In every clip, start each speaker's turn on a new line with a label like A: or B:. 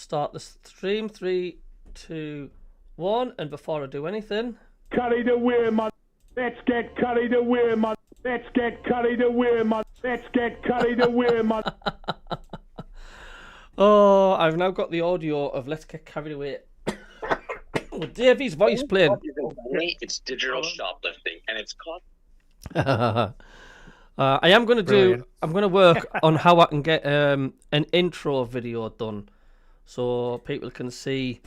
A: start the stream. 3, 2, 1. And before I do anything...
B: Carried away, man. Let's get carried away, man. Let's get carried away, man. Let's get carried away, man.
A: Oh, I've now got the audio of Let's Get Carried Away. With Davey's voice playing.
C: It's digital shoplifting, and it's called...
A: I am going to do... I'm going to work on how I can get an intro video done. So people can see,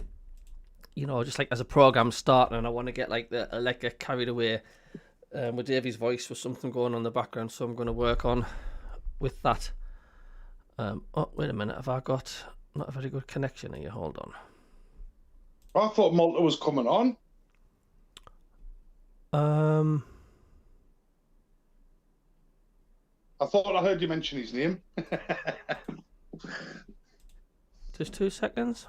A: you know, just like as a program starting, and I want to get like the Let's Get Carried Away with Davey's voice with something going on in the background. So I'm going to work on with that. Oh, wait a minute. Have I got not a very good connection here? Hold on.
D: I thought Malta was coming on. I thought I heard you mention his name.
A: Just 2 seconds.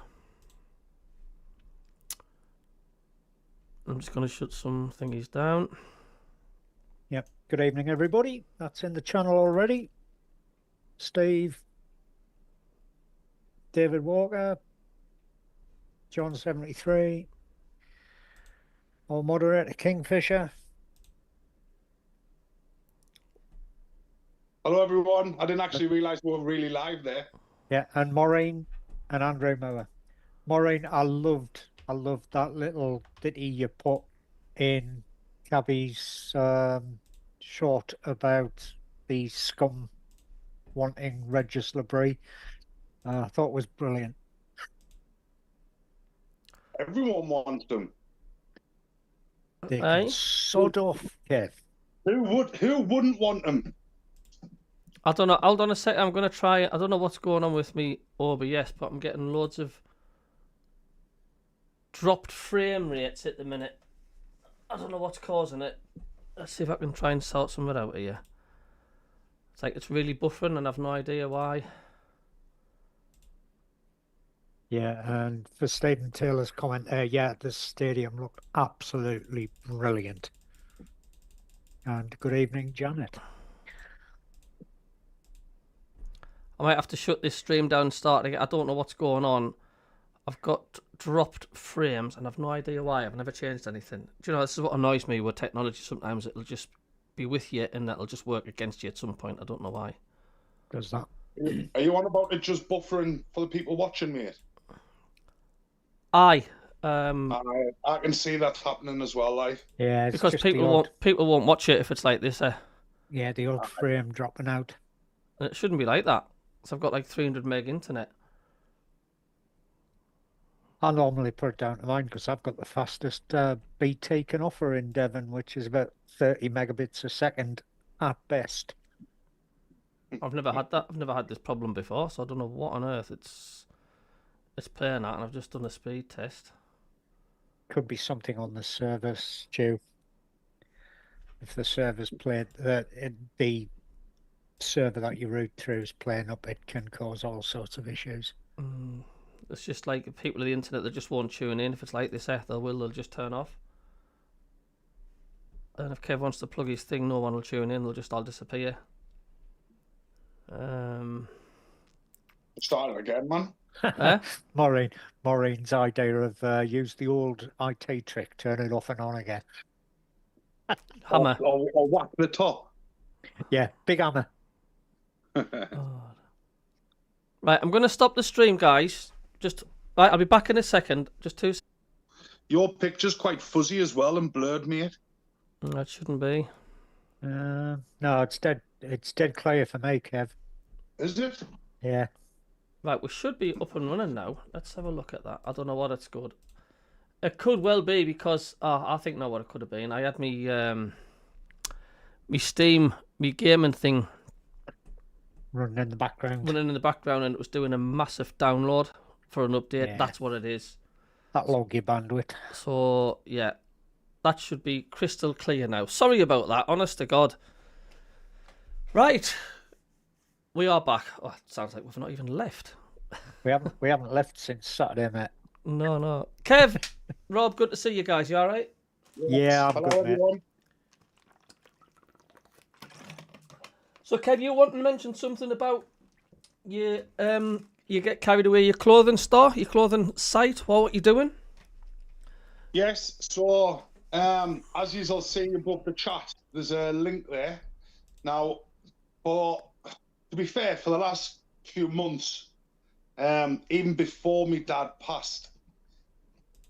A: I'm just going to shut some thingies down.
E: Yep. Good evening, everybody. That's in the channel already. Steve, David Walker, John 73, our moderator Kingfisher.
D: Hello, everyone. I didn't actually realise we were really live there.
E: Yeah, and Maureen and Andrew Moore. Maureen, I loved that little ditty you put in Cabby's short about the scum wanting Regis Labrie. I thought it was brilliant.
D: Everyone wants them.
E: They can sod off, Kev.
D: Who wouldn't want them?
A: I don't know. Hold on a sec. I'm going to try. I don't know what's going on with me OBS, but I'm getting loads of dropped frame rates at the minute. I don't know what's causing it. Let's see if I can try and sort something out here. It's like it's really buffering and I've no idea why.
E: Yeah, and for Stephen Taylor's comment there, yeah, the stadium looked absolutely brilliant. And good evening, Janet.
A: I might have to shut this stream down and start again. I don't know what's going on. I've got dropped frames and I've no idea why. I've never changed anything. Do you know, this is what annoys me with technology. Sometimes it'll just be with you and that'll just work against you at some point. I don't know why.
E: Does that?
D: Are you on about it just buffering for the people watching, mate?
A: I
D: can see that happening as well, like.
E: Yeah, it's
A: because
E: just
A: people won't watch it if it's like this.
E: Yeah, the old frame dropping out.
A: And it shouldn't be like that. So I've got like 300 meg internet.
E: I normally put it down to mine because I've got the fastest BT can offer in Devon, which is about 30 megabits a second at best.
A: I've never had that. I've never had this problem before, so I don't know what on earth it's playing at, and I've just done a speed test.
E: Could be something on the server, Stu. If the server's played, the server that you route through is playing up, it can cause all sorts of issues.
A: It's just like people on the internet that just won't tune in. If it's like this, they'll just turn off. And if Kev wants to plug his thing, no one will tune in. They'll just all disappear.
D: Start it again, man.
E: Maureen's idea of use the old IT trick, turn it off and on again.
A: Hammer.
D: Or whack the top.
E: Yeah, big hammer.
A: Right, I'm going to stop the stream, guys. Right, I'll be back in a second. Just 2 seconds.
D: Your picture's quite fuzzy as well and blurred, mate.
A: That shouldn't be.
E: No, it's dead. It's dead clear for me, Kev.
D: Is it?
E: Yeah.
A: Right, we should be up and running now. Let's have a look at that. I don't know what it's good. It could well be because I think know what it could have been. I had me Steam, me gaming thing
E: running in the background,
A: and it was doing a massive download for an update. Yeah. That's what it is.
E: That log your bandwidth.
A: So yeah, that should be crystal clear now. Sorry about that. Honest to God. Right. We are back. Oh, it sounds like we've not even left.
E: We haven't left since Saturday, mate.
A: No. Kev, Rob, good to see you guys. You all right?
E: Yeah, I'm good, mate.
A: So, Kev, you want to mention something about your you get carried away your clothing store, your clothing site. What you doing?
D: Yes, so as you'll see above the chat, there's a link there. Now, to be fair, for the last few months, even before my dad passed,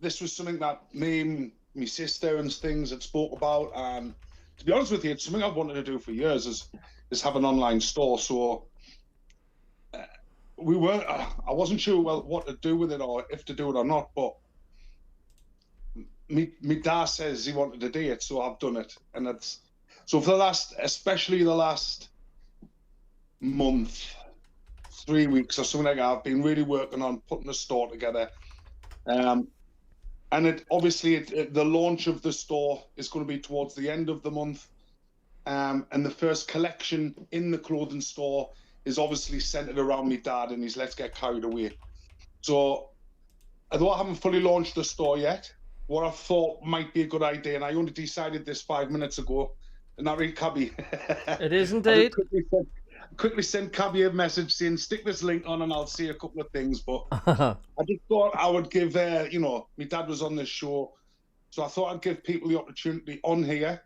D: this was something that me and my sister and things had spoke about. And to be honest with you, it's something I've wanted to do for years is have an online store. So I wasn't sure what to do with it or if to do it or not, but my dad says he wanted to do it, so I've done it. And it's so for especially the last month, 3 weeks or something like that, I've been really working on putting the store together. And it obviously the launch of the store is going to be towards the end of the month. And the first collection in the clothing store is obviously centered around my dad and his Let's Get Carried Away. So although I haven't fully launched the store yet, what I thought might be a good idea, and I only decided this 5 minutes ago, and that really Cabby.
A: It is indeed.
D: Quickly send Cabby a message saying, stick this link on and I'll see a couple of things. But I just thought I would give, my dad was on this show, so I thought I'd give people the opportunity on here,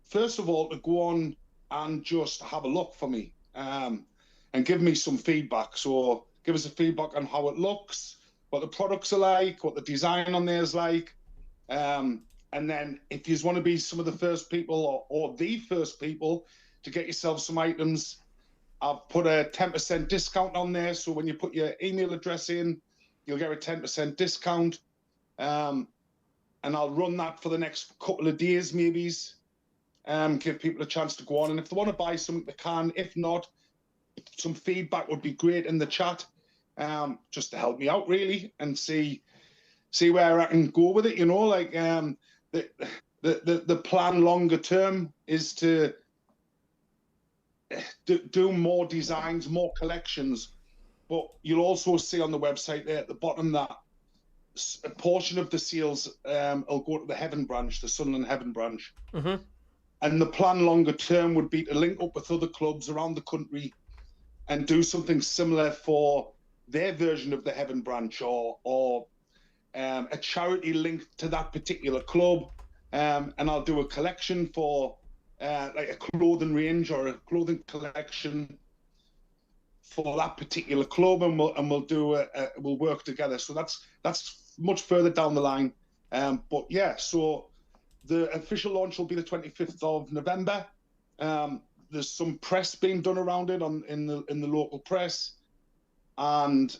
D: first of all, to go on and just have a look for me and give me some feedback. So give us a feedback on how it looks, what the products are like, what the design on there is like. And then if you want to be some of the first people or the first people to get yourself some items, I've put a 10% discount on there. So when you put your email address in, you'll get a 10% discount. And I'll run that for the next couple of days, maybe. Give people a chance to go on. And if they want to buy something, they can. If not, some feedback would be great in the chat, just to help me out, really, and see where I can go with it. Like the plan longer term is to do more designs, more collections. But you'll also see on the website there at the bottom that a portion of the sales will go to the Heaven branch, the Sunderland Heaven branch.
A: Mm-hmm.
D: And the plan longer term would be to link up with other clubs around the country and do something similar for their version of the Heaven branch, or a charity linked to that particular club. And I'll do a collection for like a clothing range or a clothing collection for that particular club, and we'll work together. So that's much further down the line. But yeah, so the official launch will be the 25th of November. There's some press being done around it in the local press, and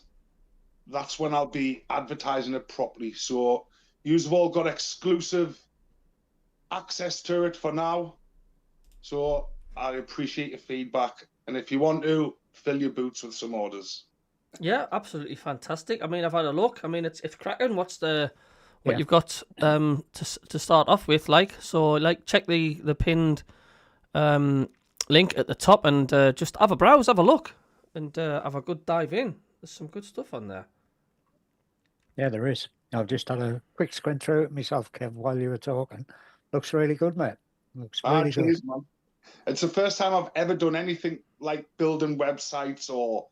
D: that's when I'll be advertising it properly. So you've all got exclusive access to it for now. So I appreciate your feedback, and if you want to, fill your boots with some orders.
A: Yeah, absolutely fantastic. I mean, I've had a look. I mean, it's cracking. What you've got to start off with, check the pinned link at the top and just have a browse, have a look, and have a good dive in. There's some good stuff on there.
E: Yeah, there is. I've just had a quick squint through it myself, Kev, while you were talking. Looks really good, mate. Looks really good.
D: Man. It's the first time I've ever done anything like building websites or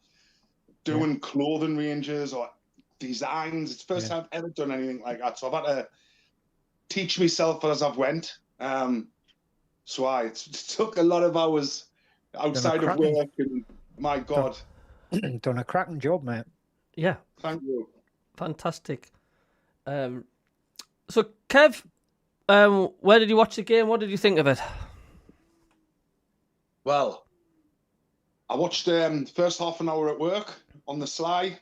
D: doing clothing ranges or designs. It's the first time I've ever done anything like that. So I've had to teach myself as I've went. It took a lot of hours outside of work, and my God.
E: Done a cracking job, mate.
A: Yeah.
D: Thank you.
A: Fantastic. So, Kev, where did you watch the game? What did you think of it?
D: Well, I watched the first half an hour at work on the sly,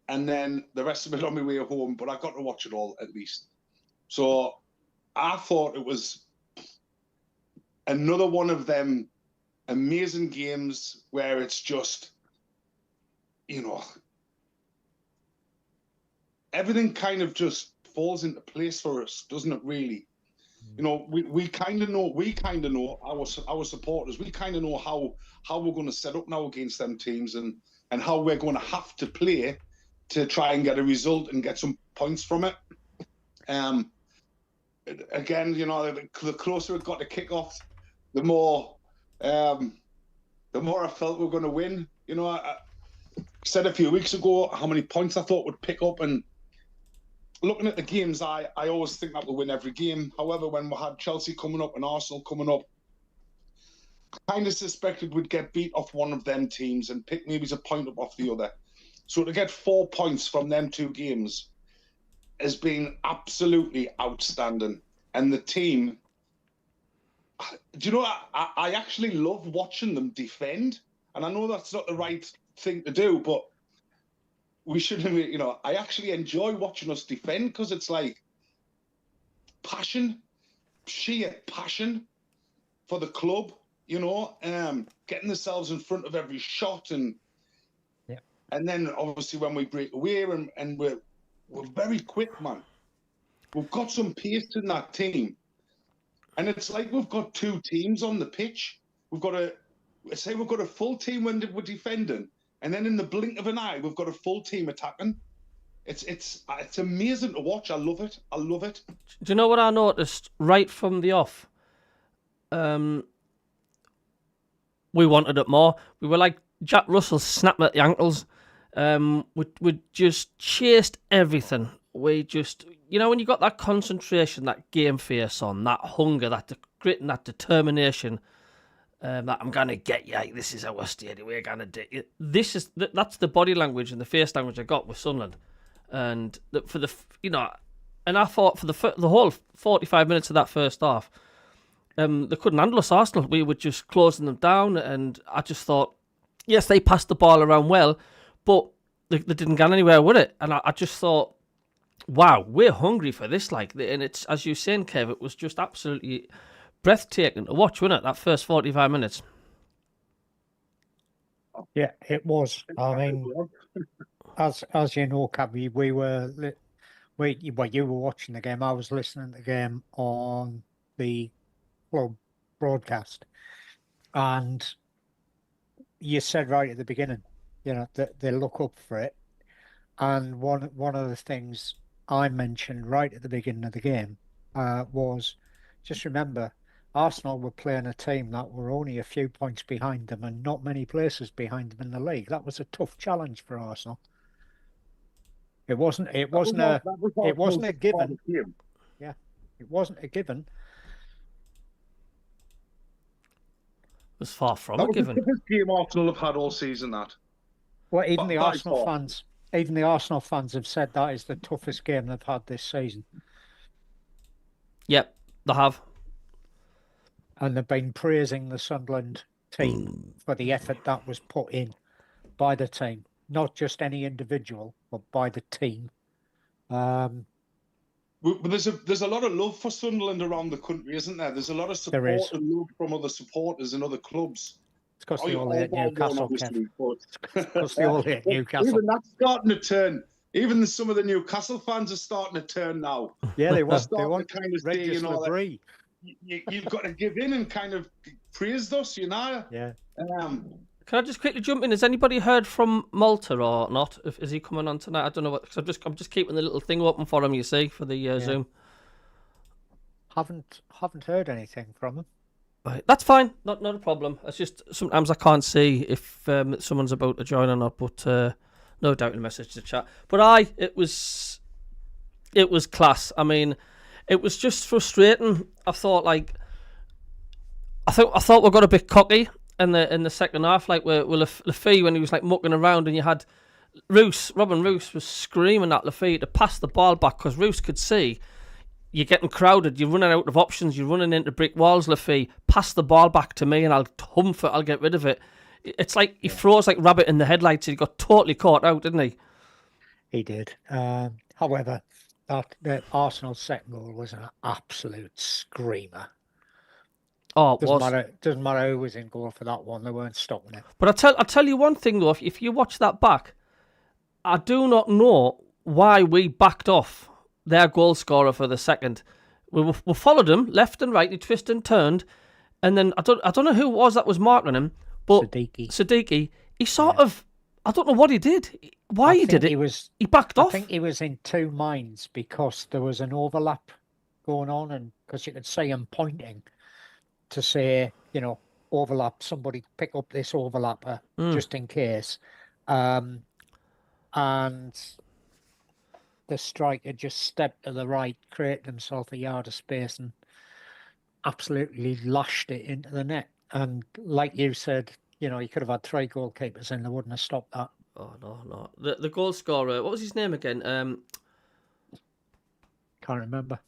D: and then the rest of it on my way home, but I got to watch it all at least. So I thought it was another one of them amazing games where it's just, everything kind of just falls into place for us, doesn't it, really? We kind of know our supporters. We kind of know how we're going to set up now against them teams, and how we're going to have to play to try and get a result and get some points from it. Again, the closer it got to kick off, the more I felt we're going to win. said a few weeks ago how many points I thought would pick up, and looking at the games, I always think that we'll win every game. However, when we had Chelsea coming up and Arsenal coming up, I kind of suspected we'd get beat off one of them teams and pick maybe a point up off the other. So to get 4 points from them 2 games has been absolutely outstanding. And the team, do you know, I actually love watching them defend. And I know that's not the right thing to do, but we shouldn't, you know, I actually enjoy watching us defend because it's like passion, sheer passion for the club, you know, getting themselves in front of every shot. And then obviously when we break away and we're very quick, man. We've got some pace in that team. And it's like we've got 2 teams on the pitch. We've got a full team when we're defending, and then in the blink of an eye, we've got a full team attacking. It's amazing to watch. I love it. I love it.
A: Do you know what I noticed right from the off? We wanted it more. We were like Jack Russell snapping at the ankles. We just chased everything. We just, you know, when you got that concentration, that game face on, that hunger, that grit and that determination, that I'm going to get you, this is our stadium, we're going to do it. That's the body language and the face language I got with Sunderland. And for the, you know, and I thought for the whole 45 minutes of that first half, they couldn't handle us, Arsenal. We were just closing them down, and I just thought, yes, they passed the ball around well, but they didn't get anywhere with it. And I just thought, wow, we're hungry for this. Like, and it's, as you're saying, Kev, it was just absolutely breathtaking to watch, wasn't it? That first 45 minutes.
E: Yeah, it was. I mean, as you know, Cabby, you were watching the game. I was listening to the game on the club broadcast, and you said right at the beginning, you know, that they look up for it. And one of the things I mentioned right at the beginning of the game was, just remember, Arsenal were playing a team that were only a few points behind them and not many places behind them in the league. That was a tough challenge for Arsenal. It wasn't a given. Yeah, it wasn't a given.
A: It was far from a given.
D: That was the biggest game Arsenal have had all season, that.
E: Well, even the Arsenal fans have said that is the toughest game they've had this season.
A: Yep, they have.
E: And they've been praising the Sunderland team for the effort that was put in by the team. Not just any individual, but by the team.
D: There's a lot of love for Sunderland around the country, isn't there? There's a lot of support and love from other supporters in other clubs.
E: It's because they all hate Newcastle, Kev. It's because they all hate Newcastle.
D: Even that's starting to turn. Even some of the Newcastle fans are starting to turn now.
E: Yeah, they want
D: to kind of say, you know,
E: agree.
D: You've got to give in and kind of praise us, you know.
E: Yeah.
A: Can I just quickly jump in? Has anybody heard from Malta or not? Is he coming on tonight? I don't know what. Cause I'm just keeping the little thing open for him. You see, for the Zoom.
E: Haven't heard anything from him.
A: Right. That's fine. Not a problem. It's just sometimes I can't see if someone's about to join or not. But no doubt in the message to chat. But it was class. I mean, it was just frustrating. I thought we got a bit cocky in the second half, like with Lafay when he was like mucking around, and you had Robin Roos was screaming at Lafay to pass the ball back because Roos could see you're getting crowded, you're running out of options, you're running into brick walls. Lafay, pass the ball back to me and I'll get rid of it. It's like he froze like rabbit in the headlights. He got totally caught out, didn't he?
E: He did. However, the Arsenal second goal was an absolute screamer.
A: Oh,
E: doesn't matter who was in goal for that one. They weren't stopping it.
A: But I'll tell you one thing though. If you watch that back, I do not know why we backed off their goal scorer for the second. We followed him left and right. He twisted and turned, and then I don't know who it was that was marking him, but Siddiqui. He sort of, I don't know what he did. Why he did it? He backed off.
E: I think he was in two minds because there was an overlap going on, and because you could see him pointing to say, you know, overlap, somebody pick up this overlapper just in case. and the striker just stepped to the right, created himself a yard of space, and absolutely lashed it into the net. And like you said, you know, he could have had 3 goalkeepers and they wouldn't have stopped that.
A: Oh no. The goal scorer. What was his name again?
E: Can't remember.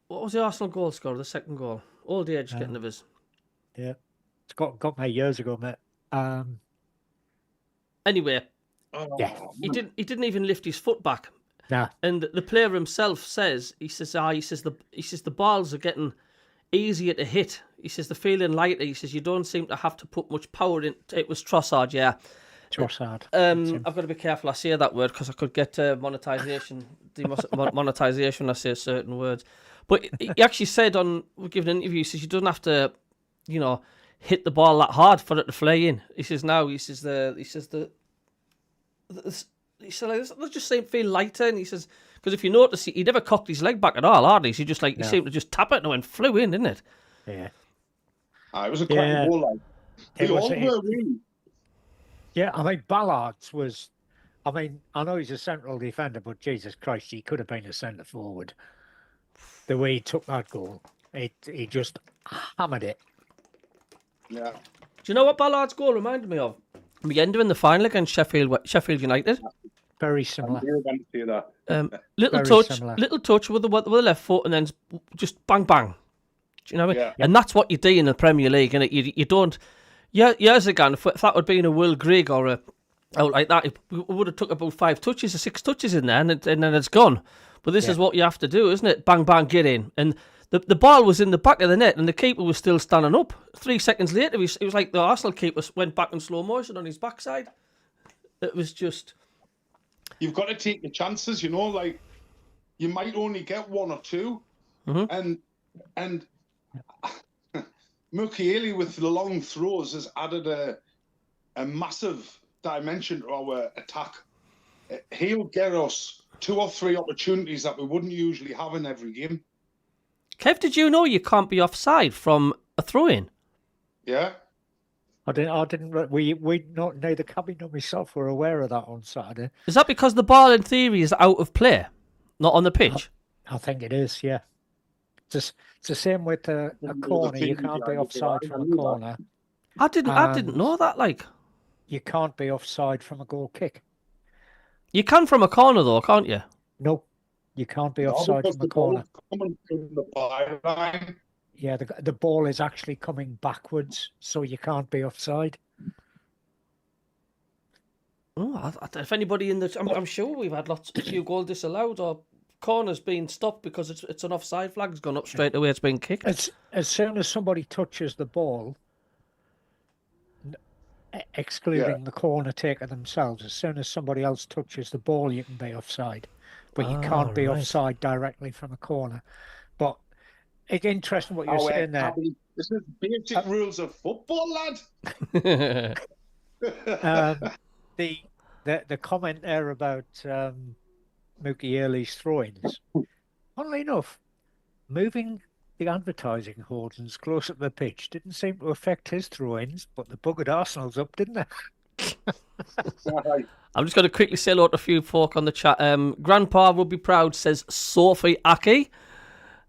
A: What was the Arsenal goal scorer? The second goal. Old age getting of us.
E: Yeah, it's got me years ago, mate.
A: Anyway,
E: Yeah.
A: he didn't even lift his foot back.
E: Nah.
A: And the player himself says, he says the balls are getting easier to hit. He says they're feeling lighter. He says you don't seem to have to put much power in. It was Trossard, yeah.
E: Trossard.
A: I've got to be careful I say that word because I could get monetization when I say certain words. But he actually said we're giving an interview, he says you don't have to, you know, hit the ball that hard for it to fly in. He says they just seem to feel lighter, and he says because if you notice, he never cocked his leg back at all, hardly. He just he seemed to just tap it and it flew in, didn't it?
E: Yeah.
D: It was a cracking ball, like. They all were really.
E: Yeah, I mean, Ballard's was. I mean, I know he's a central defender, but Jesus Christ, he could have been a centre forward. The way he took that goal, he just hammered it.
D: Yeah.
A: Do you know what Ballard's goal reminded me of? We ended in the final against Sheffield United.
E: Very similar.
A: Little touch with the left foot, and then just bang bang. Do you know what I mean?
D: Yeah.
A: And that's what you do in the Premier League, and you don't. Yeah, years ago, if that would have been a Will Grigg or a out like that, it would have took about 5 touches or 6 touches in there, and then it's gone. But this is what you have to do, isn't it? Bang bang, get in, and the ball was in the back of the net, and the keeper was still standing up. 3 seconds later, it was like the Arsenal keeper went back in slow motion on his backside. It was just.
D: You've got to take the chances, you know. Like you might only get 1 or 2, and Mukiele with the long throws has added a massive dimension to our attack. He'll get us 2 or 3 opportunities that we wouldn't usually have in every game.
A: Kev, did you know you can't be offside from a throw-in?
D: Yeah.
E: I didn't. We not neither Cabby nor myself were aware of that on Saturday.
A: Is that because the ball in theory is out of play, not on the pitch?
E: I think it is. Yeah. It's the same with a corner. You can't be offside from a corner.
A: I didn't know that. Like,
E: you can't be offside from a goal kick.
A: You can from a corner though, can't you?
E: No, you can't be offside from a corner.
D: Coming from the byline.
E: Yeah, the ball is actually coming backwards, so you can't be offside.
A: Oh, if anybody in the, I'm sure we've had a few goals disallowed or corners being stopped because it's an offside flag's gone up straight away. It's been kicked.
E: As soon as somebody touches the ball, excluding the corner taker themselves, as soon as somebody else touches the ball, you can be offside, but you can't be offside directly from a corner. But it's interesting what you're saying there.
D: This is basic rules of football, lad.
E: The comment there about Mukiele's throw-ins. Funnily enough, moving the advertising hoardings closer to the pitch didn't seem to affect his throw-ins, but the buggered Arsenal's up, didn't they?
A: I'm just going to quickly say hello to a few folk on the chat. Grandpa will be proud, says Sophie Aki.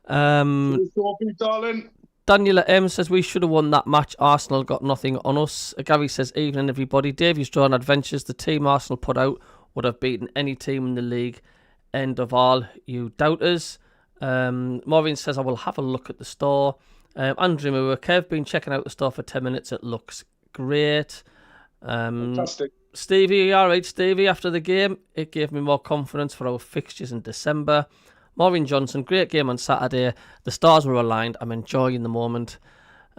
D: Sophie, darling.
A: Daniela M says we should have won that match. Arsenal got nothing on us. Gary says evening everybody. Davies drawn adventures. The team Arsenal put out would have beaten any team in the league. End of all you doubters. Maureen says I will have a look at the store. Andrew Moore, Kev, been checking out the store for 10 minutes. It looks great.
D: Fantastic.
A: Stevie, are you alright, Stevie? After the game, it gave me more confidence for our fixtures in December. Maureen Johnson, great game on Saturday. The stars were aligned. I'm enjoying the moment.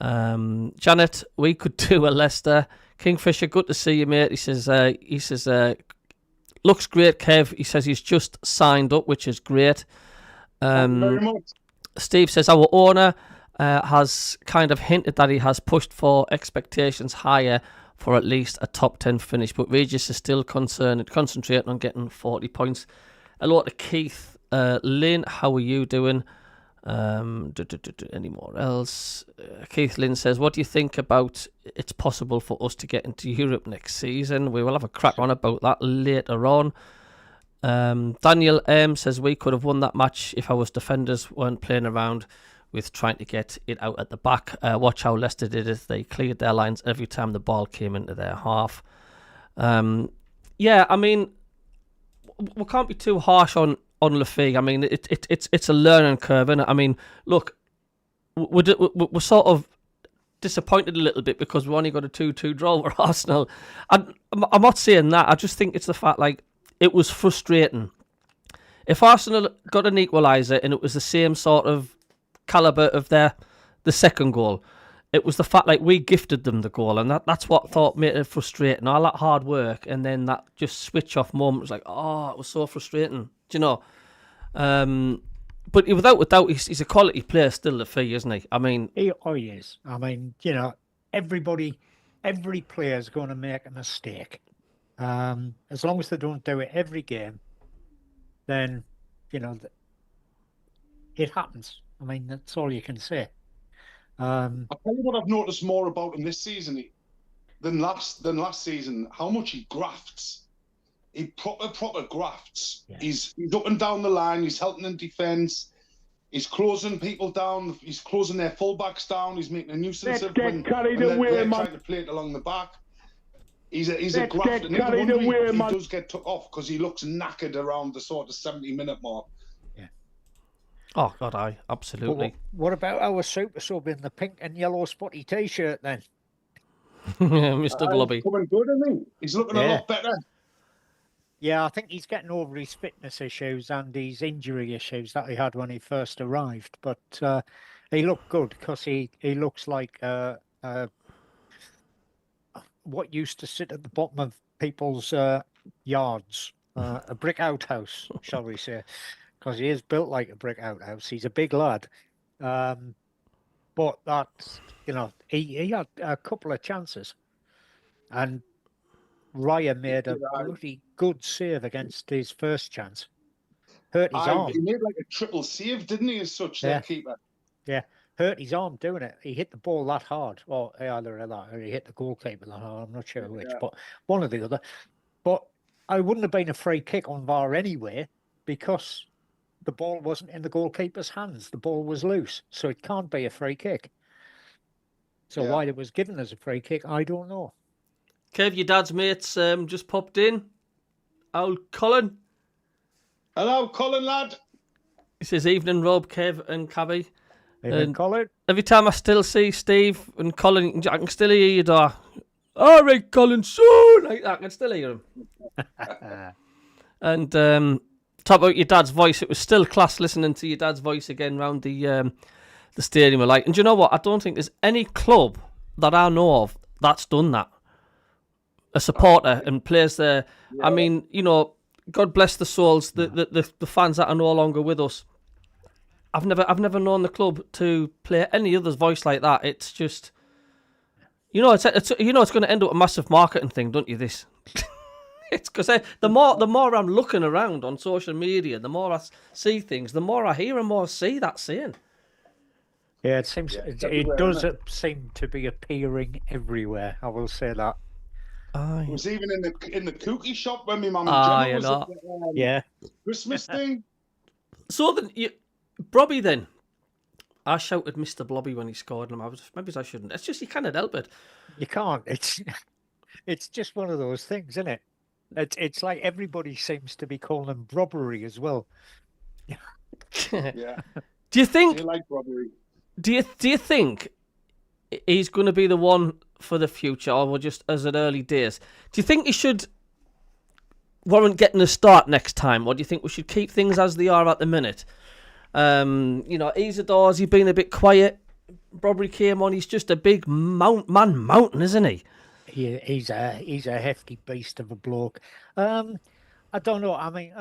A: Janet, we could do a Leicester. Kingfisher, good to see you, mate. He says, looks great, Kev. He says he's just signed up, which is great.
D: Very much.
A: Steve says our owner has kind of hinted that he has pushed for expectations higher for at least a top 10 finish, but Regis is still concentrating on getting 40 points. Hello to Keith. Lynn, how are you doing? Any more else? Keith Lynn says, what do you think about it's possible for us to get into Europe next season? We will have a crack on about that later on. Daniel M says, we could have won that match if our defenders weren't playing around with trying to get it out at the back. Watch how Leicester did it. They cleared their lines every time the ball came into their half. Yeah, I mean, we can't be too harsh on Lafay. I mean, it's a learning curve, innit? I mean, look, we're sort of disappointed a little bit because we only got a 2-2 draw with Arsenal. I'm not saying that. I just think it's the fact, like, it was frustrating. If Arsenal got an equaliser and it was the same sort of calibre of the second goal, it was the fact, like, we gifted them the goal, and that's what I thought made it frustrating. All that hard work, and then that just switch off moment was like, oh, it was so frustrating. Do you know? But without a doubt, he's a quality player still, the fee, isn't he? I mean,
E: he is. I mean, you know, every player is going to make a mistake. As long as they don't do it every game, then, you know, it happens. I mean, that's all you can say.
D: I'll tell you what I've noticed more about him this season than last season. How much he grafts. He proper grafts. Yeah. He's up and down the line. He's helping in defence. He's closing people down. He's closing their fullbacks down. He's making a nuisance of them. Trying to play it along the back. He's a grafter. He does get took off because he looks knackered around the sort of 70-minute mark.
A: Oh, God, absolutely.
E: What about our super sub in the pink and yellow spotty T-shirt then?
A: Mr. Blobby.
D: He's coming good, isn't he? He's looking a lot better.
E: Yeah, I think he's getting over his fitness issues and his injury issues that he had when he first arrived. But he looked good because he looks like what used to sit at the bottom of people's yards, a brick outhouse, shall we say. Because he is built like a brick outhouse. He's a big lad. But that's, you know, he had a couple of chances. And Raya made a bloody good save against his first chance. Hurt his arm.
D: He made like a triple save, didn't he, as such, that keeper?
E: Yeah, hurt his arm doing it. He hit the ball that hard. Or either that, or he hit the goalkeeper that hard. I'm not sure which, but one or the other. But I wouldn't have been a free kick on VAR anyway, because the ball wasn't in the goalkeeper's hands. The ball was loose, so it can't be a free kick. So why it was given as a free kick, I don't know.
A: Kev, your dad's mates just popped in. Old Colin.
D: Hello, Colin, lad.
A: He says, evening, Rob, Kev and Cabby.
E: Evening, Colin.
A: Every time I still see Steve and Colin, I can still hear you, door. All right, Colin, soon. I can still hear him. And talk about your dad's voice. It was still class listening to your dad's voice again round the stadium. Like, and do you know what? I don't think there's any club that I know of that's done that. A supporter and plays there. Yeah. I mean, you know, God bless the souls, the fans that are no longer with us. I've never known the club to play any other's voice like that. It's just, you know, it's going to end up a massive marketing thing, don't you? This. It's because the more I'm looking around on social media, the more I see things, the more I hear and more I see that saying.
E: Yeah, it seems it does seem to be appearing everywhere. I will say that.
D: It was even in the cookie shop when my mum and Gemma was at the Christmas thing.
E: So
A: then, Blobby then. I shouted Mr. Blobby when he scored, and maybe I shouldn't. It's just you cannot help it.
E: You can't. It's just one of those things, isn't it? It's like everybody seems to be calling him Robbery as well.
D: Yeah.
A: Do you think?
D: You like Robbery?
A: Do you think he's going to be the one for the future, or we're just as at early days? Do you think he should warrant getting a start next time, or do you think we should keep things as they are at the minute? You know, Isadore's he's been a bit quiet. Robbery came on. He's just a big mountain, isn't he?
E: He's a hefty beast of a bloke. I don't know. I mean,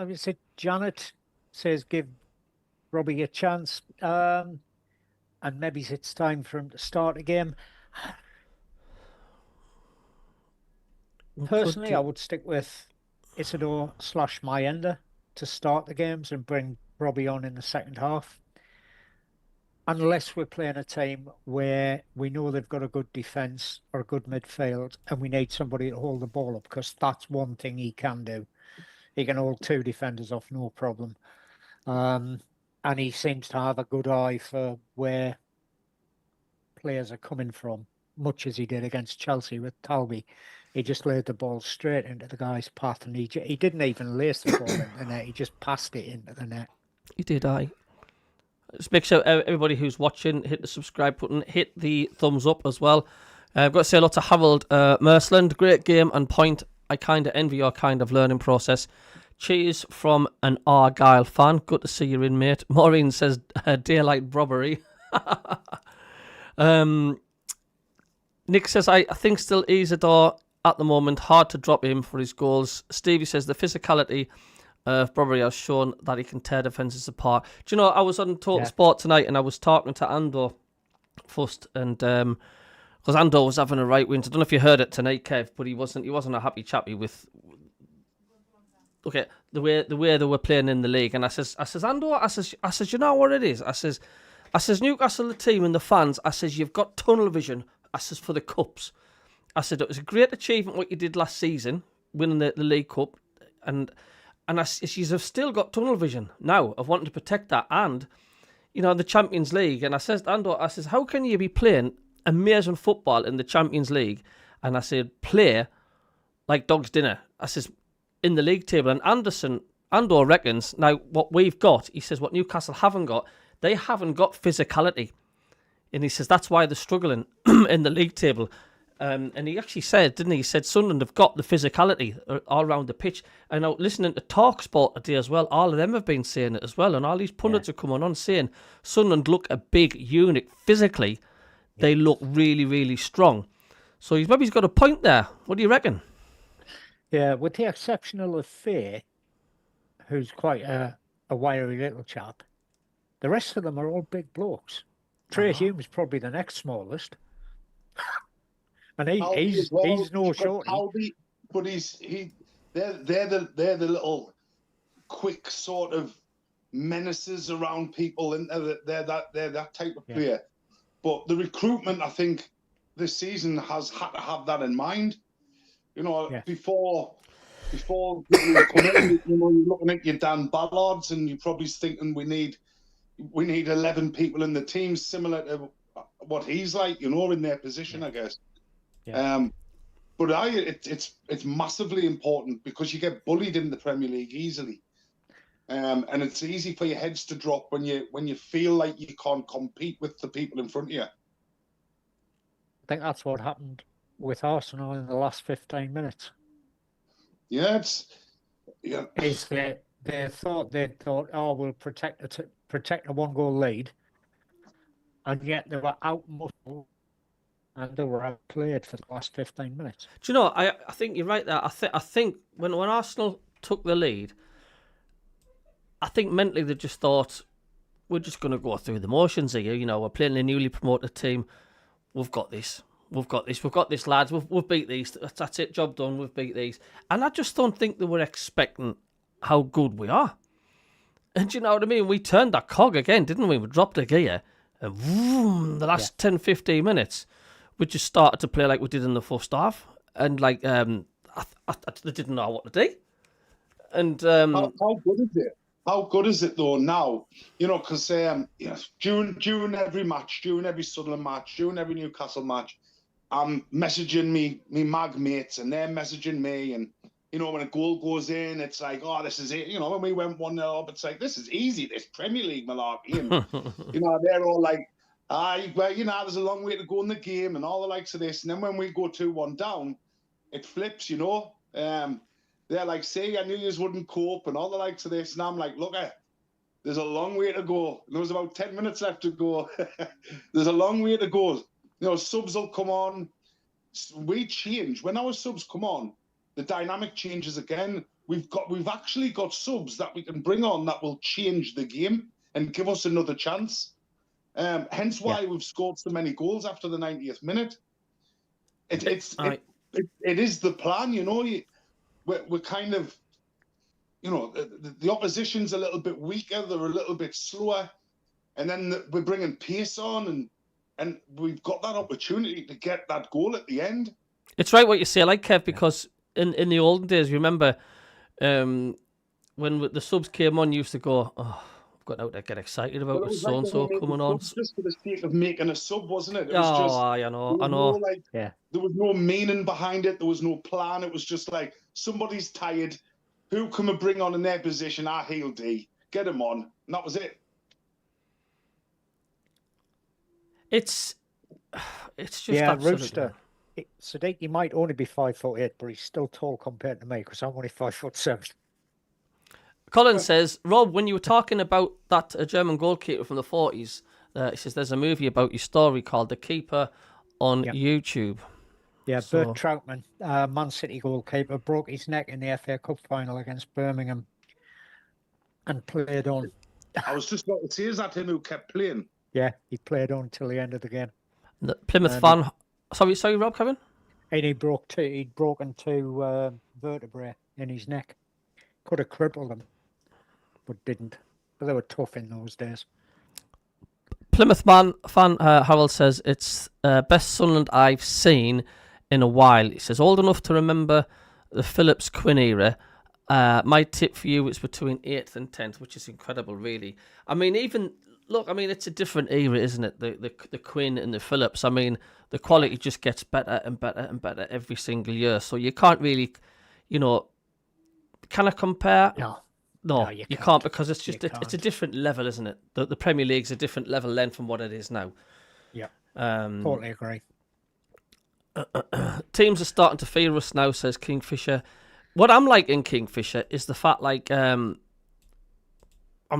E: Janet says give Robbie a chance, and maybe it's time for him to start a game. Personally, I would stick with Isidore / Mayenda to start the games and bring Robbie on in the second half. unless we're playing a team where we know they've got a good defence or a good midfield and we need somebody to hold the ball up, because that's one thing he can do. He can hold two defenders off, no problem. And he seems to have a good eye for where players are coming from, much as he did against Chelsea with Talby. He just laid the ball straight into the guy's path, and he didn't even lace the ball into the net. He just passed it into the net.
A: He did, aye. Just make sure everybody who's watching, hit the subscribe button, hit the thumbs up as well. I've got to say a lot to Harold Mersland. Great game and point. I kind of envy your kind of learning process. Cheers from an Argyle fan. Good to see you in, mate. Maureen says daylight robbery. Nick says, I think still Isidore at the moment. Hard to drop him for his goals. Stevie says the physicality of Robbery has shown that he can tear defences apart. Do you know, I was on Total Sport tonight and I was talking to Andor first, and because Andor was having a right win. I don't know if you heard it tonight, Kev, but he wasn't a happy chappy with the way they were playing in the league. And I says Andor, I says you know what it is? I says Newcastle, the team and the fans, I says you've got tunnel vision. I says for the cups. I said it was a great achievement what you did last season, winning the League Cup, and I says you've still got tunnel vision now of wanting to protect that, and you know the Champions League. And I says Andor, I says how can you be playing amazing football in the Champions League, and I said play like dog's dinner. I says in the league table, and Andor reckons now what we've got. He says what Newcastle haven't got. They haven't got physicality. And he says that's why they're struggling in the league table. And he actually said, didn't he? He said Sunderland have got the physicality all around the pitch. And now listening to TalkSport today as well, all of them have been saying it as well. And all these pundits are coming on saying Sunderland look a big unit physically. They look really, really strong. So he's got a point there. What do you reckon?
E: Yeah, with the exception of Faye, who's quite a wiry little chap, the rest of them are all big blokes. Trey Hume's probably the next smallest. And he's no shorty.
D: But they're the little quick sort of menaces around people, and they're that type of player. But the recruitment, I think, this season has had to have that in mind. You know, before people come in, you know, you're looking at your Dan Ballards, and you're probably thinking we need 11 people in the team similar to what he's like, you know, in their position, I guess. Yeah. But it's massively important because you get bullied in the Premier League easily, and it's easy for your heads to drop when you feel like you can't compete with the people in front of you.
E: I think that's what happened with Arsenal in the last 15 minutes.
D: Yeah,
E: Is that they thought, oh, we'll protect a one-goal lead, and yet they were out-muscled and they were outplayed for the last 15 minutes.
A: Do you know, I think you're right there. I think when Arsenal took the lead, I think mentally they just thought, we're just going to go through the motions here. You know, we're playing a newly promoted team. We've got this. We've got this, lads. We've beat these. That's it. Job done. We've beat these. And I just don't think they were expecting how good we are. And you know what I mean? We turned that cog again, didn't we? We dropped a gear. And vroom, the last 10, 15 minutes, we just started to play like we did in the first half. And like, they didn't know what to do. And
D: how good is it? How good is it though now? You know, because during every match, during every Sunderland match, during every Newcastle match, I'm messaging me mag mates, and they're messaging me, and you know, when a goal goes in, it's like, oh, this is it. You know, when we went 1-0 up, it's like, this is easy, this Premier League malarkey. And, you know, they're all like, well, you know, there's a long way to go in the game and all the likes of this. And then when we go 2-1 down, it flips, you know. They're like, say, I knew you wouldn't cope and all the likes of this. And I'm like, look, there's a long way to go. There was about 10 minutes left to go. There's a long way to go. You know, subs will come on. We change. When our subs come on, the dynamic changes again. We've actually got subs that we can bring on that will change the game and give us another chance. Hence why we've scored so many goals after the 90th minute. It is the plan, you know. We're kind of, you know, the opposition's a little bit weaker. They're a little bit slower. and then we're bringing pace on, and we've got that opportunity to get that goal at the end.
A: It's right what you say, like Kev, because in the olden days, remember when the subs came on, you used to go, "Oh, I've got out to get excited about
D: Well, it
A: with
D: was
A: so
D: like
A: and
D: they
A: so
D: were making
A: coming on."
D: subs just for the sake of making a sub, wasn't it? It was
A: Oh,
D: just
A: aye, I
D: there
A: know.
D: was no, like,
E: Yeah.
D: there was no meaning behind it. There was no plan. It was just like, somebody's tired. Who can we bring on in their position? I heal D. Get him on. And that was it.
A: It's just
E: Yeah,
A: absolutely.
E: Rooster. Sadiq, he might only be 5'8", but he's still tall compared to me because I'm only 5'7".
A: Colin says, Rob, when you were talking about that German goalkeeper from the 40s, he says there's a movie about your story called The Keeper on YouTube.
E: Yeah,
A: So-
E: Bert Troutman, Man City goalkeeper, broke his neck in the FA Cup final against Birmingham and played on.
D: I was just about to say, is that him who kept playing?
E: Yeah, he played on till the end of the game.
A: The Plymouth
E: And
A: fan. Sorry, Rob, Kevin?
E: And he'd broken two vertebrae in his neck. Could have crippled him, but didn't. But they were tough in those days.
A: Plymouth fan Harold says it's best Sunderland I've seen in a while. He says old enough to remember the Phillips Quinn era. My tip for you is between 8th and 10th, which is incredible, really. I mean, it's a different era, isn't it? The Quinn and the Phillips. I mean, the quality just gets better and better and better every single year. So you can't really, can I compare? No, you can't because it's just it's a different level, isn't it? The Premier League's a different level then from what it is now.
E: Yeah, totally agree.
A: Teams are starting to fear us now, says Kingfisher. What I'm like in Kingfisher is the fact, like, I'm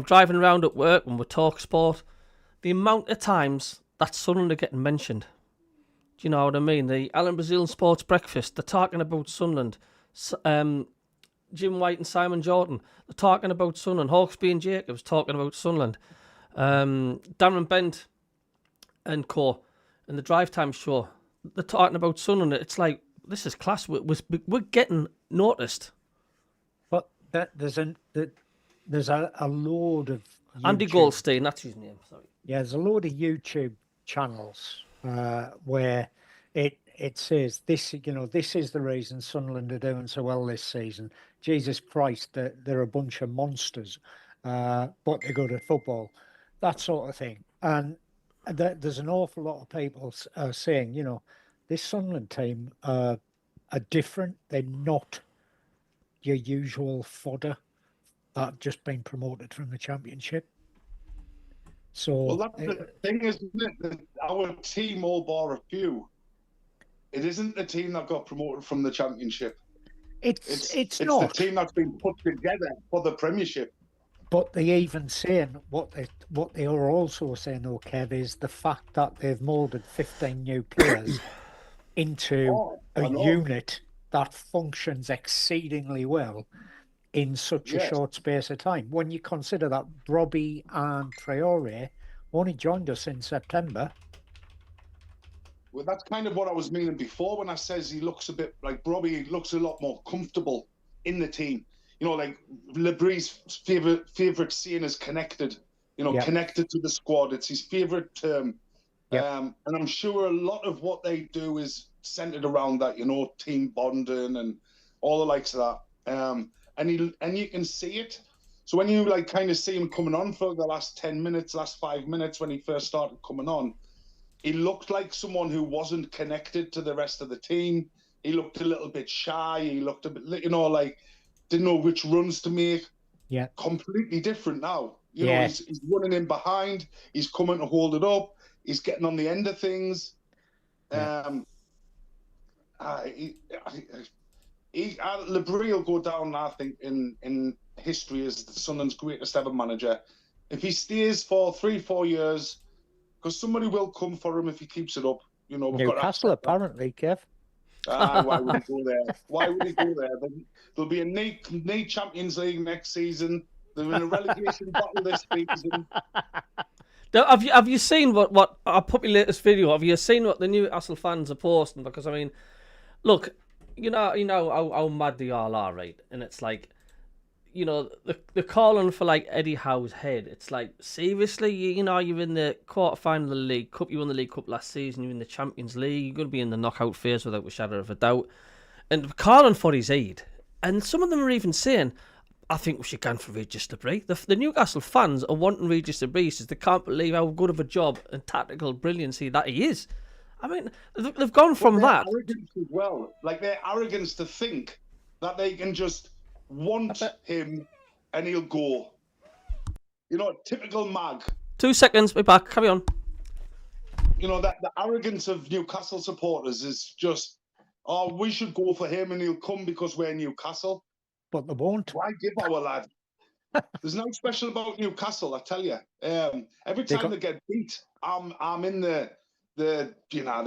A: driving around at work when we talk sport, the amount of times that Sunderland are getting mentioned. Do you know what I mean? The Alan Brazilian Sports Breakfast, they're talking about Sunderland. Jim White and Simon Jordan, they're talking about Sunderland. Hawksby and Jacobs talking about Sunderland. Darren Bent and co. in the Drive Time show, they're talking about Sunderland. It's like, this is class. We're getting noticed.
E: But there's a load of
A: Andy Goldstein, that's his name. Sorry.
E: Yeah, there's a load of YouTube channels where it says this. This is the reason Sunderland are doing so well this season. Jesus Christ, they're a bunch of monsters, but they're good at football. That sort of thing. And there's an awful lot of people saying, this Sunderland team are different. They're not your usual fodder that have just been promoted from the Championship. So,
D: well, that's the thing, isn't it? That our team, all bar a few, it isn't the team that got promoted from the Championship.
E: It's not
D: the team that's been put together for the Premiership.
E: But they even saying what they are also saying, though, Kev, is the fact that they've moulded 15 new players into a unit that functions exceedingly well in such a short space of time. When you consider that Robbie and Traore only joined us in September.
D: Well, that's kind of what I was meaning before when I says he looks a bit like Robbie. He looks a lot more comfortable in the team. Like Lebrie's favorite saying is connected. Connected to the squad. It's his favorite term. And I'm sure a lot of what they do is centered around that. Team bonding and all the likes of that. And you can see it. So when you kind of see him coming on for the last 10 minutes, last 5 minutes when he first started coming on, he looked like someone who wasn't connected to the rest of the team. He looked a little bit shy. He looked a bit, didn't know which runs to make.
E: Yeah.
D: Completely different now. He's running in behind. He's coming to hold it up. He's getting on the end of things. Yeah. Labrie will go down, I think, in history as Sunderland's greatest ever manager. If he stays for 3-4 years, because somebody will come for him if he keeps it up.
E: Newcastle, apparently, Kev.
D: Why would he go there? Why would he go there? There'll be a knee Champions League next season. They're in a relegation battle this season.
A: Now, have you seen what I put my latest video? Have you seen what the Newcastle fans are posting? Because I mean, look, you know how mad they all are, right? And it's like, you know, the calling for like Eddie Howe's head. It's like, seriously, you know, you're in the quarter final of the League Cup. You won the League Cup last season. You're in the Champions League. You're going to be in the knockout phase without a shadow of a doubt. And calling for his aid. And some of them are even saying, I think we should go for Regis Debris. The Newcastle fans are wanting Regis Debris because they can't believe how good of a job and tactical brilliancy that he is. I mean, they've gone from
D: their
A: that.
D: arrogance as well, like their arrogance to think that they can just want him and he'll go. You know, typical mag.
A: 2 seconds, we're back. Carry on.
D: You know, that the arrogance of Newcastle supporters is just, oh, we should go for him and he'll come because we're Newcastle.
E: But they won't.
D: Why give our lad? There's nothing special about Newcastle, I tell you. Every time they get beat, I'm in the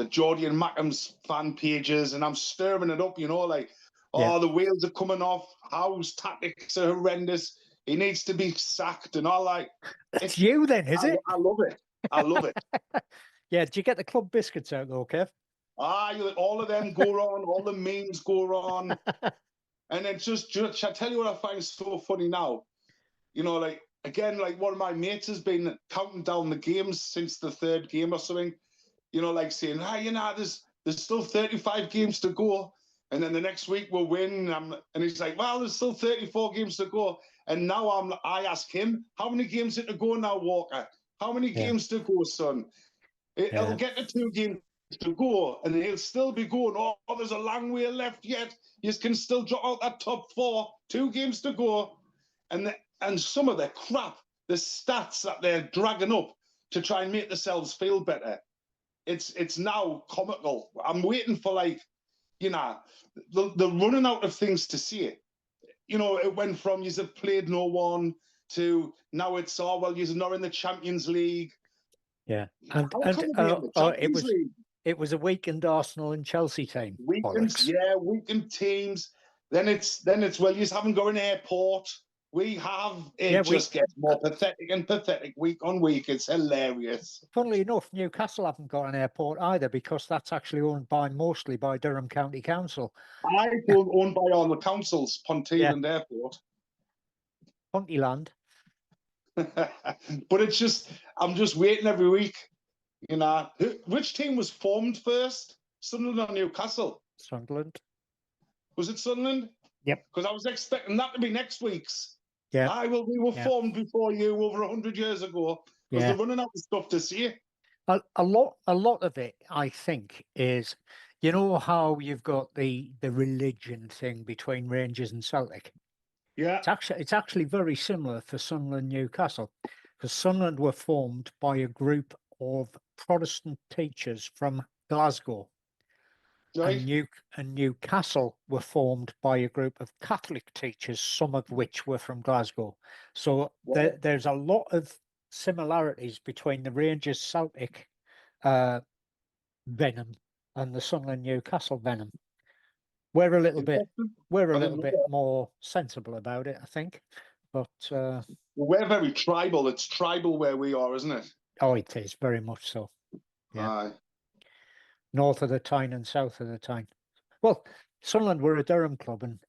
D: Geordie and Mackham's fan pages and I'm stirring it up, you know, like, the wheels are coming off, Howe's tactics are horrendous, he needs to be sacked and all. Like,
E: it's you then, is it?
D: I love it. I love it.
E: Yeah, did you get the club biscuits out though, Kev?
D: All of them go on, all the memes go on. And then just I tell you what I find so funny now. You know, like, again, like one of my mates has been counting down the games since the third game or something. You know, like saying, there's still 35 games to go. And then the next week we'll win. And he's like, well, there's still 34 games to go. And now I ask him, how many games are to go now, Walker? How many games to go, son? It'll get to 2 games to go, and he'll still be going, oh, there's a long way left yet. You can still drop out that top 4. 2 games to go. And some of the crap, the stats that they're dragging up to try and make themselves feel better, it's now comical. I'm waiting for, like, you know, the running out of things to see. You know, it went from you have played no one to now it's, you're not in the Champions League.
E: Yeah, it was a weakened Arsenal and Chelsea team.
D: Weakened teams. Then it's well, you haven't got an airport. We have it. Just gets more pathetic and pathetic week on week. It's hilarious.
E: Funnily enough, Newcastle haven't got an airport either because that's actually owned mostly by Durham County Council.
D: Owned by all the councils, Ponteland Airport.
E: Pontyland.
D: But it's just, I'm just waiting every week. You know, which team was formed first? Sunderland or Newcastle?
E: Sunderland.
D: Was it Sunderland?
E: Yep.
D: Because I was expecting that to be next week's.
E: Yeah.
D: We were formed before you over 100 years ago. Because they're running out of stuff to see.
E: A lot of it, I think, is, you know how you've got the religion thing between Rangers and Celtic.
D: Yeah.
E: It's actually very similar for Sunderland Newcastle, because Sunderland were formed by a group of Protestant teachers from Glasgow.
D: Right.
E: And Newcastle were formed by a group of Catholic teachers, some of which were from Glasgow. So there's a lot of similarities between the Rangers Celtic venom and the Sunderland Newcastle venom. We're a little bit more sensible about it, I think. But
D: we're very tribal. It's tribal where we are, isn't it?
E: Oh, it is very much so. Yeah.
D: Aye.
E: North of the Tyne and south of the Tyne. Well, Sunderland were a Durham club, and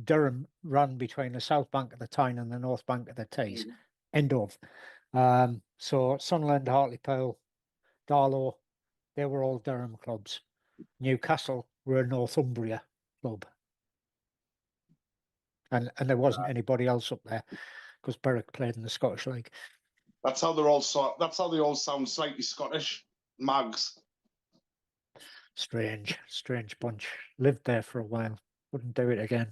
E: Durham ran between the south bank of the Tyne and the north bank of the Tees. End of. So Sunderland, Hartlepool, Darlow, they were all Durham clubs. Newcastle were a Northumbria club. And there wasn't anybody else up there because Berwick played in the Scottish League.
D: That's how they all sound slightly Scottish. Mags.
E: Strange bunch. Lived there for a while. Wouldn't do it again.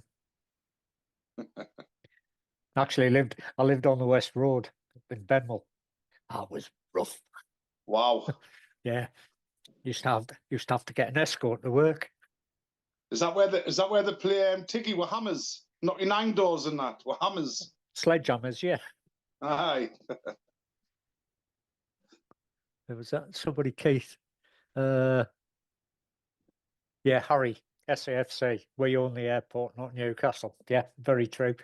E: Actually, I lived on the West Road in Benwell. That was rough.
D: Wow.
E: Yeah. Used to have to get an escort to work.
D: Is that where they play Tiggy with hammers? Knocking 9 doors and that with hammers.
E: Sledgehammers, yeah.
D: Aye.
E: There was that somebody, Keith. Yeah, Harry, SAFC. We own the airport, not Newcastle. Yeah, very true.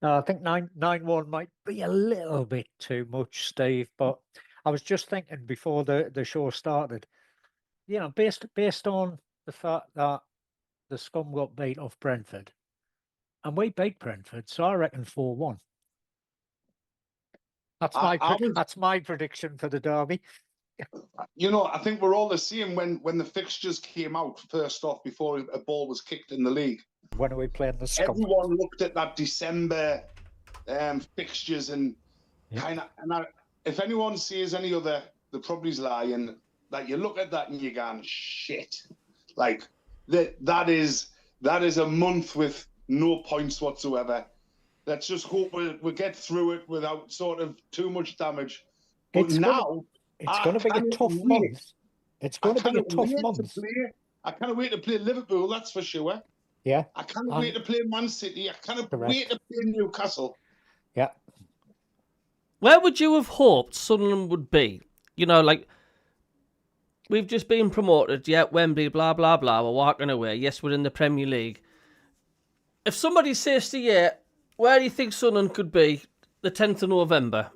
E: I think 9-1 might be a little bit too much, Steve. But I was just thinking before the show started, based on the fact that the Scum got beat off Brentford, and we beat Brentford, so I reckon 4-1. That's my prediction for the derby.
D: I think we're all the same when the fixtures came out first off before a ball was kicked in the league.
E: When are we playing the Scum?
D: Everyone looked at that December fixtures and if anyone sees any other, they're probably lying. Like you look at that and you're going, shit. Like that is a month with no points whatsoever. Let's just hope we get through it without sort of too much damage. But
E: It's going to be a tough month. It's going to be a tough month.
D: I can't wait to play Liverpool, that's for sure.
E: Yeah.
D: I can't wait to play Man City. I can't wait to play Newcastle.
E: Yeah.
A: Where would you have hoped Sunderland would be? Like, we've just been promoted, yeah, Wembley, blah, blah, blah, we're walking away. Yes, we're in the Premier League. If somebody says to you, where do you think Sunderland could be the 10th of November?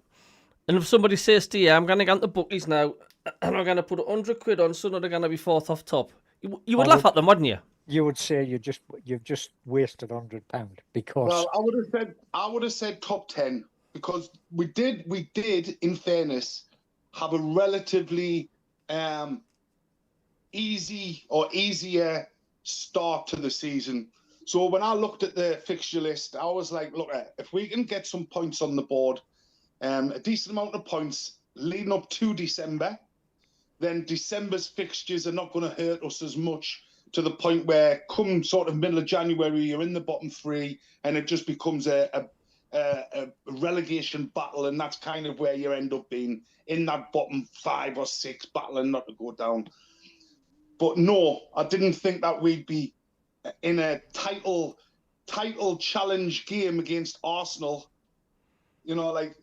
A: And if somebody says to you, I'm going to go to the bookies now, and I'm going to put £100 on Sunderland are going to be fourth off top, you would laugh at them, wouldn't you?
E: You would say you've just wasted £100 because.
D: Well, I would have said top 10 because we did in fairness have a relatively easier start to the season. So when I looked at the fixture list, I was like, look, if we can get some points on the board, a decent amount of points leading up to December, then December's fixtures are not going to hurt us as much to the point where come sort of middle of January, you're in the bottom three and it just becomes a relegation battle. And that's kind of where you end up being in that bottom 5 or 6 battling not to go down. But no, I didn't think that we'd be in a title challenge game against Arsenal. That's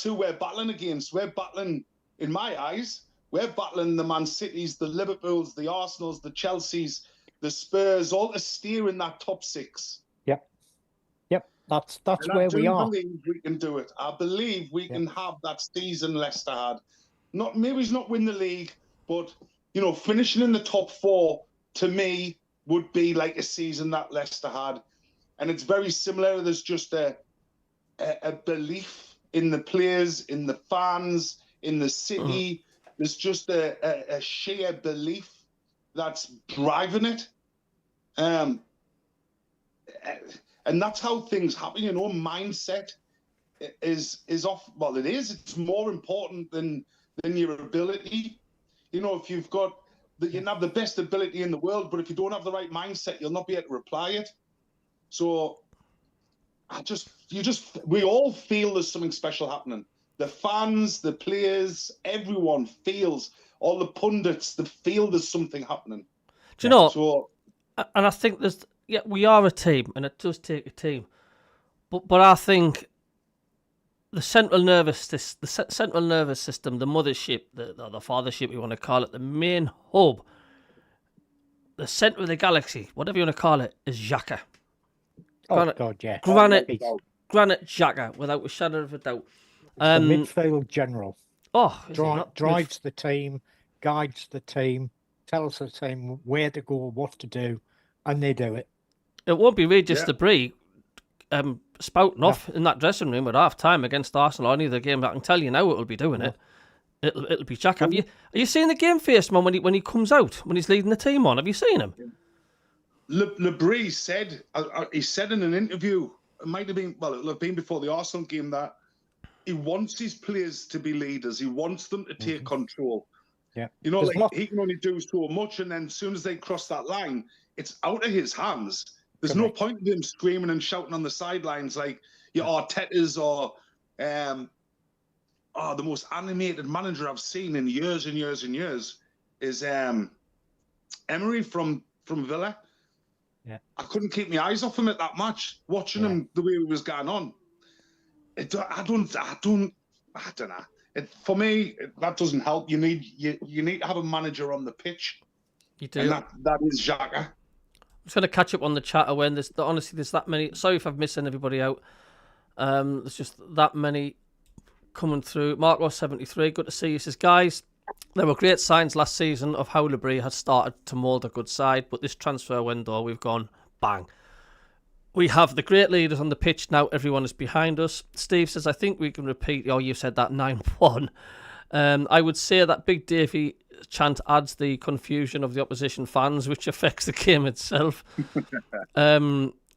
D: who we're battling against. We're battling, in my eyes, we're battling the Man Cities, the Liverpools, the Arsenals, the Chelseas, the Spurs, all to steer in that top 6.
E: Yep. That's where we are.
D: I believe we can do it. I believe we can have that season Leicester had. Maybe it's not win the league, but finishing in the top 4 to me would be like a season that Leicester had. And it's very similar. There's just a belief in the players, in the fans, in the city. There's just a sheer belief that's driving it. And that's how things happen. Mindset is off. Well, it is. It's more important than your ability. If you've got you can have the best ability in the world, but if you don't have the right mindset, you'll not be able to apply it. So we all feel there's something special happening. The fans, the players, everyone feels, all the pundits, they feel there's something happening.
A: Do you know? So, and I think we are a team, and it does take a team. But I think the central nervous system, the mothership, the fathership, you want to call it, the main hub, the centre of the galaxy, whatever you want to call it, is Xhaka.
E: God, yeah.
A: Granite Xhaka, without a shadow of a doubt.
E: The midfield general.
A: Drives
E: the team, guides the team, tells the team where to go, what to do, and they do it.
A: It won't be Regis Debris spouting off in that dressing room at half time against Arsenal or any of the games. I can tell you now it'll be doing it. It'll be Xhaka. Are you seeing the game face, man, when he comes out, when he's leading the team on? Have you seen him?
D: Lebris said, he said in an interview, it might have been, it'll have been before the Arsenal game, that he wants his players to be leaders. He wants them to take control.
E: Yeah.
D: He can only do so much, and then as soon as they cross that line, it's out of his hands. There's no point in him screaming and shouting on the sidelines like your Artetas or the most animated manager I've seen in years and years and years is Emery from Villa.
E: Yeah.
D: I couldn't keep my eyes off him at that match, watching him the way he was going on. I don't know. For me, that doesn't help. You need to have a manager on the pitch.
A: You do.
D: And that is Xhaka.
A: just going to catch up on the chat when there's that many. Sorry if I've missed anybody out. There's just that many coming through. Marco73, good to see you. He says, guys, there were great signs last season of how Labrie had started to mould a good side, but this transfer window, we've gone bang. We have the great leaders on the pitch now. Everyone is behind us. Steve says, I think we can repeat. Oh, you said that 9-1. I would say that Big Davey chant adds the confusion of the opposition fans, which affects the game itself.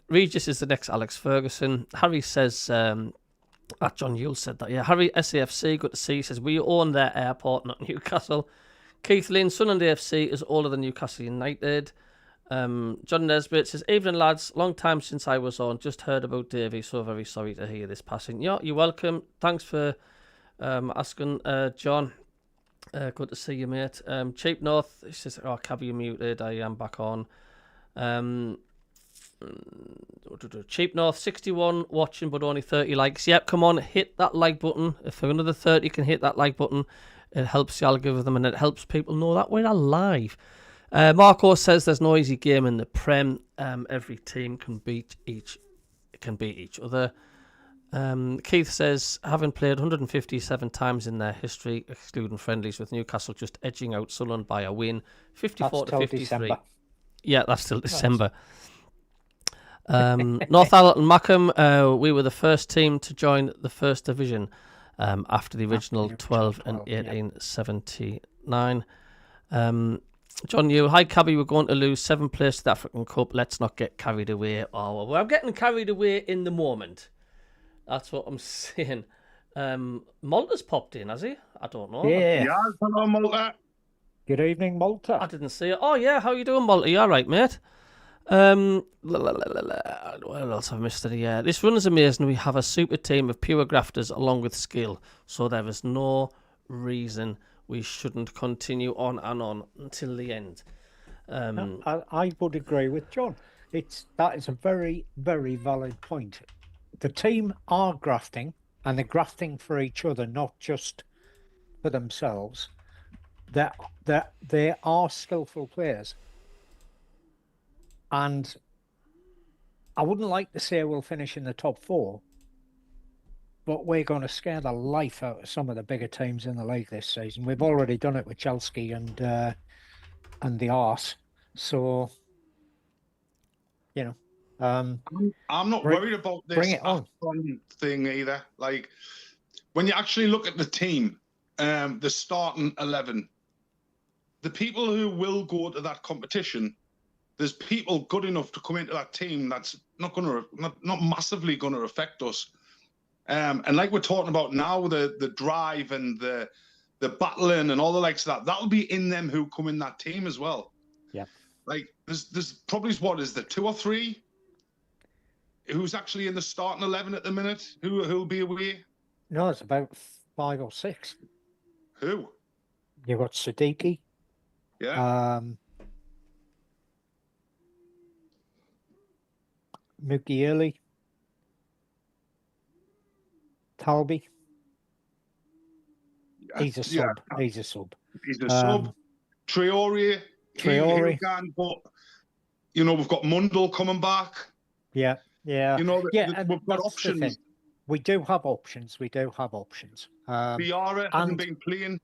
A: Regis is the next Alex Ferguson. Harry says, John Yule said that. Yeah, Harry, SAFC, good to see. He says, we own their airport, not Newcastle. Keith Lynn, Sunderland AFC is older than Newcastle United. John Nesbitt says, evening lads, long time since I was on, just heard about Davey, so very sorry to hear this passing. Yeah, you're welcome. Thanks for asking, John. Good to see you, mate. Cheap North, he says, oh, Cabby, you muted. I am back on. Cheap North, 61 watching, but only 30 likes. Yep, come on, hit that like button. If another 30 can hit that like button, it helps the algorithm and it helps people know that we're alive. Marco says there's no easy game in the Prem. Every team can beat each other. Keith says, having played 157 times in their history, excluding friendlies, with Newcastle just edging out Sunderland by a win, 54 to 53. December. Yeah, that's still December. North Allerton Mackham, we were the first team to join the First Division after the original 12 and 1879. John Newell, hi Cabby, we're going to lose 7th place to the African Cup. Let's not get carried away. Oh, well, I'm getting carried away in the moment. That's what I'm saying. Malta's popped in, has he? I don't know.
E: Yeah.
D: Hello, Malta.
E: Good evening, Malta.
A: I didn't see it. Oh, yeah. How you doing, Malta? You all right, mate? What else have I missed today? Yeah, this run is amazing. We have a super team of pure grafters along with skill, so there is no reason we shouldn't continue on and on until the end.
E: I would agree with John. That is a very, very valid point. The team are grafting, and they're grafting for each other, not just for themselves. They are skillful players. And I wouldn't like to say we'll finish in the top 4, but we're going to scare the life out of some of the bigger teams in the league this season. We've already done it with Chelsea and the Arse. So, you know.
D: I'm not worried about this thing either. Like, when you actually look at the team, the starting 11, the people who will go to that competition, there's people good enough to come into that team that's not massively going to affect us. And like we're talking about now, the drive and the battling and all the likes of that'll be in them who come in that team as well.
E: Yeah.
D: Like there's probably, what is there, 2 or 3 who's actually in the starting 11 at the minute who'll be away?
E: No, it's about 5 or 6.
D: Who?
E: You've got Siddiqui.
D: Yeah.
E: Mugieli, Talby. He's a sub.
D: Yeah.
E: He's a sub.
D: He's a sub. Traore. But we've got Mundell coming back.
E: Yeah.
D: And we've got options.
E: We do have options.
D: Biara hasn't been playing.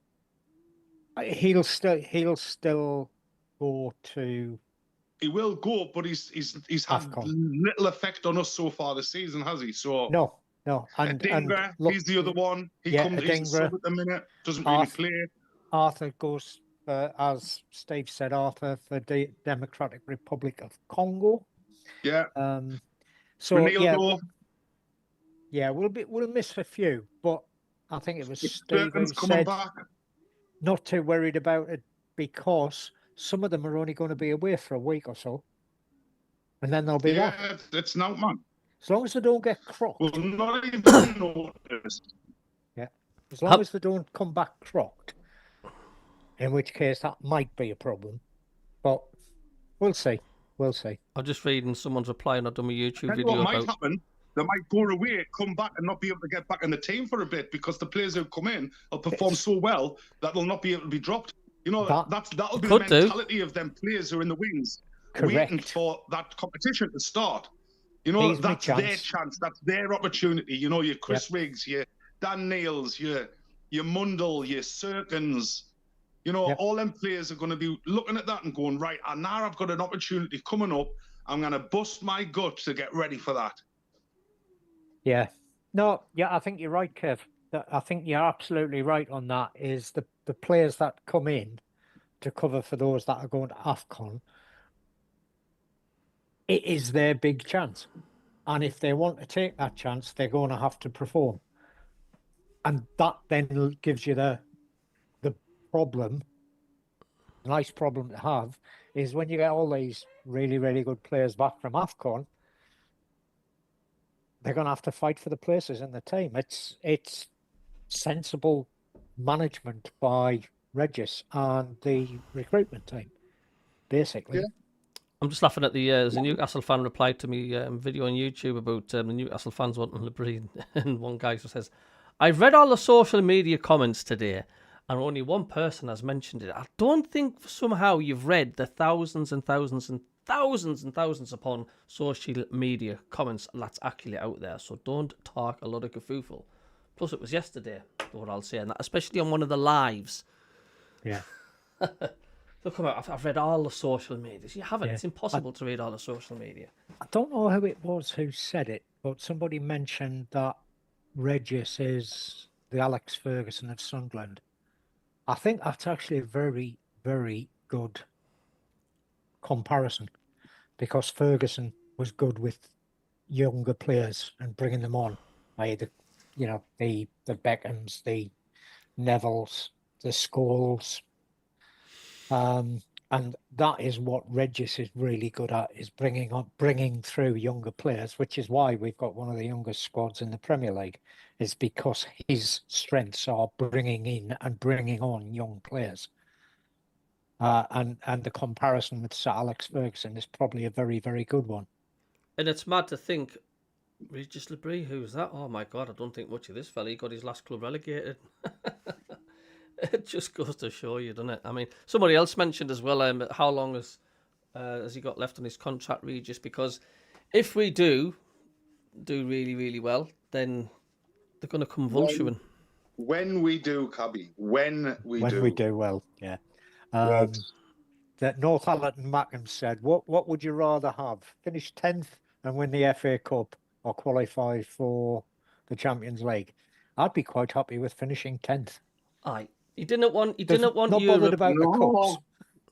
E: He'll still go to.
D: He will go, but he's had little effect on us so far this season, has he? So
E: no. And
D: he's the other one. He's a sub at the minute. Doesn't really play.
E: Arthur goes, as Steve said, Arthur for the Democratic Republic of Congo.
D: Yeah.
E: So we'll miss a few, but I think it was Steve who said not too worried about it because some of them are only going to be away for a week or so, and then they'll be back.
D: Yeah, it's not, man.
E: As long as they don't get crocked.
D: Well, not even noticed.
E: Yeah, as long as they don't come back crocked, in which case that might be a problem. But we'll see.
A: I'm just reading someone's reply on a dummy YouTube video.
D: What might happen? They might go away, come back, and not be able to get back in the team for a bit because the players who come in will perform so well that they'll not be able to be dropped. That'll be the mentality of them players who are in the wings. waiting
E: Correct.
D: for that competition to start. You know,
E: Here's my
D: that's their
E: chance.
D: chance. That's their opportunity. You know, your Chris Riggs, your Dan Niels, your Mundell, your Serkins. You know,
E: Yep.
D: all them players are going to be looking at that and going, right, and now I've got an opportunity coming up. I'm going to bust my gut to get ready for that.
E: Yeah. No, yeah, I think you're right, Kev. I think you're absolutely right on that. Is the players that come in to cover for those that are going to AFCON, it is their big chance. And if they want to take that chance, they're going to have to perform. And that then gives you the problem, nice problem to have, is when you get all these really, really good players back from AFCON, they're going to have to fight for the places in the team. It's sensible management by Regis and the recruitment team, basically.
D: Yeah.
A: I'm just laughing at there's a Newcastle fan replied to me video on YouTube about the Newcastle fans wanting Labrie, and one guy says, "I've read all the social media comments today, and only one person has mentioned it. I don't think somehow you've read the thousands and thousands and thousands and thousands upon social media comments that's actually out there. So don't talk a lot of kafoofle." Plus, it was yesterday, what I'll say, and that, especially on one of the lives.
E: Yeah.
A: So come out, I've read all the social medias. You haven't.
E: Yeah.
A: It's impossible to read all the social media.
E: I don't know who it was who said it, but somebody mentioned that Regis is the Alex Ferguson of Sunderland. I think that's actually a very, very good comparison, because Ferguson was good with younger players and bringing them on, i.e. the Beckhams, the Nevilles, the Scholes. And that is what Regis is really good at, is bringing through younger players, which is why we've got one of the youngest squads in the Premier League, is because his strengths are bringing in and bringing on young players. And the comparison with Sir Alex Ferguson is probably a very, very good one.
A: And it's mad to think, Regis Labrie, who's that? Oh my God, I don't think much of this fella. He got his last club relegated. It just goes to show you, doesn't it? I mean, somebody else mentioned as well, how long has he got left on his contract, Regis? Because if we do really, really well, then they're going to come vulturing.
D: When we do, Cabby, when we
E: do well, yeah.
D: Yes.
E: That Northallerton Mackham said, what would you rather have? Finish 10th and win the FA Cup, or qualify for the Champions League? I'd be quite happy with finishing 10th.
A: Aye. He didn't want
E: Not bothered
A: Europe.
E: about the cups.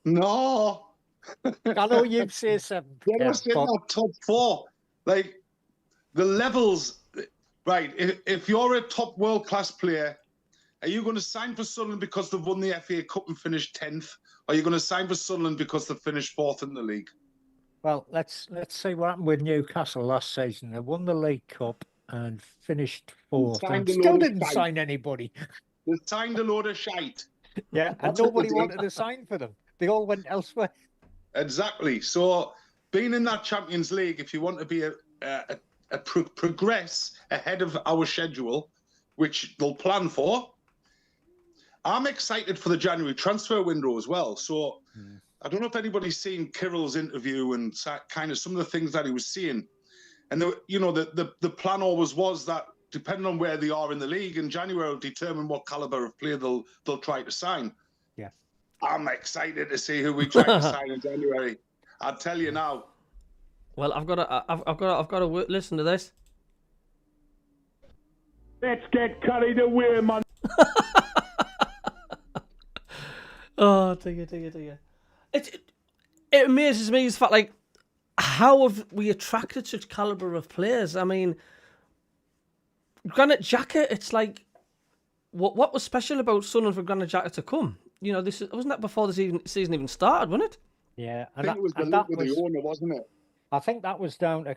D: No.
E: I know you say 7th.
D: They're in that top 4. Like, the levels, right? If you're a top world-class player, are you going to sign for Sunderland because they've won the FA Cup and finished 10th? Or are you going to sign for Sunderland because they finished 4th in the league?
E: Well, let's see what happened with Newcastle last season. They won the League Cup and finished 4th, and still didn't sign anybody.
D: They signed a load of shite.
E: Yeah, and nobody wanted to sign for them. They all went elsewhere.
D: Exactly. So, being in that Champions League, if you want to be progress ahead of our schedule, which they'll plan for, I'm excited for the January transfer window as well. So, I don't know if anybody's seen Kirill's interview and kind of some of the things that he was seeing. And the plan always was that, depending on where they are in the league, in January will determine what caliber of player they'll try to sign.
E: Yeah,
D: I'm excited to see who we try to sign in January. I'll tell you now.
A: Well, I've got to listen to this.
B: Let's get carried away, man.
A: Oh, dear. It amazes me the fact, like, how have we attracted such caliber of players? I mean, Granit Xhaka, it's like, what was special about Sunderland for Granit Xhaka to come? You know, wasn't that before the season even started, wasn't it?
E: Yeah,
D: I think it was the link with the owner, wasn't it?
E: I think that was down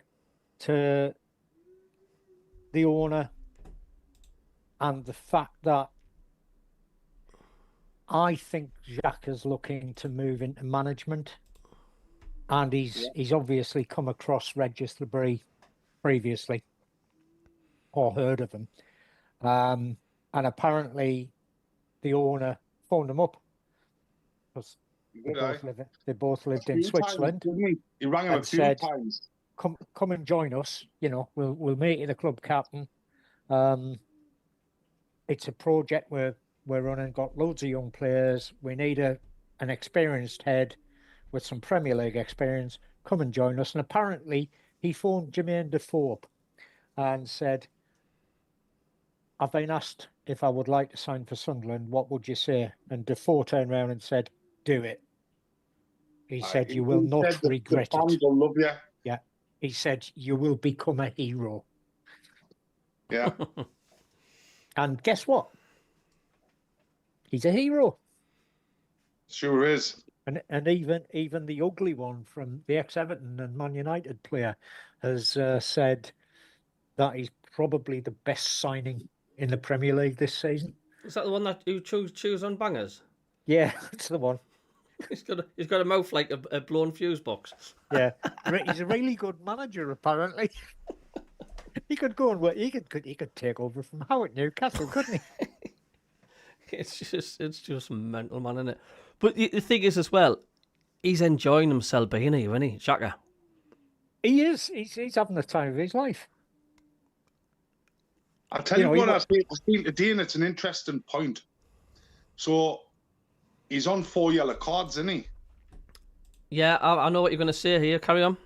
E: to the owner and the fact that I think Xhaka's looking to move into management, and he's obviously come across Regis Labrie previously, or heard of him, and apparently the owner phoned him up, because They
D: Did I?
E: both lived
D: A
E: in
D: few times,
E: Switzerland.
D: didn't he? He rang him a
E: And
D: few
E: said,
D: times.
E: Come and join us. You know, we'll make you the club captain. It's a project we're running. Got loads of young players. We need an experienced head with some Premier League experience. Come and join us. And apparently, he phoned Jermaine Defoe and said, I've been asked if I would like to sign for Sunderland. What would you say? And Defoe turned around and said, do it. He said, you will
D: He
E: not
D: said the
E: regret
D: fans
E: it.
D: will love you.
E: Yeah. He said, you will become a hero.
D: Yeah.
E: And guess what? He's a hero.
D: Sure is.
E: And even the ugly one from the ex-Everton and Man United player has said that he's probably the best signing in the Premier League this season.
A: Is that the one that you choose on bangers?
E: Yeah, that's the one.
A: He's got a mouth like a blown fuse box.
E: Yeah, he's a really good manager. Apparently, he could go and work. He could take over from Howard Newcastle, couldn't he?
A: It's just mental, man, isn't it? But the thing is as well, he's enjoying himself being here, isn't he, Xhaka?
E: He is. He's having the time of his life.
D: I'll tell you what, I think today, and it's an interesting point. So he's on 4 yellow cards, isn't he?
A: Yeah, I know what you're going to say here. Carry on.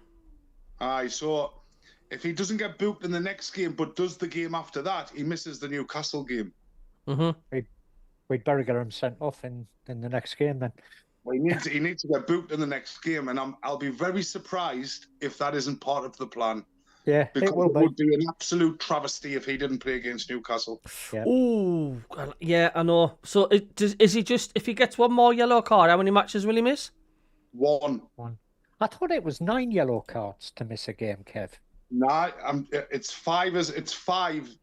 D: Aye, so if he doesn't get booked in the next game, but does the game after that, he misses the Newcastle game.
A: Mm-hmm.
E: We'd better get him sent off in the next game then.
D: Well, he needs to get booked in the next game, and I'll be very surprised if that isn't part of the plan.
E: Yeah,
D: Because
E: it will be.
D: would be an absolute travesty if he didn't play against Newcastle.
E: Yeah.
A: Ooh, yeah, I know. So is he just, if he gets one more yellow card, how many matches will he miss?
D: One.
E: I thought it was 9 yellow cards to miss a game, Kev.
D: Nah, it's five,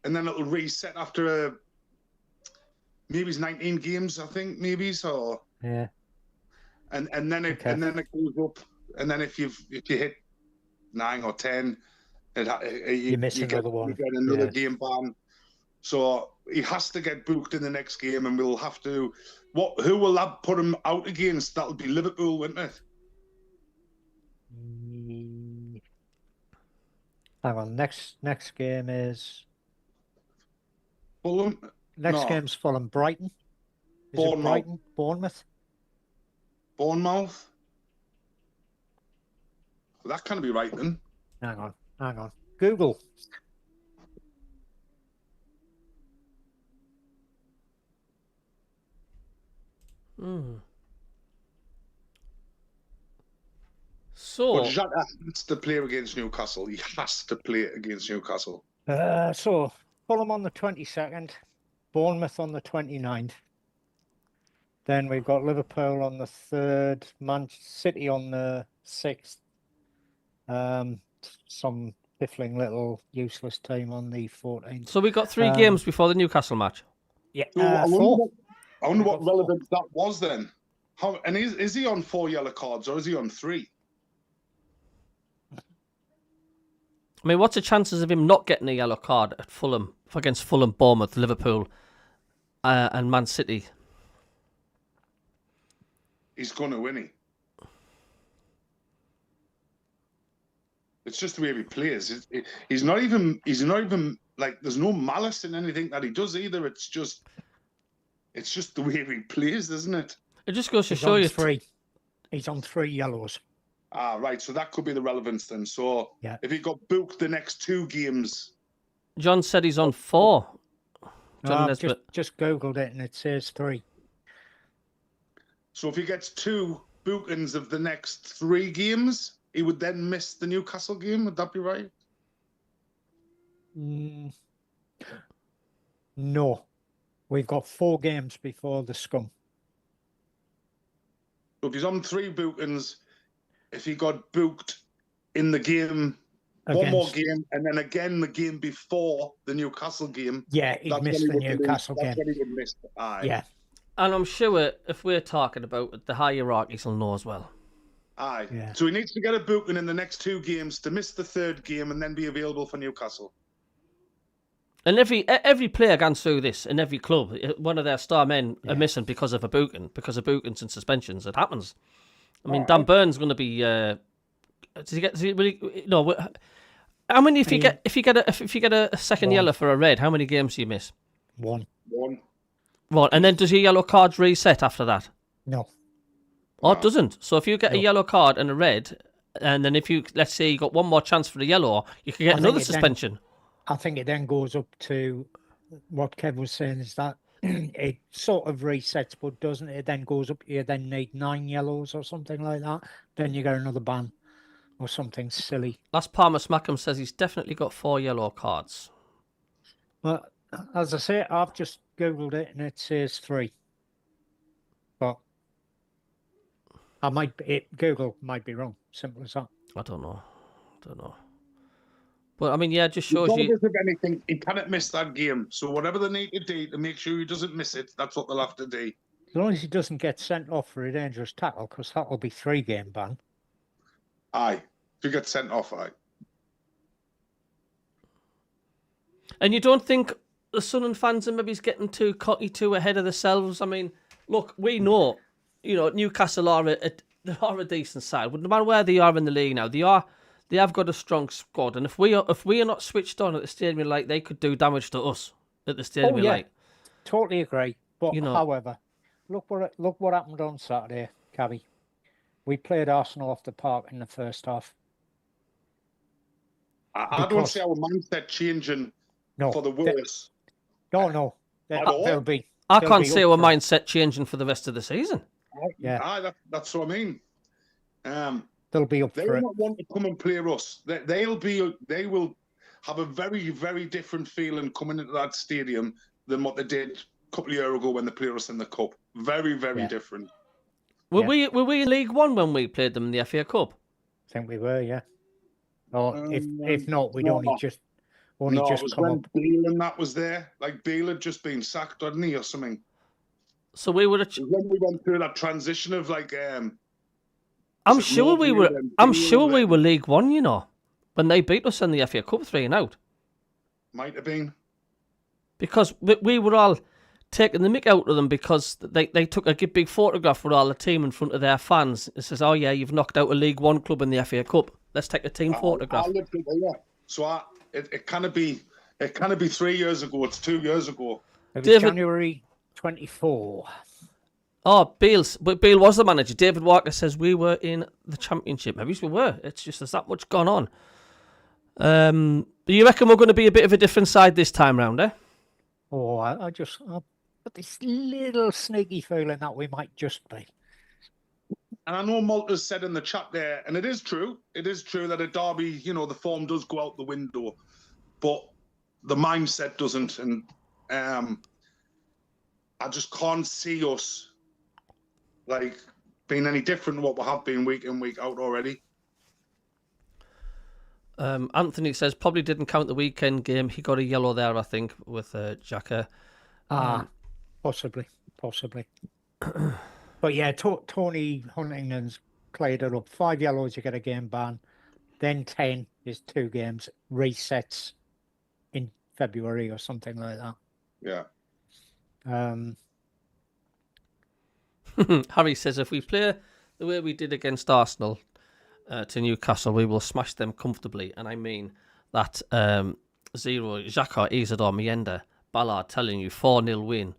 D: and then it'll reset after maybe it's 19 games, I think, maybe so.
E: Yeah.
D: And then it goes up, and then if you hit 9 or 10,
E: you miss another one.
D: You get another game ban. So he has to get booked in the next game, and we'll have to. Who will that put him out against? That'll be Liverpool, won't it?
E: Hang on. Next game is
D: Fulham.
E: game's Fulham. Brighton. Is it Brighton? Bournemouth.
D: Bournemouth. Well, that can't be right then.
E: Hang on. Google.
A: So
D: But Xhaka has to play against Newcastle. He has to play against Newcastle.
E: So Fulham on the 22nd, Bournemouth on the 29th. Then we've got Liverpool on the 3rd, Man City on the 6th. Some piffling little useless team on the 14th.
A: we got 3 games before the Newcastle match.
E: Yeah,
D: So I
E: 4.
D: wonder what relevance that was then. And is he on 4 yellow cards or is he on 3?
A: I mean, what's the chances of him not getting a yellow card at Fulham, against Fulham, Bournemouth, Liverpool, and Man City?
D: He's going to win it. It's just the way he plays. He's not even like, there's no malice in anything that he does either. It's just the way he plays, isn't it?
A: It just goes to show you.
E: He's on 3 yellows.
D: Ah, right. So that could be the relevance then. So if he got booked the next 2 games.
A: John said he's on 4.
E: I've just Googled it and it says 3.
D: So if he gets 2 bookings of the next 3 games, he would then miss the Newcastle game. Would that be right?
E: No. We've got 4 games before the scum.
D: So if he's on 3 bookings, if he got booked in the game, one more game, and then again the game before the Newcastle game.
E: Yeah, he missed the Newcastle game.
D: That's when he would miss. Aye.
E: Yeah.
A: And I'm sure if we're talking about it, the hierarchies will know as well.
D: Aye.
E: Yeah.
D: So he needs to get a booking in the next 2 games to miss the 3rd game and then be available for Newcastle.
A: And every player gone through this in every club. One of their star men are missing because of bookings and suspensions. It happens. I mean, Dan Burns going to be. Does he get? No. How many? If you get a second yellow for a red, how many games do you miss?
E: One.
A: Right, and then does your yellow cards reset after that?
E: No.
A: Oh, it doesn't. So if you get a yellow card and a red, and then if you, let's say you got one more chance for the yellow, you can get another suspension.
E: I think it then goes up to what Kev was saying, is that it sort of resets, but doesn't it? Then goes up, you then need 9 yellows or something like that. Then you get another ban or something silly.
A: Last Palmer Smackham says he's definitely got 4 yellow cards.
E: Well, as I say, I've just Googled it and it says 3. But Google might be wrong. Simple as that.
A: I don't know. But I mean, yeah, it just shows you.
D: If anything, he cannot miss that game. So whatever they need to do to make sure he doesn't miss it, that's what they'll have to do.
E: As long as he doesn't get sent off for a dangerous tackle, because that will be 3-game ban.
D: Aye. If you get sent off, aye.
A: And you don't think the Sunderland fans are maybe getting too cocky, too ahead of themselves? I mean, look, we know, Newcastle are a decent side. No matter where they are in the league now, they have got a strong squad. And if we are not switched on at the Stadium Light, they could do damage to us at the Stadium Light.
E: Totally agree. But however, look what happened on Saturday, Cabby. We played Arsenal off the park in the first half.
D: I don't see our mindset changing for the worse.
E: No.
A: I can't see our mindset changing for the rest of the season.
E: Yeah,
D: that's what I mean.
E: They'll be up
D: they
E: for it.
D: They won't want to come and play us. They will have a very, very different feeling coming into that stadium than what they did a couple of years ago when they played us in the Cup. Very, very different.
A: Were we in League One when we played them in the FA Cup?
E: I think we were, yeah. Or if not, we'd only just come up.
D: Beale and that was there. Like Beale had just been sacked, hadn't he, or something?
A: So we would have.
D: When we went through that transition of like.
A: I'm sure we were League One, when they beat us in the FA Cup 3-0.
D: Might have been.
A: Because we were all taking the mick out of them because they took a big photograph with all the team in front of their fans. It says, "Oh yeah, you've knocked out a League One club in the FA Cup. Let's take a team photograph."
D: So it can't be 3 years ago. It's 2 years ago.
E: It was January 24.
A: Oh, Beale was the manager. David Walker says we were in the Championship. Maybe we were. It's just there's that much gone on. Do you reckon we're going to be a bit of a different side this time round, eh?
E: Oh, I've got this little sneaky feeling that we might just be.
D: And I know Malta's said in the chat there, and it is true. It is true that at Derby, the form does go out the window, but the mindset doesn't. And I just can't see us being any different than what we have been week in, week out already.
A: Anthony says probably didn't count the weekend game. He got a yellow there, I think, with Xhaka.
E: Possibly. But yeah, Tony Huntington's played it up. 5 yellows, you get a game ban. Then 10 is 2 games. Resets in February or something like that.
D: Yeah.
A: Harry says if we play the way we did against Arsenal to Newcastle, we will smash them comfortably. And I mean that 0, Xhaka, Isadore, Mienda, Ballard telling you 4-0 win.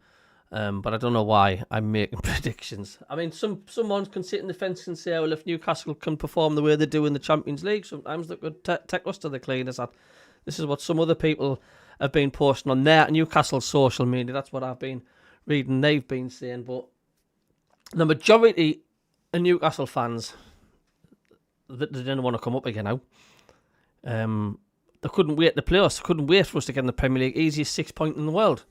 A: But I don't know why I'm making predictions. I mean, someone can sit in the fence and say, well, if Newcastle can perform the way they do in the Champions League, sometimes they could take us to the cleaners. This is what some other people have been posting on their Newcastle social media. That's what I've been reading. They've been saying, but the majority of Newcastle fans, they didn't want to come up again now. They couldn't wait to play us. They couldn't wait for us to get in the Premier League. Easiest 6 point in the world.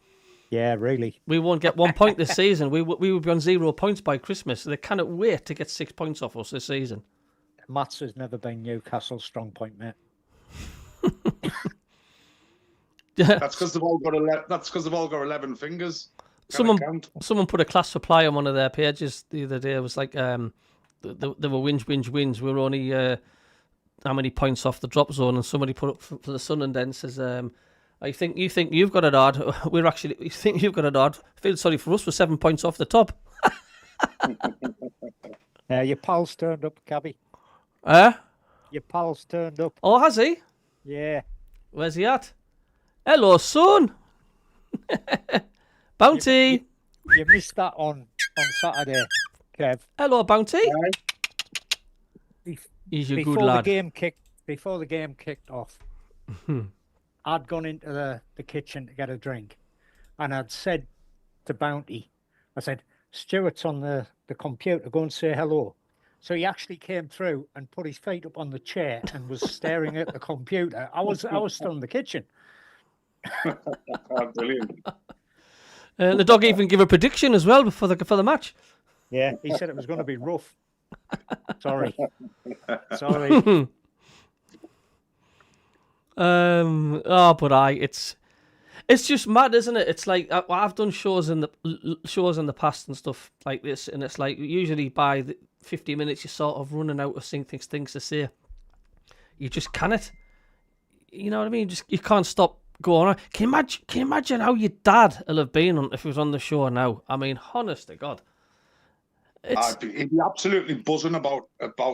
E: Yeah, really.
A: We won't get 1 point this season. We would be on 0 points by Christmas. They cannot wait to get 6 points off us this season.
E: Matt's has never been Newcastle's strong point, mate.
D: That's because they've all got 11 fingers.
A: Someone put a class supply on one of their pages the other day. It was like they were wins. We were only how many points off the drop zone, and somebody put up for the Sun and then says I think you think you've got it hard. You think you've got it hard. Feel sorry for us. We're 7 points off the top.
E: Your pal's turned up, Cabby.
A: Eh?
E: Your pal's turned up.
A: Oh, has he?
E: Yeah.
A: Where's he at? Hello, son. Bounty.
E: You missed that on Saturday, Kev.
A: Hello, Bounty.
E: Bef-
A: He's your
E: before
A: good lad.
E: Before the game kicked off, I'd gone into the kitchen to get a drink, and I'd said to Bounty, I said, Stuart's on the computer, go and say hello. So he actually came through and put his feet up on the chair and was staring at the computer. I was still in the kitchen.
D: Brilliant.
A: The dog even gave a prediction as well for the match.
E: Yeah, he said it was going to be rough. Sorry. Sorry.
A: It's just mad, isn't it? It's like I've done shows in the past and stuff like this, and it's like usually by the 50 minutes you're sort of running out of things to say. You just cannot. You know what I mean? You can't stop going on. Can you imagine how your dad will have been if he was on the show now? I mean, honest to God.
D: He'd be absolutely buzzing about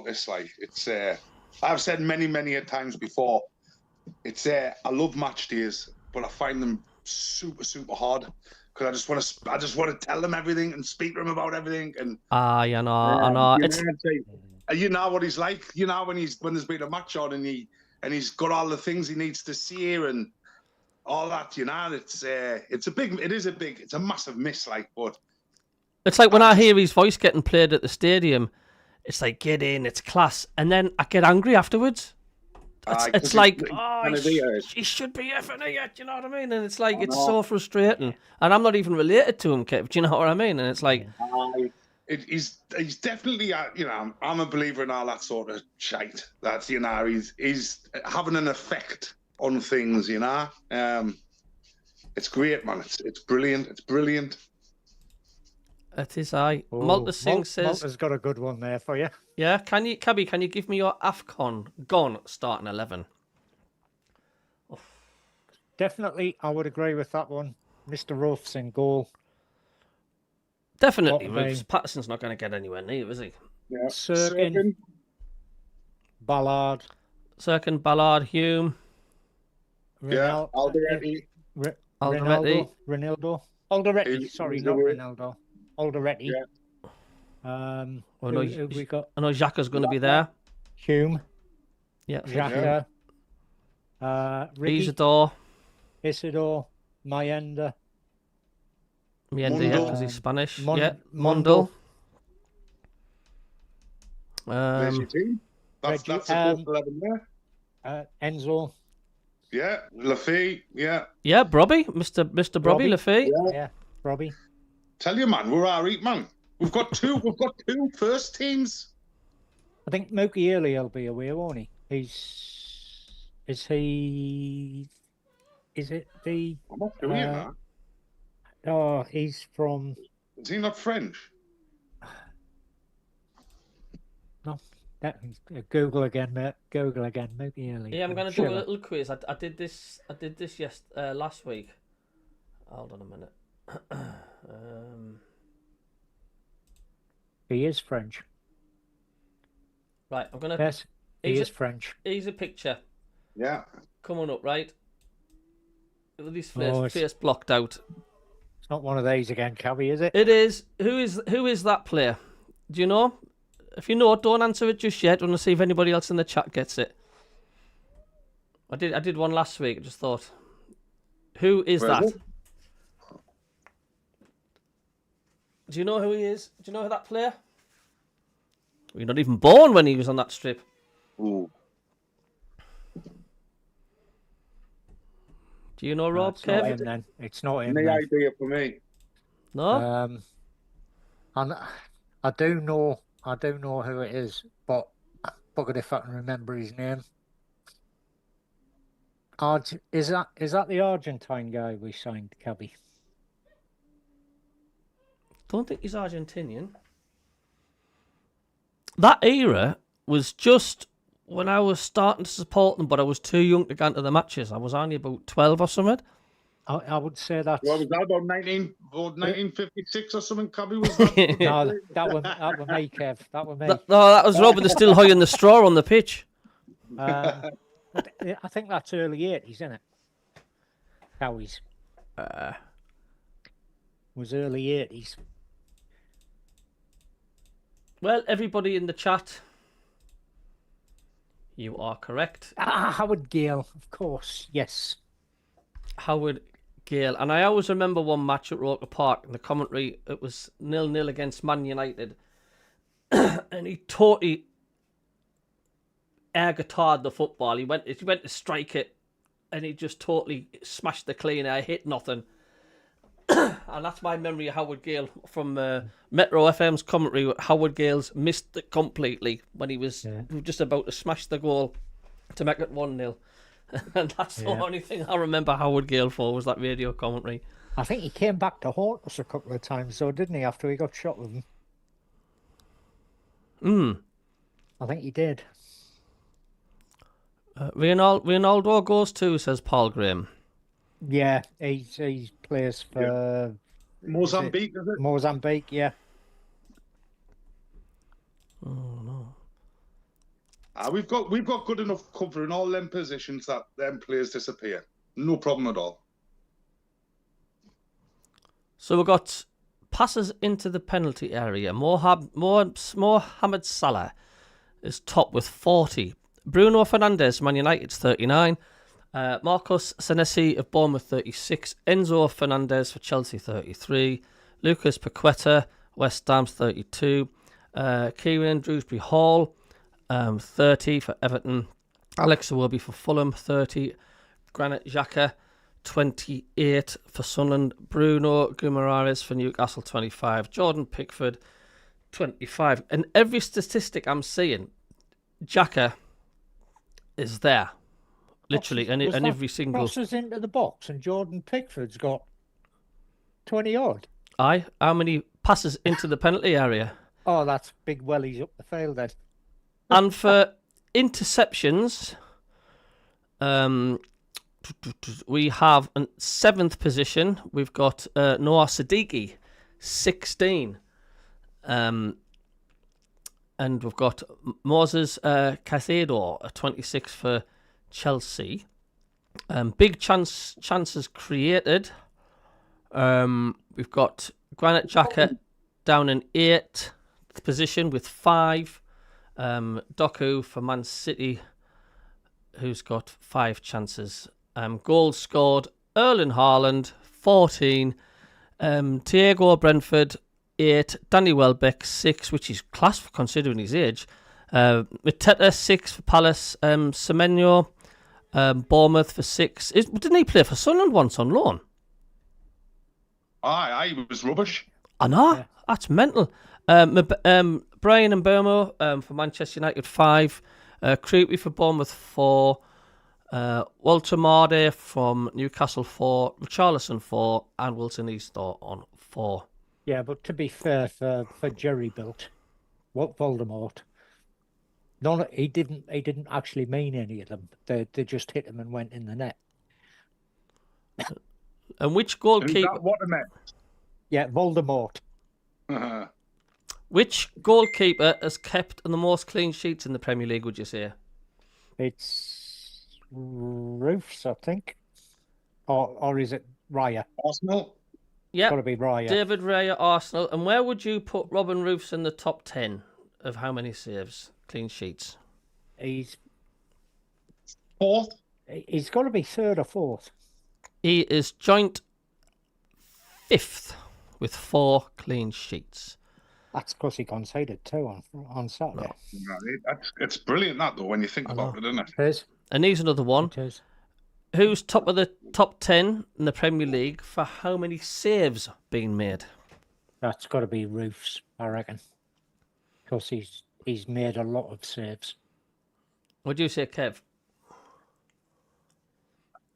D: this. Like it's, I've said many a times before. It's I love match days, but I find them super hard because I just want to tell them everything and speak to them about everything. And
A: I know.
D: You know what he's like. You know when there's been a match on and he's got all the things he needs to see and all that. You know, it's a massive miss. Like, but.
A: It's like when I hear his voice getting played at the stadium, it's like, get in, it's class. And then I get angry afterwards. It's like, he should be effing here, do you know what I mean? And it's like, it's so frustrating. And I'm not even related to him, Kev, do you know what I mean? And it's like...
D: He's definitely, I'm a believer in all that sort of shite. That's, he's having an effect on things, It's great, man. It's brilliant. It's brilliant.
A: It is Malta Singh says...
E: Malta's got a good one there for you.
A: Yeah, Cabby, can you give me your AFCON gone starting 11? Oh.
E: Definitely, I would agree with that one. Mr. Ruff's in goal.
A: Definitely, Patterson's not going to get anywhere near, is he?
D: Yeah.
E: Sirkin. Ballard.
A: Sirkin, Ballard, Hume.
D: Alderete.
E: Ronaldo. Alderete, sorry, not Ronaldo. Alderete.
D: Yeah.
E: Who we got?
A: I know Xhaka's going to be there.
E: Hume.
A: Yeah.
E: Xhaka. Ricky. Isidore. Mayenda.
A: Mienda, yeah, because he's Spanish. Mondel.
D: There's your team. That's the first 11 there.
E: Enzo.
D: Yeah, Lafay. Yeah.
A: Yeah, Brobby, Mr. Brobby Lafay.
E: Yeah, Brobby.
D: Tell you, man, we're alright, man. We've got two first teams.
E: I think Mookie Early will be away, won't he? Is it the?
D: I'm not doing that.
E: Oh, he's from.
D: Is he not French?
E: No. Google again, mate. Google again. Mookie Early.
A: Yeah, I'm going to do a little quiz. I did this last week. Hold on a minute.
E: He is French.
A: Right, I'm gonna.
E: Yes, he is French.
A: Here's a picture.
D: Yeah.
A: Coming up, right? With his
E: Oh,
A: face blocked out.
E: It's not one of these again, Cabby, is it?
A: It is. Who is that player? Do you know? If you know, don't answer it just yet. I want to see if anybody else in the chat gets it. I did one last week. I just thought, who is that? Do you know who he is? Do you know who that player? You're not even born when he was on that strip.
D: Ooh.
A: Do you know Rob?
E: It's
A: Kev?
E: not him then. It's not him.
D: Any idea for me?
A: No.
E: And I do know who it is, but buggered if I can remember his name. Is that the Argentine guy we signed, Cabby?
A: Don't think he's Argentinian. That era was just when I was starting to support them, but I was too young to go into the matches. I was only about 12 or something.
E: I would say that's
D: Well, was that about 1956 or something? Cabby, was that?
E: no, that were me, Kev. That were me.
A: No, that was Robert the still high in the straw on the pitch.
E: I think that's early 80s, isn't it? Cowies. Was early 80s.
A: Well, everybody in the chat, you are correct.
E: Howard Gale, of course, yes.
A: Howard Gale. And I always remember one match at Roker Park in the commentary. It was 0-0 against Man United. And he totally air guitared the football. He went to strike it and he just totally smashed the clean air, hit nothing. And that's my memory of Howard Gale from Metro FM's commentary. Howard Gale's missed it completely when he was just about to smash the goal to make it 1-0. And that's the only thing I remember Howard Gale for, was that radio commentary.
E: I think he came back to haunt us a couple of times, though, didn't he, after he got shot with him? I think he did.
A: Ronaldo goes too, says Paul Graham.
E: Yeah, he plays for
D: Mozambique, is it?
E: Mozambique, yeah.
A: Oh no.
D: We've got good enough cover in all them positions that them players disappear. No problem at all.
A: So we've got passes into the penalty area. Mohamed Salah is top with 40. Bruno Fernandes, Man United's 39. Marcos Senesi of Bournemouth, 36. Enzo Fernandez for Chelsea, 33. Lucas Paqueta, West Ham's 32. Kieran Dewsbury Hall, 30 for Everton. Alex Iwobi for Fulham, 30. Granit Xhaka, 28 for Sunderland. Bruno Guimaraes for Newcastle, 25. Jordan Pickford, 25. And every statistic I'm seeing, Xhaka is there. Literally, and every single...
E: Crosses into the box and Jordan Pickford's got 20-odd.
A: Aye, how many passes into the penalty area?
E: Oh, that's big wellies up the field then.
A: And for interceptions, we have a 7th position. We've got Noah Siddiqui, 16. And we've got Moses Caicedo, 26 for Chelsea. Big chances created. We've got Granit Xhaka down in 8th position with 5. Doku for Man City, who's got 5 chances. Goals scored, Erling Haaland, 14. Thiago Brentford, 8. Danny Welbeck, 6, which is class for considering his age. Mateta, 6 for Palace. Semenyo, Bournemouth for 6. Didn't he play for Sunderland once on loan?
D: Aye, he was rubbish.
A: I know, that's mental. Brian and Burmo for Manchester United, 5. Creepy for Bournemouth, 4. Walter Marde from Newcastle, 4. Richarlison, 4. And Wilson Easter on 4.
E: Yeah, but to be fair for Jerry Built, what Voldemort, he didn't actually mean any of them. They just hit him and went in the net.
A: And which goalkeeper?
D: Is that what I meant?
E: Yeah, Voldemort.
A: Which goalkeeper has kept the most clean sheets in the Premier League, would you say?
E: It's Roofs, I think. Or is it Raya?
D: Arsenal?
A: Yeah,
E: Got to be Raya.
A: David Raya, Arsenal. And where would you put Robin Roofs in the top 10 of how many saves, clean sheets?
E: He's
D: 4th?
E: He's got to be 3rd or 4th.
A: He is joint 5th with 4 clean sheets.
E: That's because he conceded 2 on Saturday.
D: It's brilliant, that, though, when you think about it, isn't it?
E: It is.
A: And here's another one.
E: It is.
A: Who's top of the top 10 in the Premier League for how many saves being made?
E: That's got to be Roofs, I reckon. Because he's made a lot of saves.
A: What do you say, Kev?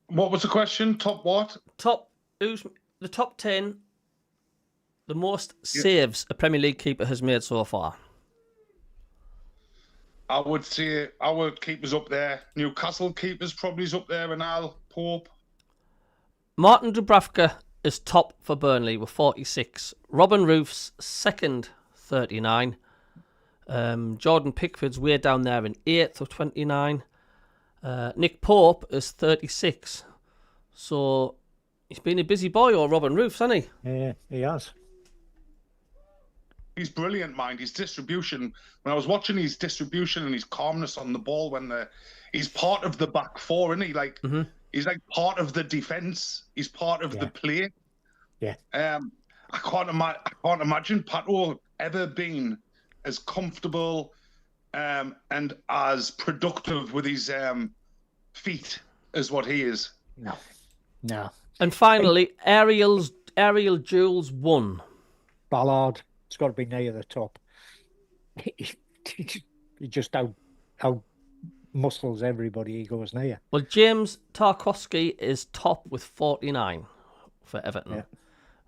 D: What was the question? Top what?
A: Who's the top 10, the most saves a Premier League keeper has made so far?
D: I would say our keepers up there. Newcastle keepers probably is up there, and Al Pope.
A: Martin Dubravka is top for Burnley with 46. Robin Roof's second, 39. Jordan Pickford's way down there in 8th with 29. Nick Pope is 36. So he's been a busy boy, or Robin Roofs, hasn't he?
E: Yeah, he has.
D: He's brilliant, mind. His distribution. When I was watching his distribution and his calmness on the ball, he's part of the back four, isn't he? Like he's like part of the defense. He's part of the play.
E: Yeah.
D: I can't imagine Pato ever been as comfortable and as productive with his feet as what he is.
E: No.
A: And finally, Aerial Jules 1.
E: Ballard, it's got to be near the top. He just out muscles everybody he goes near.
A: Well, James Tarkowski is top with 49 for Everton.
E: Yeah.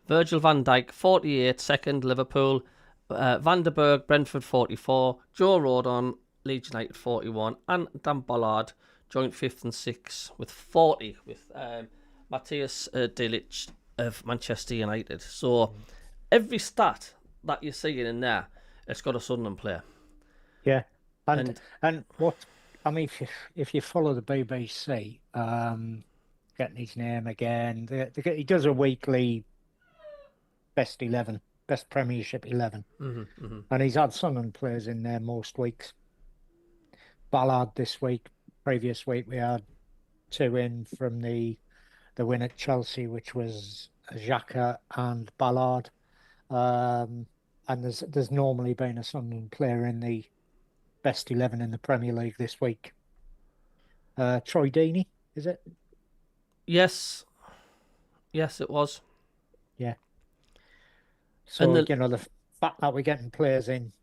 A: Virgil van Dijk, 48, second, Liverpool. Van der Berg, Brentford, 44. Joe Rodon, Leeds United, 41. And Dan Ballard, joint 5th and 6th with 40, with Matthias Delic of Manchester United. So every stat that you're seeing in there, it's got a Sunderland player.
E: Yeah. And what, I mean, if you follow the BBC, getting his name again, he does a weekly best 11, best Premiership 11. And he's had Sunderland players in there most weeks. Ballard this week, previous week we had 2 in from the win at Chelsea, which was Xhaka and Ballard. And there's normally been a Sunderland player in the best 11 in the Premier League this week. Troy Deeney, is it?
A: Yes, it was.
E: Yeah. So, the fact that we're getting players into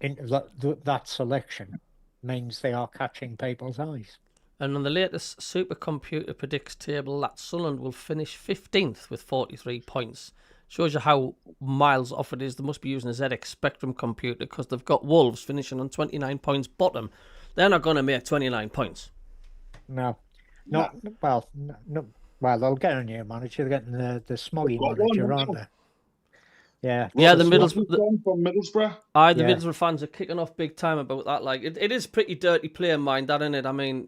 E: that selection means they are catching people's eyes.
A: And on the latest supercomputer predicts table, that Sunderland will finish 15th with 43 points. Shows you how miles off it is. They must be using a ZX Spectrum computer, because they've got Wolves finishing on 29 points bottom. They're not going to make 29 points.
E: No. Well, they'll get a new manager. They're getting the Smoggy manager, aren't they? Yeah.
A: Yeah, the Middlesbrough
D: from Middlesbrough.
A: The Middlesbrough fans are kicking off big time about that. Like, it is pretty dirty play in mind, that, isn't it? I mean,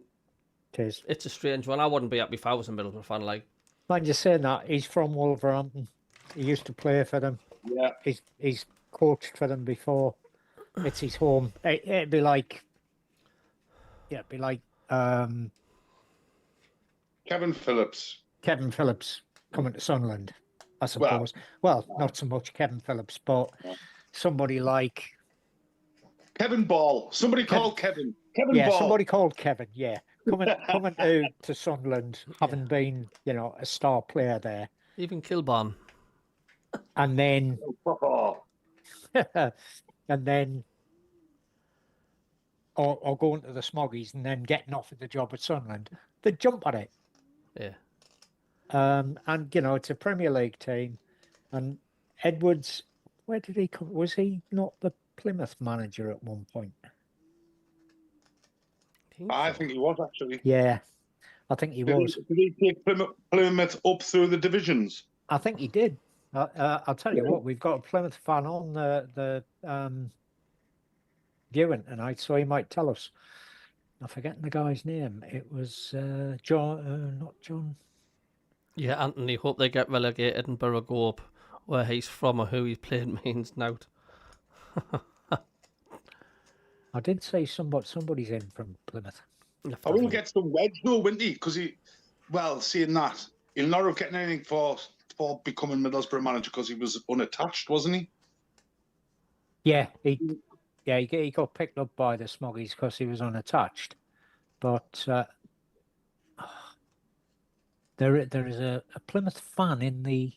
E: it is.
A: It's a strange one. I wouldn't be happy if I was a Middlesbrough fan. Like,
E: mind you saying that, he's from Wolverhampton. He used to play for them.
D: Yeah.
E: He's coached for them before. It's his home. It'd be like
D: Kevin Phillips.
E: Kevin Phillips coming to Sunderland, I suppose. Well, not so much Kevin Phillips, but somebody like
D: Kevin Ball. Somebody called Kevin. Kevin Ball.
E: Somebody called Kevin. Yeah, coming to Sunderland, having been a star player there,
A: even Kilburn,
E: and then or going to the Smoggies and then getting offered the job at Sunderland, they jump at it.
A: Yeah.
E: And it's a Premier League team, and Edwards, where did he come? Was he not the Plymouth manager at one point?
D: I think he was, actually.
E: Yeah, I think he was.
D: Did he take Plymouth up through the divisions?
E: I think he did. I'll tell you what, we've got a Plymouth fan on the viewing tonight, so he might tell us. I'm forgetting the guy's name. It was John, not John.
A: Yeah, Anthony. Hope they get relegated and Borough go up. Where he's from or who he's played means nout.
E: I did say somebody's in from Plymouth.
D: I will get some wedge though, wouldn't he? Because seeing that, he'll not have getting anything for becoming Middlesbrough manager because he was unattached, wasn't he?
E: Yeah, he got picked up by the Smoggies because he was unattached. But there is a Plymouth fan in the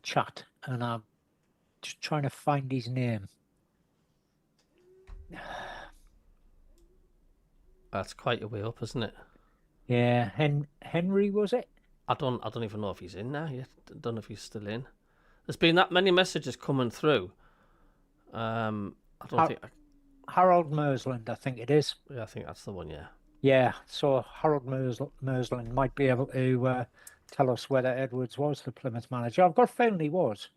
E: chat, and I'm just trying to find his name.
A: That's quite a way up, isn't it?
E: Yeah, Henry, was it?
A: I don't even know if he's in there yet. I don't know if he's still in. There's been that many messages coming through. I don't think.
E: Harold Mersland, I think it is.
A: Yeah, I think that's the one. Yeah.
E: Yeah, so Harold Mersland might be able to tell us whether Edwards was the Plymouth manager. I've got a feeling he was.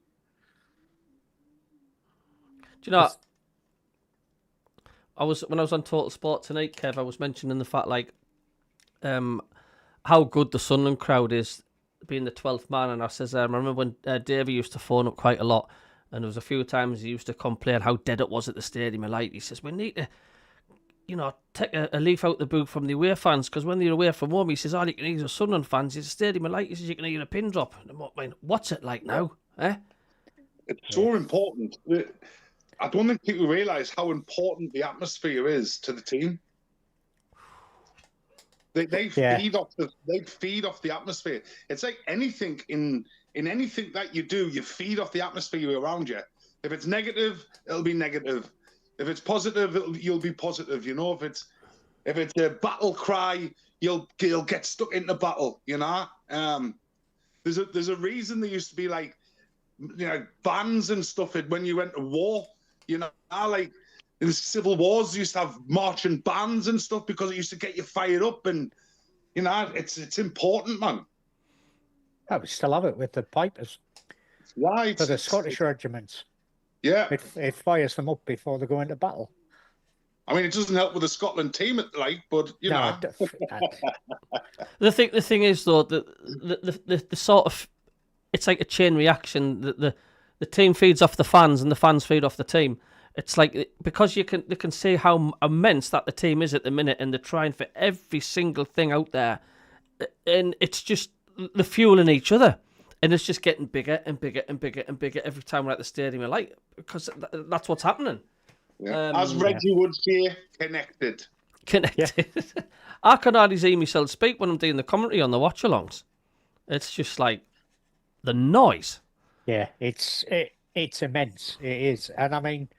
A: Do you know?
E: 'Cause-
A: When I was on Total Sport tonight, Kev, I was mentioning the fact like how good the Sunderland crowd is being the 12th man, and I says I remember when Davey used to phone up quite a lot, and there was a few times he used to complain how dead it was at the stadium. And like he says, we need to, take a leaf out the book from the away fans, because when they're away from home, he says all you can hear is Sunderland fans. It's a stadium of light. He says you can hear a pin drop. And I mean, what's it like now? Eh?
D: It's so important. I don't think people realise how important the atmosphere is to the team. They feed off the atmosphere. It's like anything in anything that you do, you feed off the atmosphere around you. If it's negative, it'll be negative. If it's positive, you'll be positive. You know, if it's a battle cry, you'll get stuck into battle. You know, there's a reason there used to be like, bands and stuff when you went to war. You know, like in the civil wars, you used to have marching bands and stuff because it used to get you fired up, and it's important, man.
E: Oh, we still have it with the pipers.
D: Right.
E: For the Scottish regiments.
D: Yeah.
E: It fires them up before they go into battle.
D: I mean, it doesn't help with the Scotland team, but you know.
A: The thing is though, the sort of, it's like a chain reaction. The team feeds off the fans, and the fans feed off the team. It's like, because they can see how immense that the team is at the minute, and they're trying for every single thing out there, and it's just the fueling each other, and it's just getting bigger and bigger and bigger and bigger every time we're at the stadium. Like, because that's what's happening.
D: Yeah. As Reggie would say, connected.
A: Yeah. I can hardly see myself speak when I'm doing the commentary on the watch-alongs. It's just like the noise.
E: Yeah, it's immense. It is, and I mean,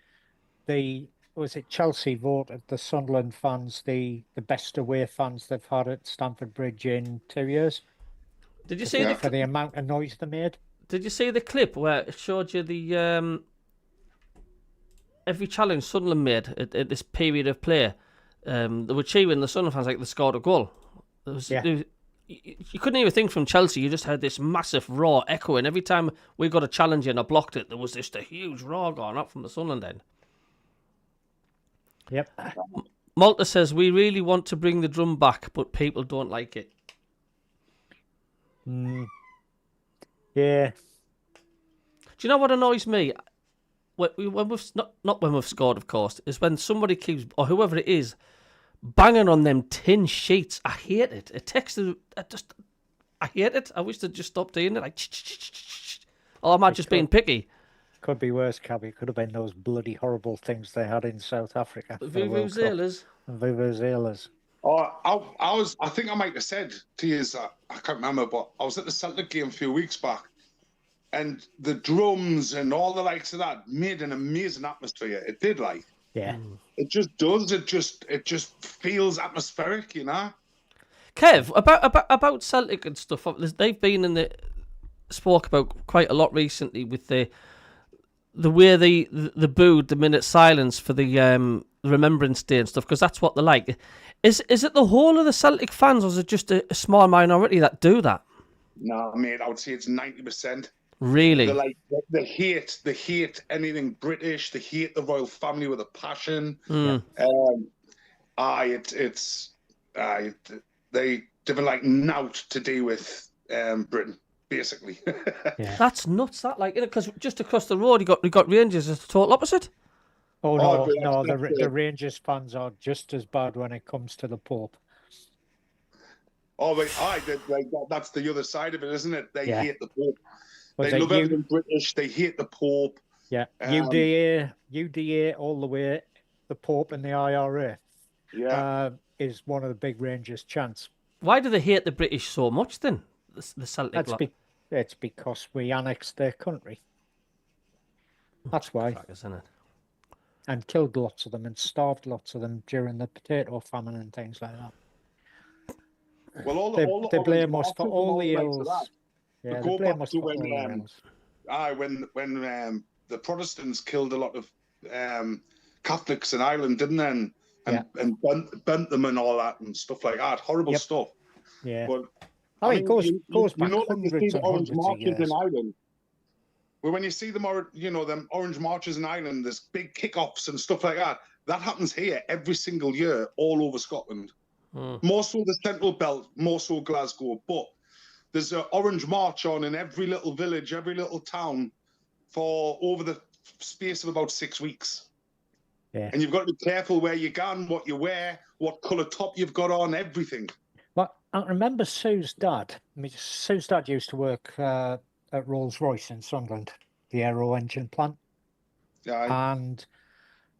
E: Chelsea voted the Sunderland fans the best away fans they've had at Stamford Bridge in 2 years.
A: Did you see
E: for the amount of noise they made?
A: Did you see the clip where it showed you the every challenge Sunderland made at this period of play? They were cheering the Sunderland fans like they scored a goal. You couldn't even think from Chelsea. You just heard this massive roar echoing every time we got a challenge in or blocked it. There was just a huge roar going up from the Sunderland end.
E: Yep.
A: Malta says we really want to bring the drum back, but people don't like it.
E: Yeah.
A: Do you know what annoys me? When we've not when we've scored, of course, is when somebody keeps, or whoever it is, banging on them tin sheets. I hate it. It takes I hate it. I wish they'd just stop doing it. Like, or am I just being picky?
E: Could be worse, Cabby. It could have been those bloody horrible things they had in South Africa.
A: Vuvuzelas.
E: Vuvuzelas.
D: Oh, I think I might have said to you, I can't remember, but I was at the Celtic game a few weeks back, and the drums and all the likes of that made an amazing atmosphere. It did, like.
E: Yeah.
D: It just does. It just feels atmospheric, you know.
A: Kev, about Celtic and stuff, they've been spoke about quite a lot recently with the way the booed the minute silence for the Remembrance Day and stuff, because that's what they're like. Is it the whole of the Celtic fans, or is it just a small minority that do that?
D: No, mate, I would say it's 90%.
A: Really?
D: They're like, they hate anything British. They hate the royal family with a passion. They've been like nout to do with Britain, basically.
E: Yeah.
A: That's nuts. That, like, because just across the road you got Rangers. It's the total opposite.
E: Oh no, the Rangers fans are just as bad when it comes to the Pope.
D: Oh, that's the other side of it, isn't it? They hate the Pope.
E: Was
D: they love everything British. They hate the Pope.
E: Yeah, UDA all the way. The Pope and the IRA.
D: Yeah,
E: is one of the big Rangers' chants.
A: Why do they hate the British so much then? The Celtic.
E: It's because we annexed their country. That's why.
A: Isn't it?
E: And killed lots of them and starved lots of them during the potato famine and things like that.
D: Well,
E: they blame us for all the ills.
D: Yeah, they blame us for all the ills. When the Protestants killed a lot of Catholics in Ireland, didn't they? And
E: Yeah.
D: burnt them and all that and stuff like that. Horrible
E: Yep.
D: stuff.
E: Yeah.
D: But
E: I mean, goes
D: you
E: back
D: know when you see
E: hundreds
D: the
E: and
D: orange
E: hundreds of
D: marches in
E: years.
D: Ireland. Well, when you see them, them orange marches in Ireland, there's big kick-offs and stuff like that. That happens here every single year, all over Scotland. More so the Central Belt, more so Glasgow. But there's an orange march on in every little village, every little town, for over the space of about 6 weeks.
E: Yeah.
D: And you've got to be careful where you go, what you wear, what colour top you've got on, everything.
E: Well, I remember Sue's dad. I mean, Sue's dad used to work at Rolls-Royce in Sunderland, the aero engine plant.
D: Yeah.
E: And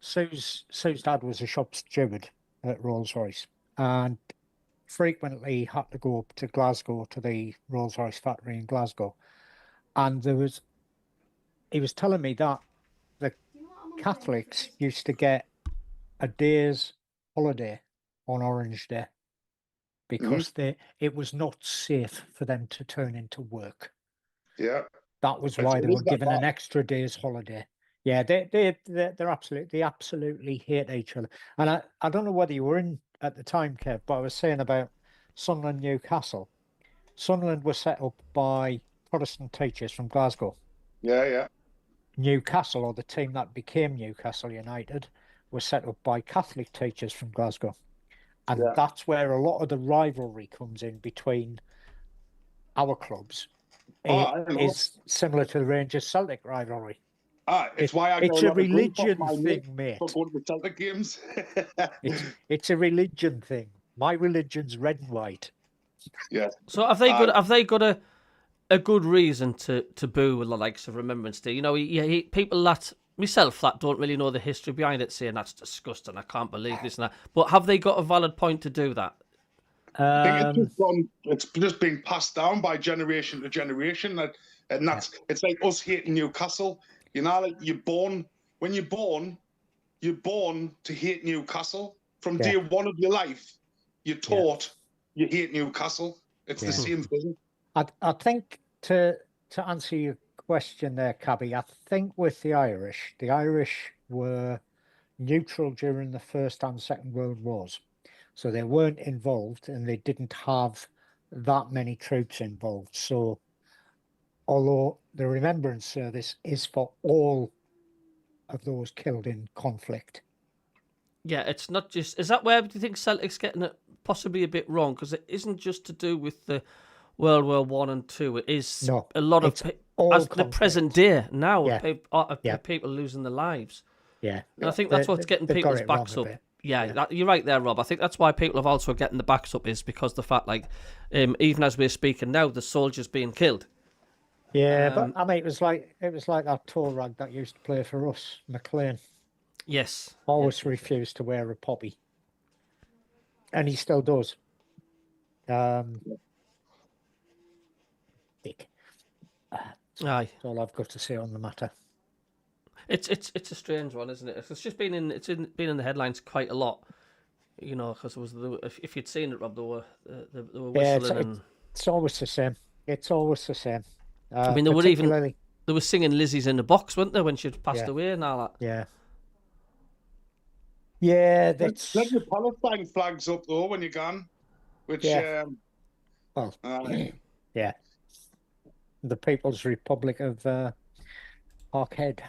E: Sue's dad was a shop steward at Rolls-Royce, and frequently had to go up to Glasgow, to the Rolls-Royce factory in Glasgow. And he was telling me that the Catholics used to get a day's holiday on Orange Day because it was not safe for them to turn into work.
D: Yeah.
E: That was why they were given an extra day's holiday. Yeah, they're absolutely hate each other. And I don't know whether you were in at the time, Kev, but I was saying about Sunderland Newcastle. Sunderland was set up by Protestant teachers from Glasgow.
D: Yeah, yeah.
E: Newcastle, or the team that became Newcastle United, was set up by Catholic teachers from Glasgow. And that's where a lot of the rivalry comes in between our clubs. Is similar to the Rangers Celtic rivalry.
D: It's why I
E: it's a religion thing, mate.
D: For going to the Celtic games.
E: it's a religion thing. My religion's red and white.
D: Yeah.
A: So have they got a good reason to boo with the likes of Remembrance Day? You know, people that myself that don't really know the history behind it saying that's disgusting. I can't believe this and that. But have they got a valid point to do that?
D: I think it's just being passed down by generation to generation, and it's like us hating Newcastle. You know, like when you're born to hate Newcastle from day one of your life. You're taught you hate Newcastle. It's the same thing.
E: I think to answer your question there, Cabby, I think with the Irish were neutral during the First and Second World Wars. So they weren't involved and they didn't have that many troops involved. So although the Remembrance Service is for all of those killed in conflict.
A: Yeah, it's not just... Is that where do you think Celtic's getting it possibly a bit wrong? Because it isn't just to do with the World War One and Two. It is a lot of... As the present day now, people losing their lives.
E: Yeah.
A: And I think that's what's getting people's backs up. Yeah, you're right there, Rob. I think that's why people have also getting the backs up is because the fact, like, even as we're speaking now, the soldiers being killed.
E: Yeah, but I mean, it was like that tour rag that used to play for us, McLean.
A: Yes.
E: Always refused to wear a poppy, and he still does. Dick.
A: Aye.
E: That's all I've got to say on the matter.
A: It's a strange one, isn't it? It's just been in the headlines quite a lot, you know, because if you'd seen it, Rob, they were whistling.
E: It's always the same. It's always the same.
A: I mean, they were singing "Lizzie's in the Box," weren't they, when she'd passed away and all that?
E: Yeah. Yeah, that's.
D: Let the Palestine flags up though when you're gone, which
E: yeah, the People's Republic of Parkhead.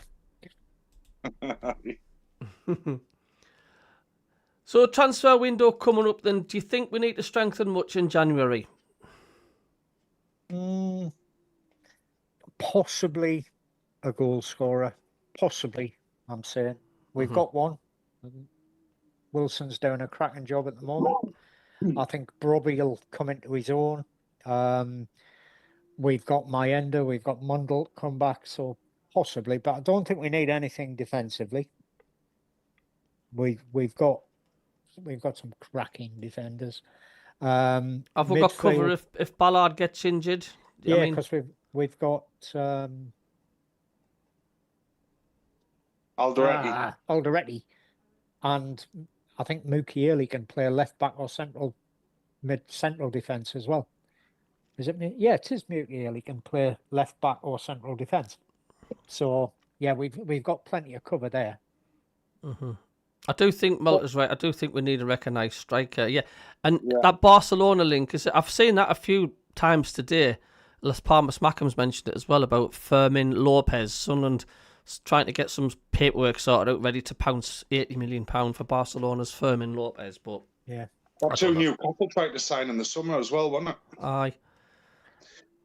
A: So transfer window coming up then, do you think we need to strengthen much in January?
E: Possibly a goal scorer. Possibly, I'm saying. We've got one. Wilson's doing a cracking job at the moment. I think Brobby will come into his own. We've got Mayenda, we've got Mundell come back, so possibly, but I don't think we need anything defensively. We've got some cracking defenders.
A: Have we got cover if Ballard gets injured?
E: Yeah, because we've got Alderete, and I think Mukiele can play left back or central defence as well. Is it? Yeah, it is Mukiele can play left back or central defence. So yeah, we've got plenty of cover there.
A: I do think Malta's right. I do think we need a recognised striker. Yeah, and
D: Yeah.
A: that Barcelona link is. I've seen that a few times today. Las Palmas Mackham's mentioned it as well about Fermin Lopez. Sunderland trying to get some paperwork sorted out, ready to pounce £80 million for Barcelona's Fermin Lopez. But
E: Yeah.
D: That's who Newcastle tried to sign in the summer as well, wasn't it?
A: aye,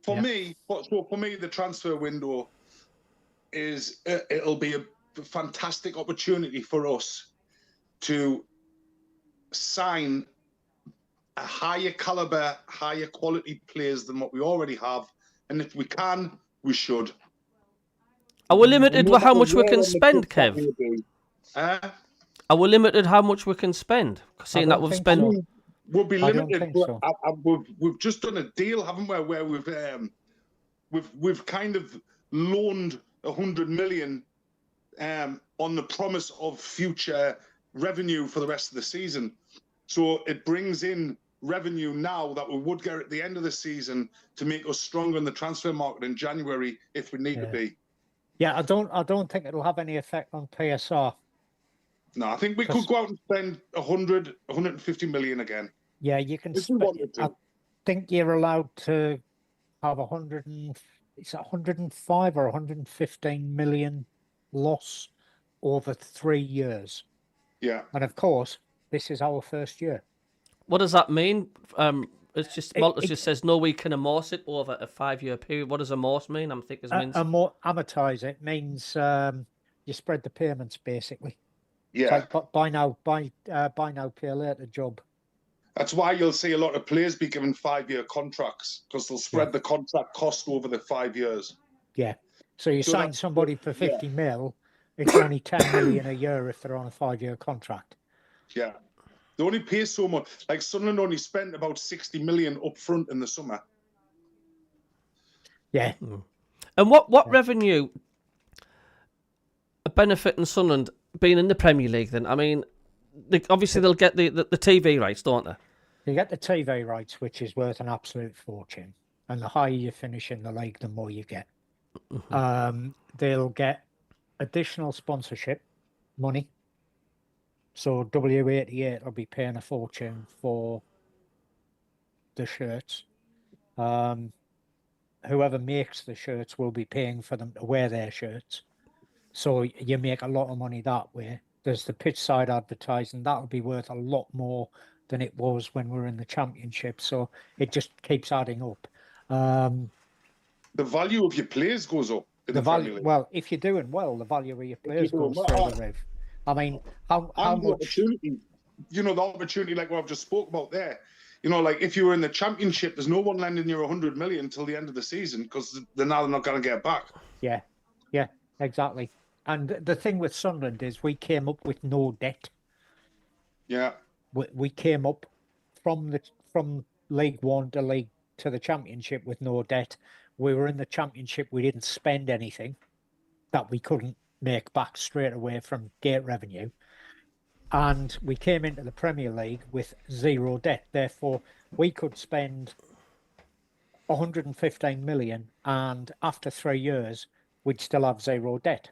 D: For me, the transfer window is it'll be a fantastic opportunity for us to sign a higher caliber, higher quality players than what we already have, and if we can, we should.
A: are we limited
D: No
A: with how
D: matter
A: much we
D: where
A: can
D: on the
A: spend,
D: pitch that
A: Kev?
D: may be.
A: Are we limited how much we can spend? Seeing that
E: don't
A: we've
E: think
A: spent.
E: so.
D: We'll be
E: I don't
D: limited.
E: think
D: But
E: so.
D: we've just done a deal, haven't we? Where we've kind of loaned 100 million on the promise of future revenue for the rest of the season. So it brings in revenue now that we would get at the end of the season to make us stronger in the transfer market in January if we need to be.
E: Yeah, I don't think it'll have any effect on PSR.
D: No, I think we could go out and spend 150 million again.
E: Yeah, you can
D: If we wanted to.
E: I think you're allowed to have 105 or 115 million loss over 3 years.
D: Yeah.
E: And of course, this is our first year.
A: What does that mean? It's just Malta
E: it-
A: just says no, we can amortize it over a 5-year period. What does amortize mean? I'm thinking it means
E: Amortize it means you spread the payments basically.
D: Yeah.
E: It's like buy now, pay later job.
D: That's why you'll see a lot of players be given 5-year contracts because they'll spread the contract cost over the 5 years.
E: Yeah. So you sign
D: that's-
E: somebody for 50 mil, it's only 10 million a year if they're on a 5-year contract.
D: Yeah. They only pay so much. Like Sunderland only spent about 60 million up front in the summer.
E: Yeah.
A: And what revenue benefiting Sunderland being in the Premier League then? I mean, obviously they'll get the TV rights, don't they?
E: You get the TV rights, which is worth an absolute fortune. And the higher you finish in the league, the more you get. They'll get additional sponsorship money. So W88 will be paying a fortune for the shirts. Whoever makes the shirts will be paying for them to wear their shirts. So you make a lot of money that way. There's the pitch side advertising. That'll be worth a lot more than it was when we were in the Championship. So it just keeps adding up.
D: The value of your players goes up in the Premier League.
E: Well, if you're doing well, the value of your players goes through the roof. I mean, how much
D: opportunity? You know, the opportunity like what I've just spoke about there. You know, like if you were in the Championship, there's no one lending you 100 million until the end of the season because they're not going to get back.
E: Yeah, exactly. And the thing with Sunderland is we came up with no debt.
D: Yeah.
E: We came up from League One to the Championship with no debt. We were in the Championship. We didn't spend anything that we couldn't make back straight away from gate revenue. And we came into the Premier League with zero debt. Therefore, we could spend 115 million, and after 3 years, we'd still have zero debt.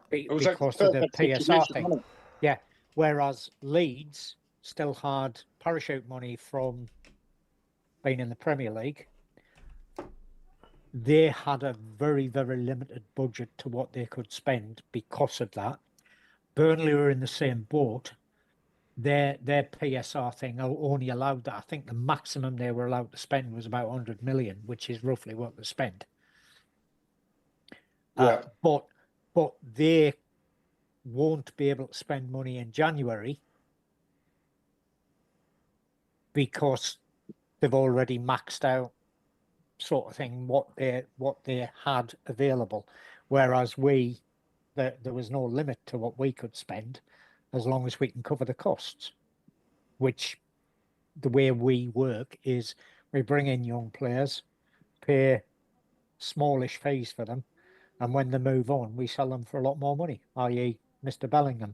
E: Because of the PSR thing. Yeah. Whereas Leeds still had parachute money from being in the Premier League. They had a very, very limited budget to what they could spend because of that. Burnley were in the same boat. Their PSR thing only allowed that. I think the maximum they were allowed to spend was about 100 million, which is roughly what they spent.
D: Yeah.
E: But they won't be able to spend money in January because they've already maxed out, sort of thing, what they had available. Whereas there was no limit to what we could spend as long as we can cover the costs, which the way we work is we bring in young players, pay smallish fees for them, and when they move on, we sell them for a lot more money, i.e. Mr. Bellingham,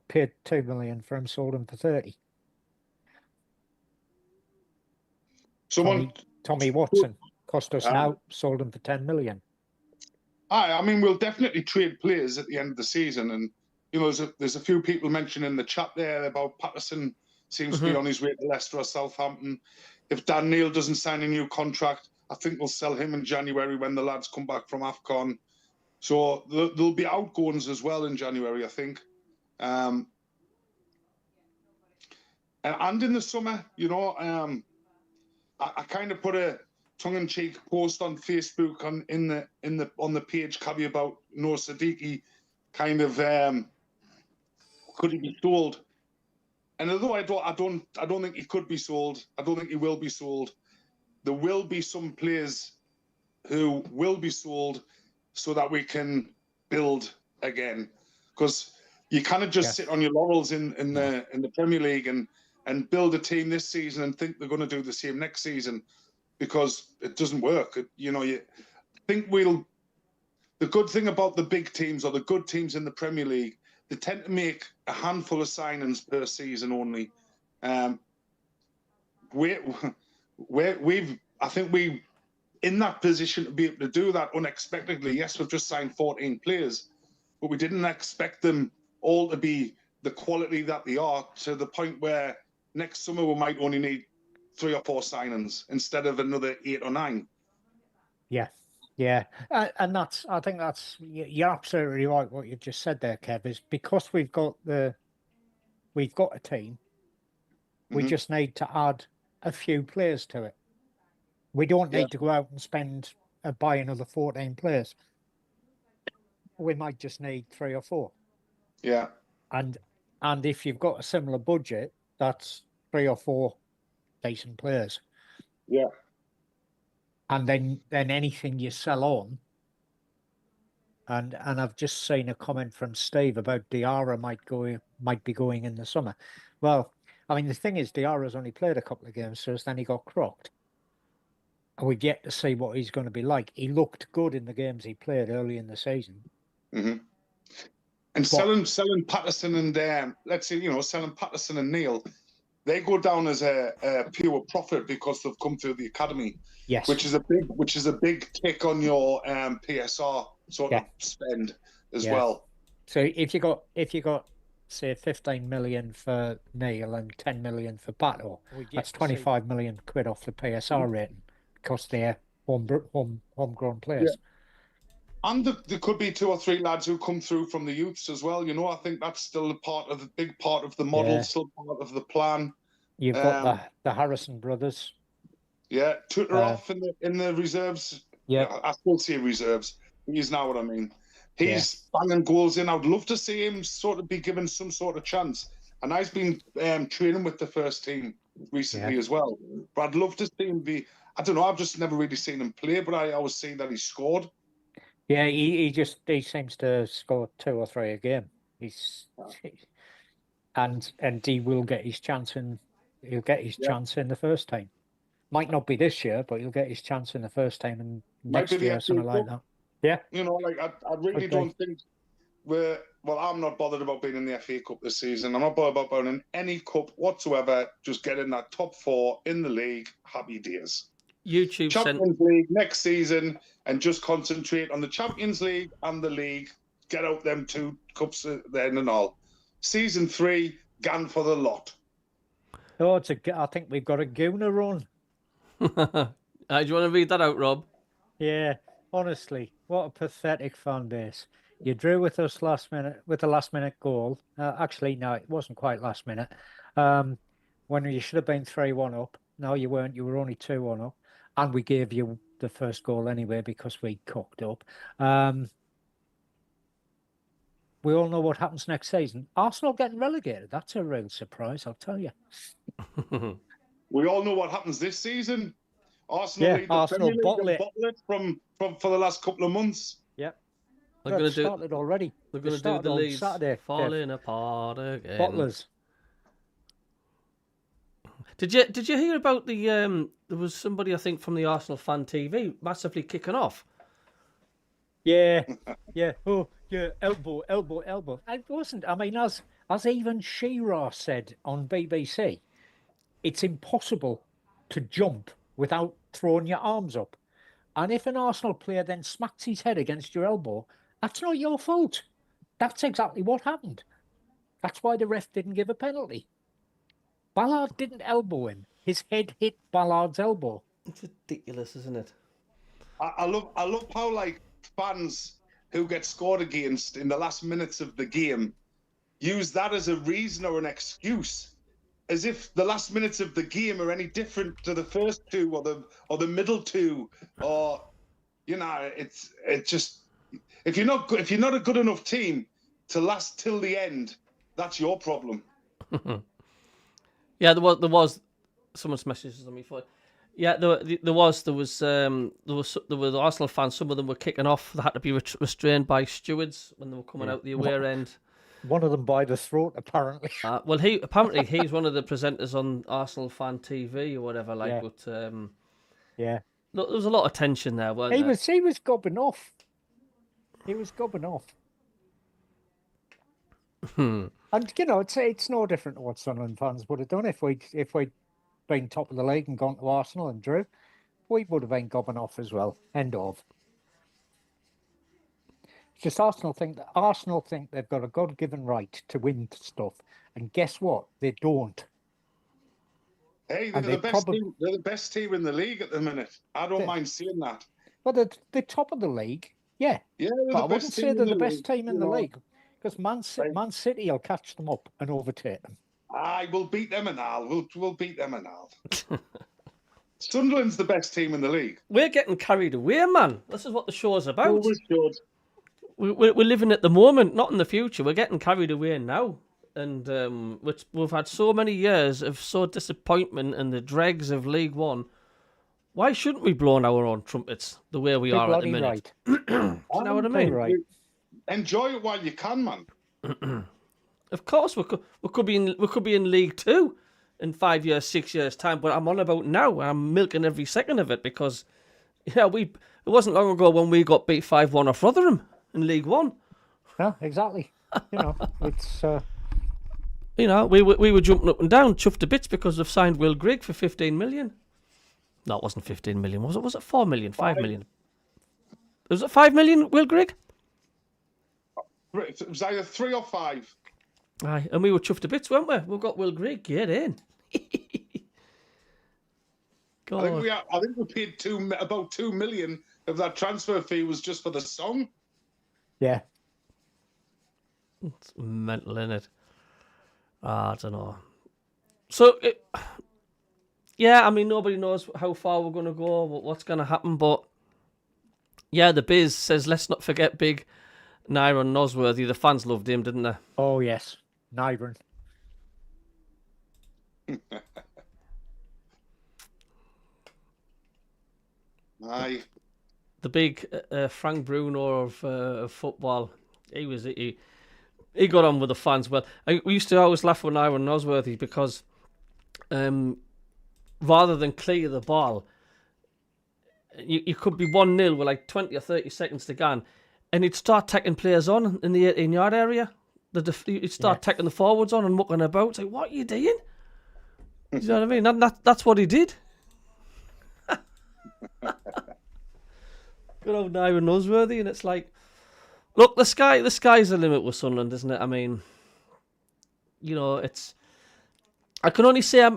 E: paid 2 million for him, sold him for 30. Tommy Watson cost us now, sold him for 10 million.
D: I mean, we'll definitely trade players at the end of the season, and you know, there's a few people mentioning in the chat there about Patterson seems to be on his way to Leicester or Southampton. If Dan Neil doesn't sign a new contract, I think we'll sell him in January when the lads come back from AFCON. So there'll be outgoings as well in January, I think. And in the summer, you know, I kind of put a tongue-in-cheek post on Facebook on the page Cabby about Noor Siddiqui, kind of could he be sold? And although I don't think he could be sold. I don't think he will be sold. There will be some players who will be sold so that we can build again, because you cannot just sit on your laurels in the Premier League and build a team this season and think they're going to do the same next season, because it doesn't work. You know, you think the good thing about the big teams or the good teams in the Premier League, they tend to make a handful of signings per season only. I think we in that position to be able to do that unexpectedly. Yes, we've just signed 14 players, but we didn't expect them all to be the quality that they are, to the point where next summer we might only need 3 or 4 signings instead of another 8 or 9.
E: Yeah, yeah, and I think you're absolutely right. What you've just said there, Kev, is because we've got a team, we just need to add a few players to it. We don't need to go out and buy another 14 players. We might just need 3 or 4.
D: Yeah.
E: And if you've got a similar budget, that's 3 or 4 decent players.
D: Yeah.
E: And then anything you sell on. And I've just seen a comment from Steve about Diarra might be going in the summer. Well, I mean, the thing is, Diarra's only played a couple of games, so then he got crocked. And we've yet to see what he's going to be like. He looked good in the games he played early in the season.
D: And selling Patterson and let's say, you know, selling Patterson and Neil, they go down as a pure profit because they've come through the academy.
E: Yes,
D: which is a big tick on your PSR sort of spend as well.
E: So if you got say 15 million for Neil and 10 million for Pato, that's 25 million quid off the PSR rating because they're homegrown players.
D: Yeah. And there could be 2 or 3 lads who come through from the youths as well. You know, I think that's still a big part of the model, still part of the plan.
E: You've got the Harrison brothers.
D: Yeah, Tutor off in the reserves.
E: Yeah,
D: I still say reserves. He's now what I mean. He's banging goals in. I'd love to see him sort of be given some sort of chance. And I've been training with the first team recently as well. But I'd love to see him be. I don't know. I've just never really seen him play, but I always see that he scored.
E: Yeah, he seems to score 2 or 3 a game. And he will get his chance he'll get his chance in the first team. Might not be this year, but he'll get his chance in the first team and next year, something like that. Yeah.
D: You know, like I really don't think I'm not bothered about being in the FA Cup this season. I'm not bothered about being in any cup whatsoever. Just get in that top 4 in the league. Happy days.
A: YouTube
D: Champions League next season, and just concentrate on the Champions League and the league. Get out them 2 cups then and all. Season 3, gan for the lot.
E: Oh, I think we've got a Gooner run.
A: Do you want to read that out, Rob?
E: Yeah, honestly, what a pathetic fan base. You drew with us with the last minute goal. Actually, no, it wasn't quite last minute. When you should have been 3-1 up. No, you weren't. You were only 2-1 up. And we gave you the first goal anyway because we cocked up. We all know what happens next season. Arsenal getting relegated. That's a real surprise, I'll tell you.
D: We all know what happens this season. Arsenal lead the Premier League and bottle it for the last couple of months.
E: Yep.
A: They're going to
E: started already.
A: They're going to do the leads
E: Saturday.
A: Falling apart again.
E: Bottlers.
A: Did you hear about the there was somebody, I think, from the Arsenal fan TV massively kicking off?
E: Yeah. Oh, yeah, elbow. It wasn't. I mean, as even Shearer said on BBC, it's impossible to jump without throwing your arms up. And if an Arsenal player then smacks his head against your elbow, that's not your fault. That's exactly what happened. That's why the ref didn't give a penalty. Ballard didn't elbow him. His head hit Ballard's elbow.
A: It's ridiculous, isn't it?
D: I love how like fans who get scored against in the last minutes of the game use that as a reason or an excuse, as if the last minutes of the game are any different to the first two or the middle two, or it's just if you're not a good enough team to last till the end, that's your problem.
A: Yeah, there was someone's messages on me for. Yeah, there was Arsenal fans. Some of them were kicking off. They had to be restrained by stewards when they were coming out the away end.
E: One of them by the throat, apparently.
A: Well, he's one of the presenters on Arsenal Fan TV or whatever.
E: Yeah.
A: But
E: Yeah,
A: look, there was a lot of tension there, wasn't
E: he
A: there?
E: was gobbing off. He was gobbing off. And it's no different to what Sunderland fans would have done if we'd been top of the league and gone to Arsenal and drew. We would have been gobbing off as well. End of. It's just Arsenal think they've got a God-given right to win stuff, and guess what? They don't.
D: Hey, they're the best team in the league at the minute. I don't mind seeing that.
E: Well, they're top of the league, yeah.
D: Yeah,
E: But I wouldn't say they're the best team in the league, because Man City will catch them up and overtake them.
D: We'll beat them and all. We'll beat them and all. Sunderland's the best team in the league.
A: We're getting carried away, man. This is what the show's about.
D: Oh, we should.
A: We're living at the moment, not in the future. We're getting carried away now. And we've had so many years of disappointment and the dregs of League One. Why shouldn't we blow on our own trumpets the way we are at the minute?
E: Right.
A: Do you know what I mean?
E: Right.
D: Enjoy it while you can, man.
A: Of course, we could be in League Two in 5 years, 6 years time. But I'm on about now. I'm milking every second of it because, it wasn't long ago when we got beat 5-1 off Rotherham in League One.
E: Yeah, exactly. It's.
A: We were jumping up and down, chuffed to bits because they've signed Will Grigg for 15 million. No, it wasn't 15 million, was it? Was it 4 million? 5 million? Was it 5 million, Will Grigg?
D: It was either 3 or 5.
A: Aye, and we were chuffed to bits, weren't we? We've got Will Grigg, get in. God.
D: I think we paid about 2 million of that transfer fee was just for the song.
E: Yeah.
A: It's mental, innit? I don't know. So, nobody knows how far we're going to go, what's going to happen, but yeah, the Biz says, let's not forget big Nyron Nosworthy. The fans loved him, didn't they?
E: Oh, yes. Nyron.
D: Aye.
A: The big Frank Bruno of football. He got on with the fans well. We used to always laugh with Nyron Nosworthy because rather than clear the ball, you could be 1-0 with like 20 or 30 seconds to go, and he'd start taking players on in the 18-yard area. He'd start taking the forwards on and mucking about. It's like, what are you doing? Do you know what I mean? That's what he did. Good old Nyron Nosworthy, and it's like, look, the sky's the limit with Sunderland, isn't it? I mean, I can only say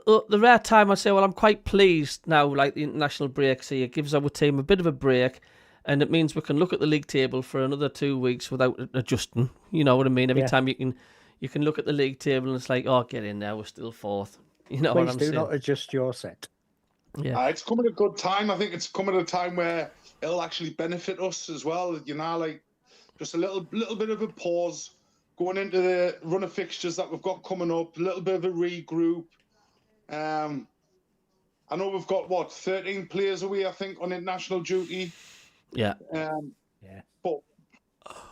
A: the rare time I say, well, I'm quite pleased now, like the international breaks here. It gives our team a bit of a break, and it means we can look at the league table for another 2 weeks without adjusting. You know what I mean? Every time you can look at the league table and it's like, oh, get in there, we're still fourth. You know what I'm saying?
E: Please do not adjust your set.
A: Yeah,
D: it's coming at a good time. I think it's coming at a time where it'll actually benefit us as well. Like just a little bit of a pause going into the run of fixtures that we've got coming up. A little bit of a regroup. I know we've got 13 players away, I think, on international duty.
A: yeah.
D: But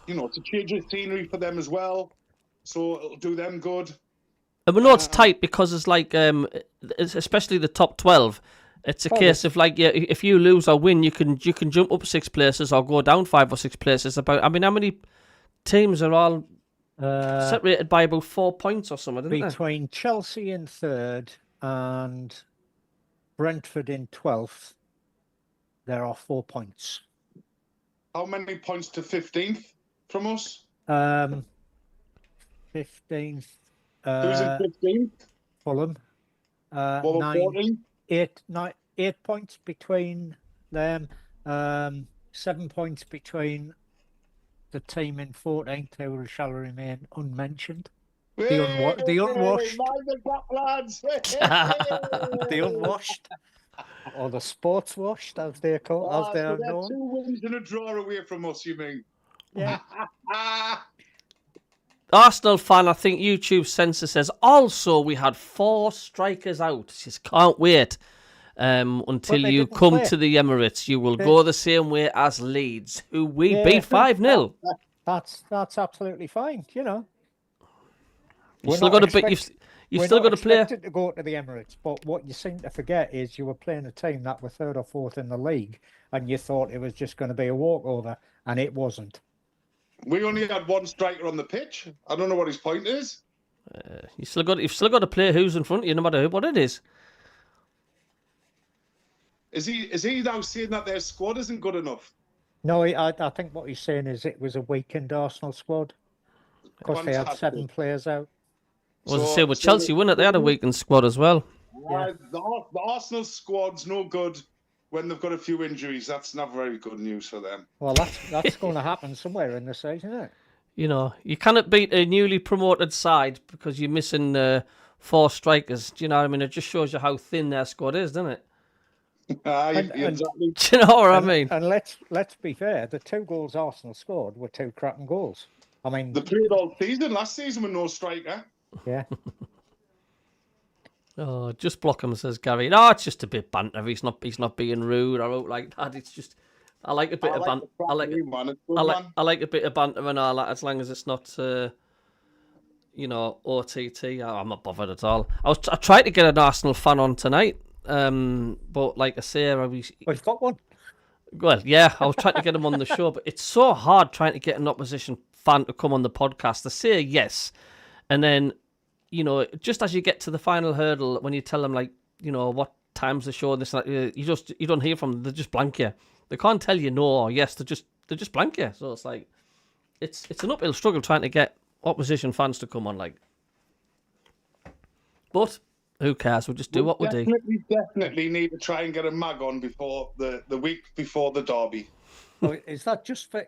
D: it's a change of scenery for them as well, so it'll do them good.
A: And we know it's tight because it's like, especially the top 12. It's a case of like, if you lose or win, you can jump up 6 places or go down 5 or 6 places. How many teams are all separated by about 4 points or something?
E: Between Chelsea in 3rd and Brentford in 12th, there are 4 points.
D: How many points to 15th from us?
E: 15th.
D: Who's in 15th?
E: Fulham.
D: What about
E: 9,
D: 14?
E: 8 points between them. 7 points between the team in 14th, who shall remain unmentioned. The unwashed.
D: Mind the gap, lads.
E: The unwashed. Or the sports washed, as they
D: So
E: are
D: they're
E: known.
D: 2 wins and a draw away from us, you mean?
E: Yeah.
A: Arsenal fan, I think YouTube censor says, also we had 4 strikers out. Just can't wait until
E: they
A: you
E: didn't
A: come
E: play.
A: to the Emirates. You will go the same way as Leeds, who we
E: Yeah.
A: beat 5-0.
E: That's absolutely fine, you know.
A: You've still got to play. You've still got to play.
E: Expected to go to the Emirates, but what you seem to forget is you were playing a team that were 3rd or 4th in the league, and you thought it was just going to be a walkover, and it wasn't.
D: We only had 1 striker on the pitch. I don't know what his point is.
A: You've still got to play who's in front of you, no matter what it is.
D: Is he now saying that their squad isn't good enough?
E: No, I think what he's saying is it was a weakened Arsenal squad because they had
D: Fantastic.
E: 7 players out.
A: Well, as I say, with Chelsea, wouldn't it? They had a weakened squad as well.
E: Yeah.
D: The Arsenal squad's no good when they've got a few injuries. That's not very good news for them.
E: Well, that's going to happen somewhere in the season, isn't it?
A: You know, you cannot beat a newly promoted side because you're missing 4 strikers. Do you know what I mean? It just shows you how thin their squad is, doesn't it?
D: Exactly.
A: Do you know what I mean?
E: And let's be fair, the 2 goals Arsenal scored were 2 cracking goals. I mean,
D: They played all season last season with no striker.
E: yeah.
A: Oh, just block him, says Gary. No, it's just a bit banter. He's not being rude. I wrote like that. It's just I like a bit of banter. I like a bit of banter and all that, as long as it's not OTT. I'm not bothered at all. I tried to get an Arsenal fan on tonight, but like I say,
E: We've got one.
A: well, yeah, I was trying to get him on the show, but it's so hard trying to get an opposition fan to come on the podcast. They say yes, and then, just as you get to the final hurdle, when you tell them, like, what time's the show, this and that, you don't hear from them. They just blank you. They can't tell you no or yes. They just blank you. So it's like, it's an uphill struggle trying to get opposition fans to come on, like. But who cares? We'll just do what we do.
D: Definitely need to try and get a mag on before the week before the derby.
E: Oh, is that just for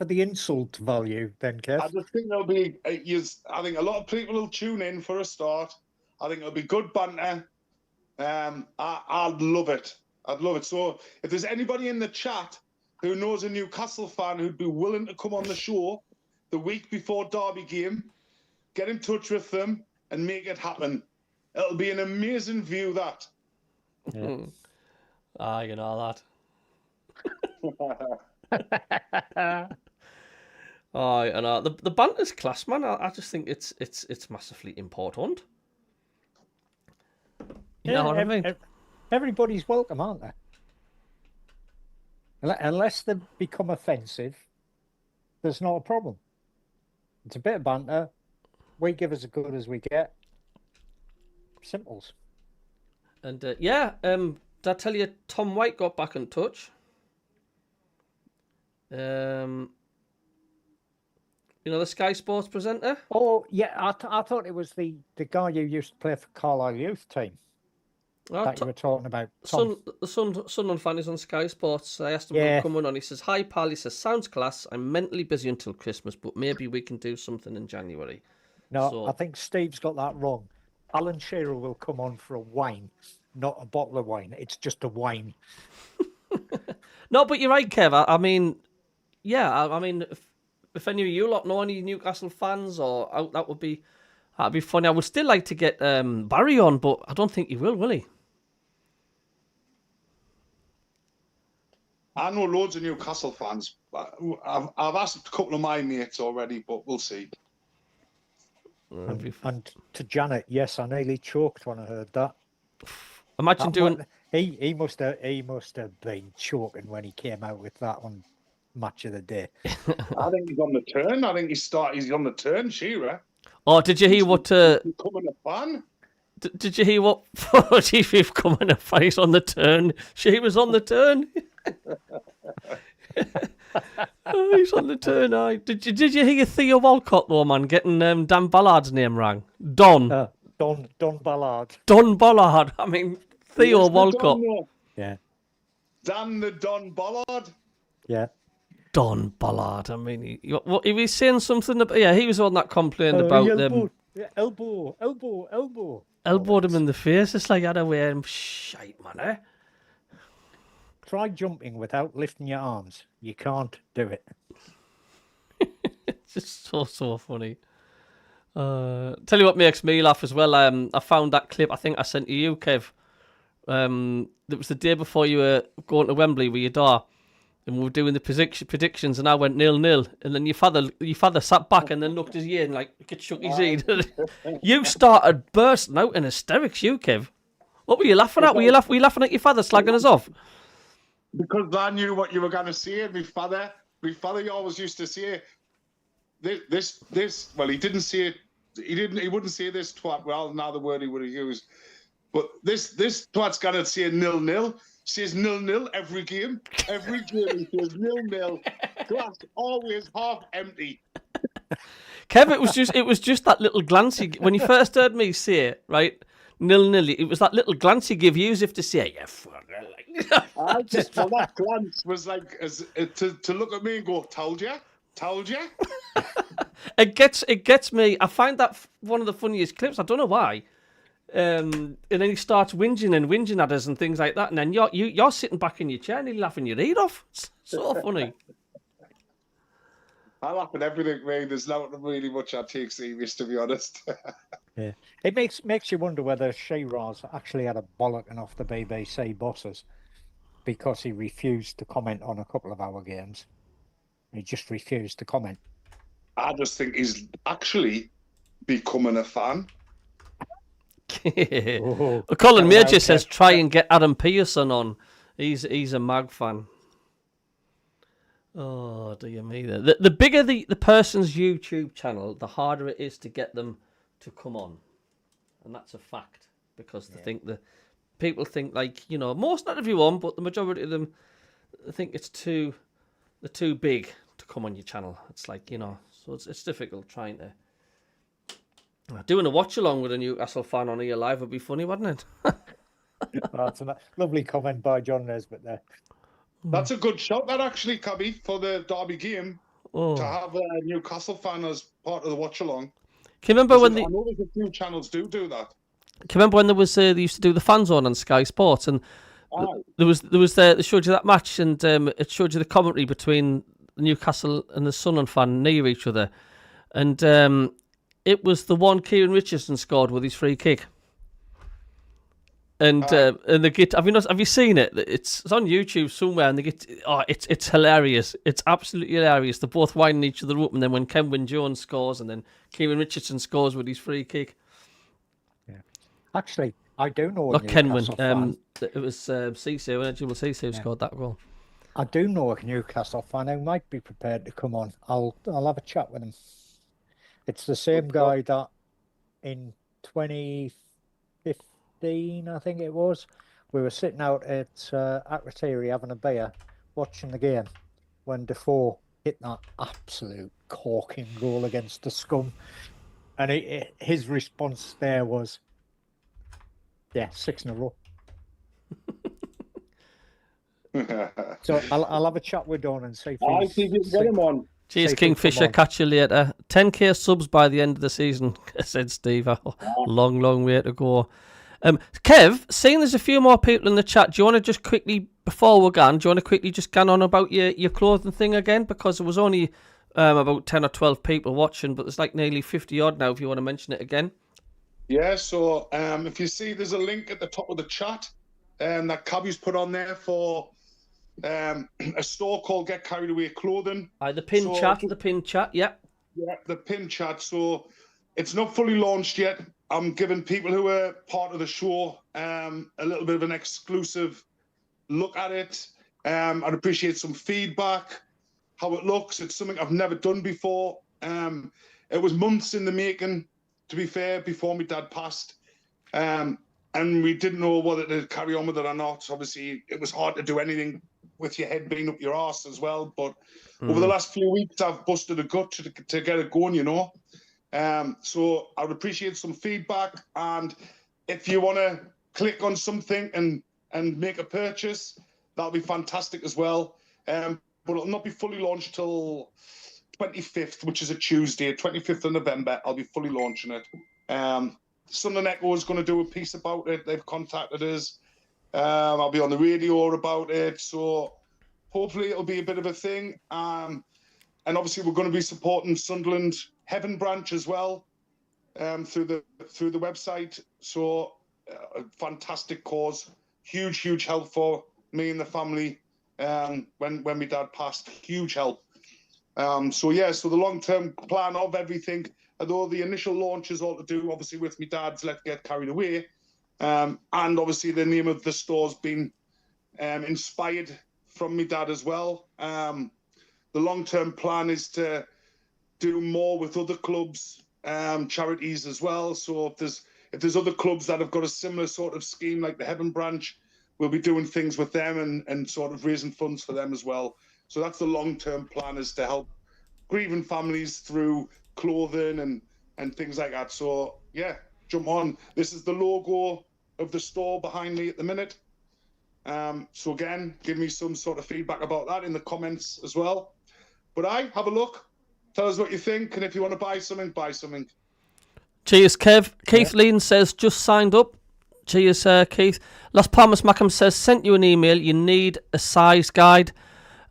E: the insult value then, Kev?
D: I just think there'll be. I think a lot of people will tune in for a start. I think it'll be good banter. I'd love it. I'd love it. So if there's anybody in the chat who knows a Newcastle fan who'd be willing to come on the show the week before derby game, get in touch with them and make it happen. It'll be an amazing view, that.
A: Yeah. You know that. The banter's class, man. I just think it's massively important. You know what I mean?
E: Everybody's welcome, aren't they? Unless they become offensive, there's not a problem. It's a bit of banter. We give as good as we get. Simples.
A: And did I tell you Tom White got back in touch? The Sky Sports presenter?
E: Oh, yeah, I thought it was the guy who used to play for Carlisle youth team that you were talking about.
A: The Sunderland fan is on Sky Sports. I asked him about coming on. He says, "Hi, pal." He says, "Sounds class. I'm mentally busy until Christmas, but maybe we can do something in January."
E: No, I think Steve's got that wrong. Alan Shearer will come on for a wine, not a bottle of wine. It's just a wine.
A: No, but you're right, Kev. I mean, if any of you lot know any Newcastle fans, that'd be funny. I would still like to get Barry on, but I don't think he will he?
D: I know loads of Newcastle fans. I've asked a couple of my mates already, but we'll see.
E: And to Janet, yes, I nearly choked when I heard that.
A: Imagine doing.
E: He must have been choking when he came out with that on Match of the Day.
D: I think he's on the turn. I think he's on the turn, Shearer.
A: Oh, did you hear what?
D: Becoming a fan.
A: Did you hear what Chief coming to fight on the turn? She was on the turn. Oh, he's on the turn. Aye. Did you hear Theo Walcott though, man, getting Dan Ballard's name wrong? Don
E: Ballard.
A: Don Ballard. I mean, Theo
D: Yes, the
A: Walcott.
D: Don,
E: Yeah.
D: Dan the Don Ballard.
E: Yeah.
A: Don Ballard. I mean, he was saying something about. Yeah, he was on that complaint about them.
E: Elbow.
A: Elbowed him in the face. It's like, I don't wear him. Shite, man, eh?
E: Try jumping without lifting your arms. You can't do it.
A: It's just so funny. Tell you what makes me laugh as well. I found that clip. I think I sent to you, Kev. It was the day before you were going to Wembley with your daughter, and we were doing the predictions, and I went 0-0, and then your father sat back and then looked at you and like shook his head. You started bursting out in hysterics, you, Kev. What were you laughing at? Were you laughing at your father slagging us off?
D: Because I knew what you were going to say. My father always used to say, this. Well, he didn't say it. He wouldn't say this twat. Well, another word he would have used. But this twat's going to say 0-0. Says 0-0 every game. Every game he says 0-0. Glass always half empty.
A: Kev, it was just that little glance when you first heard me say it, right? 0-0. It was that little glance he gave you as if to say, "Yeah, fuck it."
D: I just for that glance was like to look at me and go, "Told you."
A: It gets me. I find that one of the funniest clips. I don't know why. And then he starts whinging at us and things like that, and then you're sitting back in your chair and you're laughing your head off. It's so funny.
D: I laugh at everything, mate. There's not really much I take serious, to be honest.
E: Yeah, it makes you wonder whether Shiraz actually had a bollocking off the BBC bosses because he refused to comment on a couple of our games. He just refused to comment.
D: I just think he's actually becoming a fan.
A: Colin Major says try and get Adam Pearson on. He's a Mag fan. Oh, do you mean that? The bigger the person's YouTube channel, the harder it is to get them to come on, and that's a fact because they think people think like most, not everyone, but the majority of them think they're too big to come on your channel. It's like so it's difficult trying to. Doing a watch along with a Newcastle fan on here live would be funny, wouldn't it?
E: That's a lovely comment by John Nesbitt there.
D: That's a good shot, that actually, Cabby, for the Derby game to have a Newcastle fan as part of the watch along.
A: Can you remember when
D: I know there's a few channels do that.
A: Can you remember when there was they used to do the fan zone on Sky Sports, and there was they showed you that match, and it showed you the commentary between Newcastle and the Sunderland fan near each other, and it was the one Kieran Richardson scored with his free kick. And the git, have you seen it? It's on YouTube somewhere, and it's hilarious. It's absolutely hilarious. They're both winding each other up, and then when Kenwyn Jones scores, and then Kieran Richardson scores with his free kick.
E: Yeah, actually, I do know.
A: Not Kenwyn. It was Cisse, when Jubal Cisse scored that goal.
E: I do know a Newcastle fan who might be prepared to come on. I'll have a chat with him. It's the same guy that in 2015, I think it was, we were sitting out at Akrotiri having a beer, watching the game, when Defoe hit that absolute corking goal against the Scum. And his response there was, 6 in a row. So I'll have a chat with Don and see if
D: I think you can get him on.
A: Cheers, Kingfisher. Catch you later. 10k subs by the end of the season, said Steve. Long way to go. Kev, seeing there's a few more people in the chat, do you want to just quickly, before we're gone, do you want to quickly just get on about your clothing thing again? Because there was only about 10 or 12 people watching, but there's like nearly 50 odd now if you want to mention it again.
D: Yeah, so if you see there's a link at the top of the chat that Cabby's put on there for a store called Get Carried Away Clothing.
A: The pin chat, yeah.
D: Yeah, the pin chat. So it's not fully launched yet. I'm giving people who are part of the show a little bit of an exclusive look at it. I'd appreciate some feedback, how it looks. It's something I've never done before. It was months in the making, to be fair, before my dad passed. and we didn't know whether to carry on with it or not. Obviously, it was hard to do anything with your head being up your arse as well. But over the last few weeks, I've busted a gut to get it going, you know. So I would appreciate some feedback, and if you want to click on something and make a purchase, that'll be fantastic as well. But it'll not be fully launched till 25th, which is a Tuesday, 25th of November. I'll be fully launching it. Sunderland Echo is going to do a piece about it. They've contacted us. I'll be on the radio about it. So hopefully it'll be a bit of a thing. And obviously we're going to be supporting Sunderland Heaven branch as well through the website. So a fantastic cause, huge help for me and the family when my dad passed. Huge help. So the long-term plan of everything, although the initial launch is all to do obviously with my dad's Let's Get Carried Away, and obviously the name of the store's been inspired from my dad as well. The long-term plan is to do more with other clubs, charities as well. So if there's other clubs that have got a similar sort of scheme like the Heaven branch, we'll be doing things with them and sort of raising funds for them as well. So that's the long-term plan, is to help grieving families through clothing and things like that. So yeah, jump on. This is the logo of the store behind me at the minute. So again, give me some sort of feedback about that in the comments as well. But have a look, tell us what you think, and if you want to buy something, buy something.
A: Cheers, Kev. Keith Lean says, just signed up. Cheers, Keith. Las Palmas Macam says, sent you an email. You need a size guide.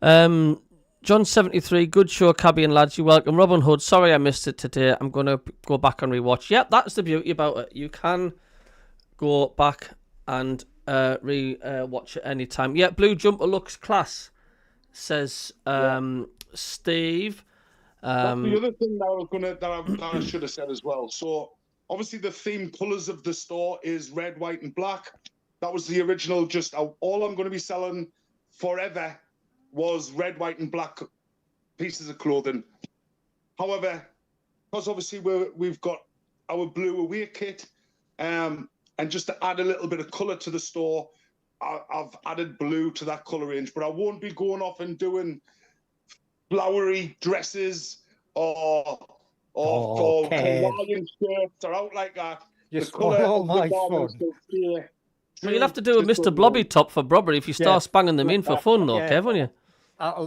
A: John 73, good show, Cabby and lads. You're welcome. Robin Hood, sorry I missed it today. I'm going to go back and rewatch. Yep, that's the beauty about it. You can go back and watch it anytime. Yeah, Blue Jumper looks class, says Steve.
D: That's the other thing that I should have said as well. So obviously the theme colours of the store is red, white and black. That was the original, just all I'm going to be selling forever was red, white and black pieces of clothing. However, because obviously we've got our blue away kit, and just to add a little bit of colour to the store, I've added blue to that colour range. But I won't be going off and doing flowery dresses or Hawaiian shirts or out like that.
E: You
D: The
E: spoil
D: colour
E: all
D: of
E: my
D: the garments
E: fun.
D: will stay
A: Well, you'll have to do a
D: true to
A: Mr. Blobby top for Brobbery if you start spanging them in for fun, though,
E: Yeah.
A: Kev, won't you?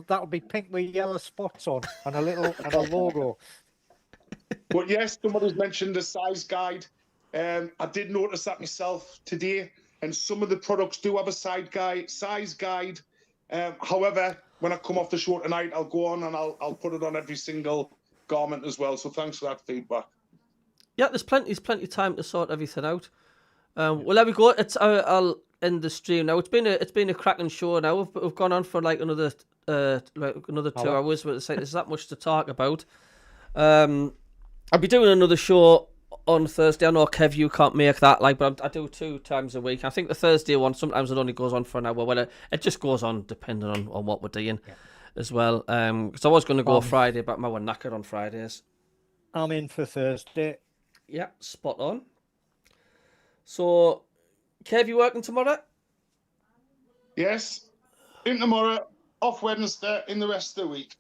E: That'll be pink with yellow spots on and a logo.
D: But yes, somebody's mentioned a size guide. I did notice that myself today, and some of the products do have a size guide. However, when I come off the show tonight, I'll go on and I'll put it on every single garment as well. So thanks for that feedback.
A: Yeah, there's plenty of time to sort everything out. Well, there we go. I'll end the stream now. It's been a cracking show now. We've gone on for like another 2 hours. But there's that much to talk about. I'll be doing another show on Thursday. I know, Kev, you can't make that, but I do 2 times a week. I think the Thursday one, sometimes it only goes on for an hour. Well, it just goes on depending on what we're doing as well. Because I was going to go Friday, but I was knackered on Fridays.
E: I'm in for Thursday.
A: Yeah, spot on. So, Kev, you working tomorrow?
D: Yes, in tomorrow, off Wednesday, in the rest of the week.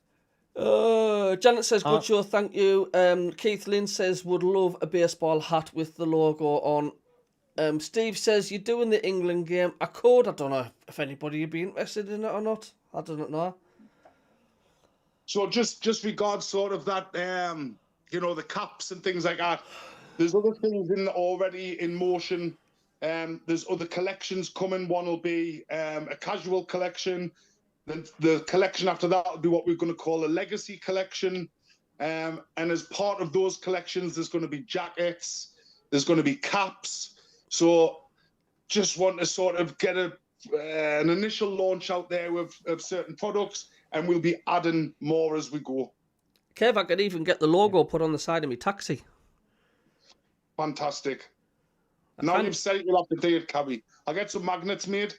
A: Janet says, good show, thank you. Keith Lynn says, would love a baseball hat with the logo on. Steve says, you're doing the England game. I don't know if anybody would be interested in it or not. I don't know.
D: So just regards sort of that, the caps and things like that. There's other things already in motion. There's other collections coming. One will be a casual collection. The collection after that will be what we're going to call a legacy collection. And as part of those collections, there's going to be jackets. There's going to be caps. So just want to sort of get an initial launch out there of certain products, and we'll be adding more as we go.
A: Kev, I could even get the logo put on the side of my taxi.
D: Fantastic. Now you've said it, you'll have to do it, Cabby. I'll get some magnets made.
A: Do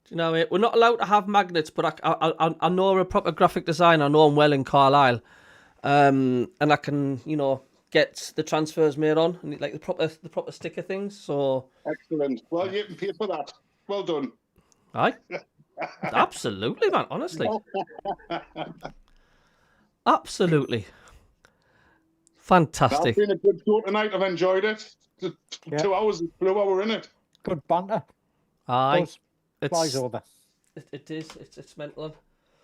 A: you know it? We're not allowed to have magnets, but I know a proper graphic designer. I know him well in Carlisle. And I can, get gets the transfers made on, and like the proper sticker things. So
D: Excellent. Well, you can pay for that. Well done.
A: aye, absolutely, man. Honestly, absolutely fantastic.
D: That's been a good show tonight. I've enjoyed it. 2 hours flew while we're in it.
E: Good banter.
A: Aye,
E: Flies
A: it's
E: over.
A: it is. It's mental.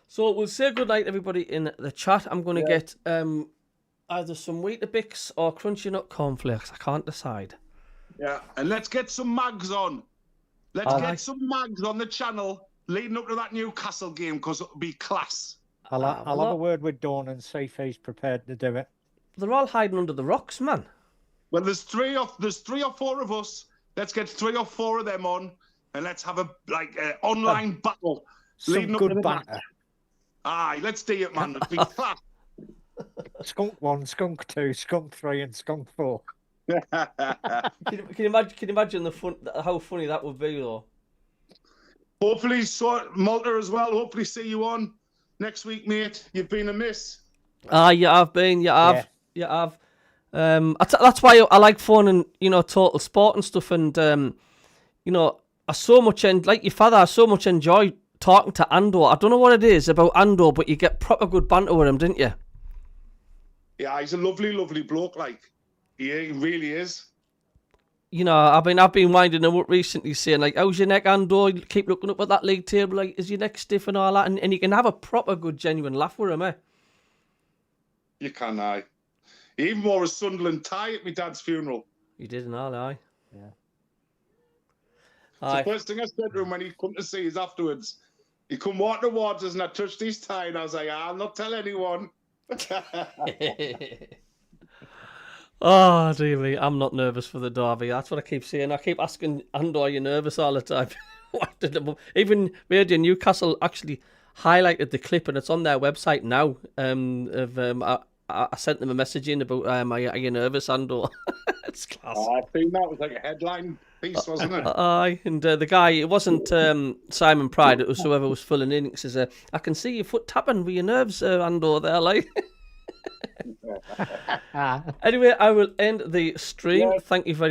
A: So we'll say good night, everybody, in the chat. I'm going to get either some Weetabix or Crunchy Nut cornflakes. I can't decide.
D: Yeah, and let's get some mags on. Let's get some mags on the channel leading up to that Newcastle game because it'll be class.
E: I'll have a word with Dawn and see if he's prepared to do it.
A: They're all hiding under the rocks, man.
D: Well, there's three or four of us. Let's get 3 or 4 of them on, and let's have a online battle
E: Some good banter.
D: Aye, let's do it, man. It'll be class.
E: Skunk 1, Skunk 2, Skunk 3, and Skunk 4.
A: Can you imagine the fun? How funny that would be, though.
D: Hopefully, Malta as well. Hopefully, see you on next week, mate. You've been a miss.
A: You have been. You have. That's why I like phoning, Total Sport and stuff. And I so much like your father. I so much enjoy talking to Andor. I don't know what it is about Andor, but you get proper good banter with him, didn't you?
D: Yeah, he's a lovely, lovely bloke. Like, he really is.
A: I've been winding him up recently, saying like, "How's your neck, Andor? You keep looking up at that league table. Like, is your neck stiff and all that?" And you can have a proper good, genuine laugh with him, eh?
D: You can, aye. He even wore a Sunderland tie at my dad's funeral.
A: You did and all, aye.
E: Yeah.
D: The first thing I said to him when he come to see us afterwards, he come walking towards us and I touched his tie and I was like, I'll not tell anyone.
A: Oh, dear me. I'm not nervous for the derby. That's what I keep saying. I keep asking Andor, are you nervous all the time? Even Radio Newcastle actually highlighted the clip and it's on their website now. I sent them a message in about, are you nervous, Andor? It's class.
D: I think that was like a headline piece, wasn't it?
A: Aye, and the guy, it wasn't Simon Pride, it was whoever was filling in. He says, I can see your foot tapping with your nerves, Andor, there, like. Anyway, I will end the stream. Thank you very much.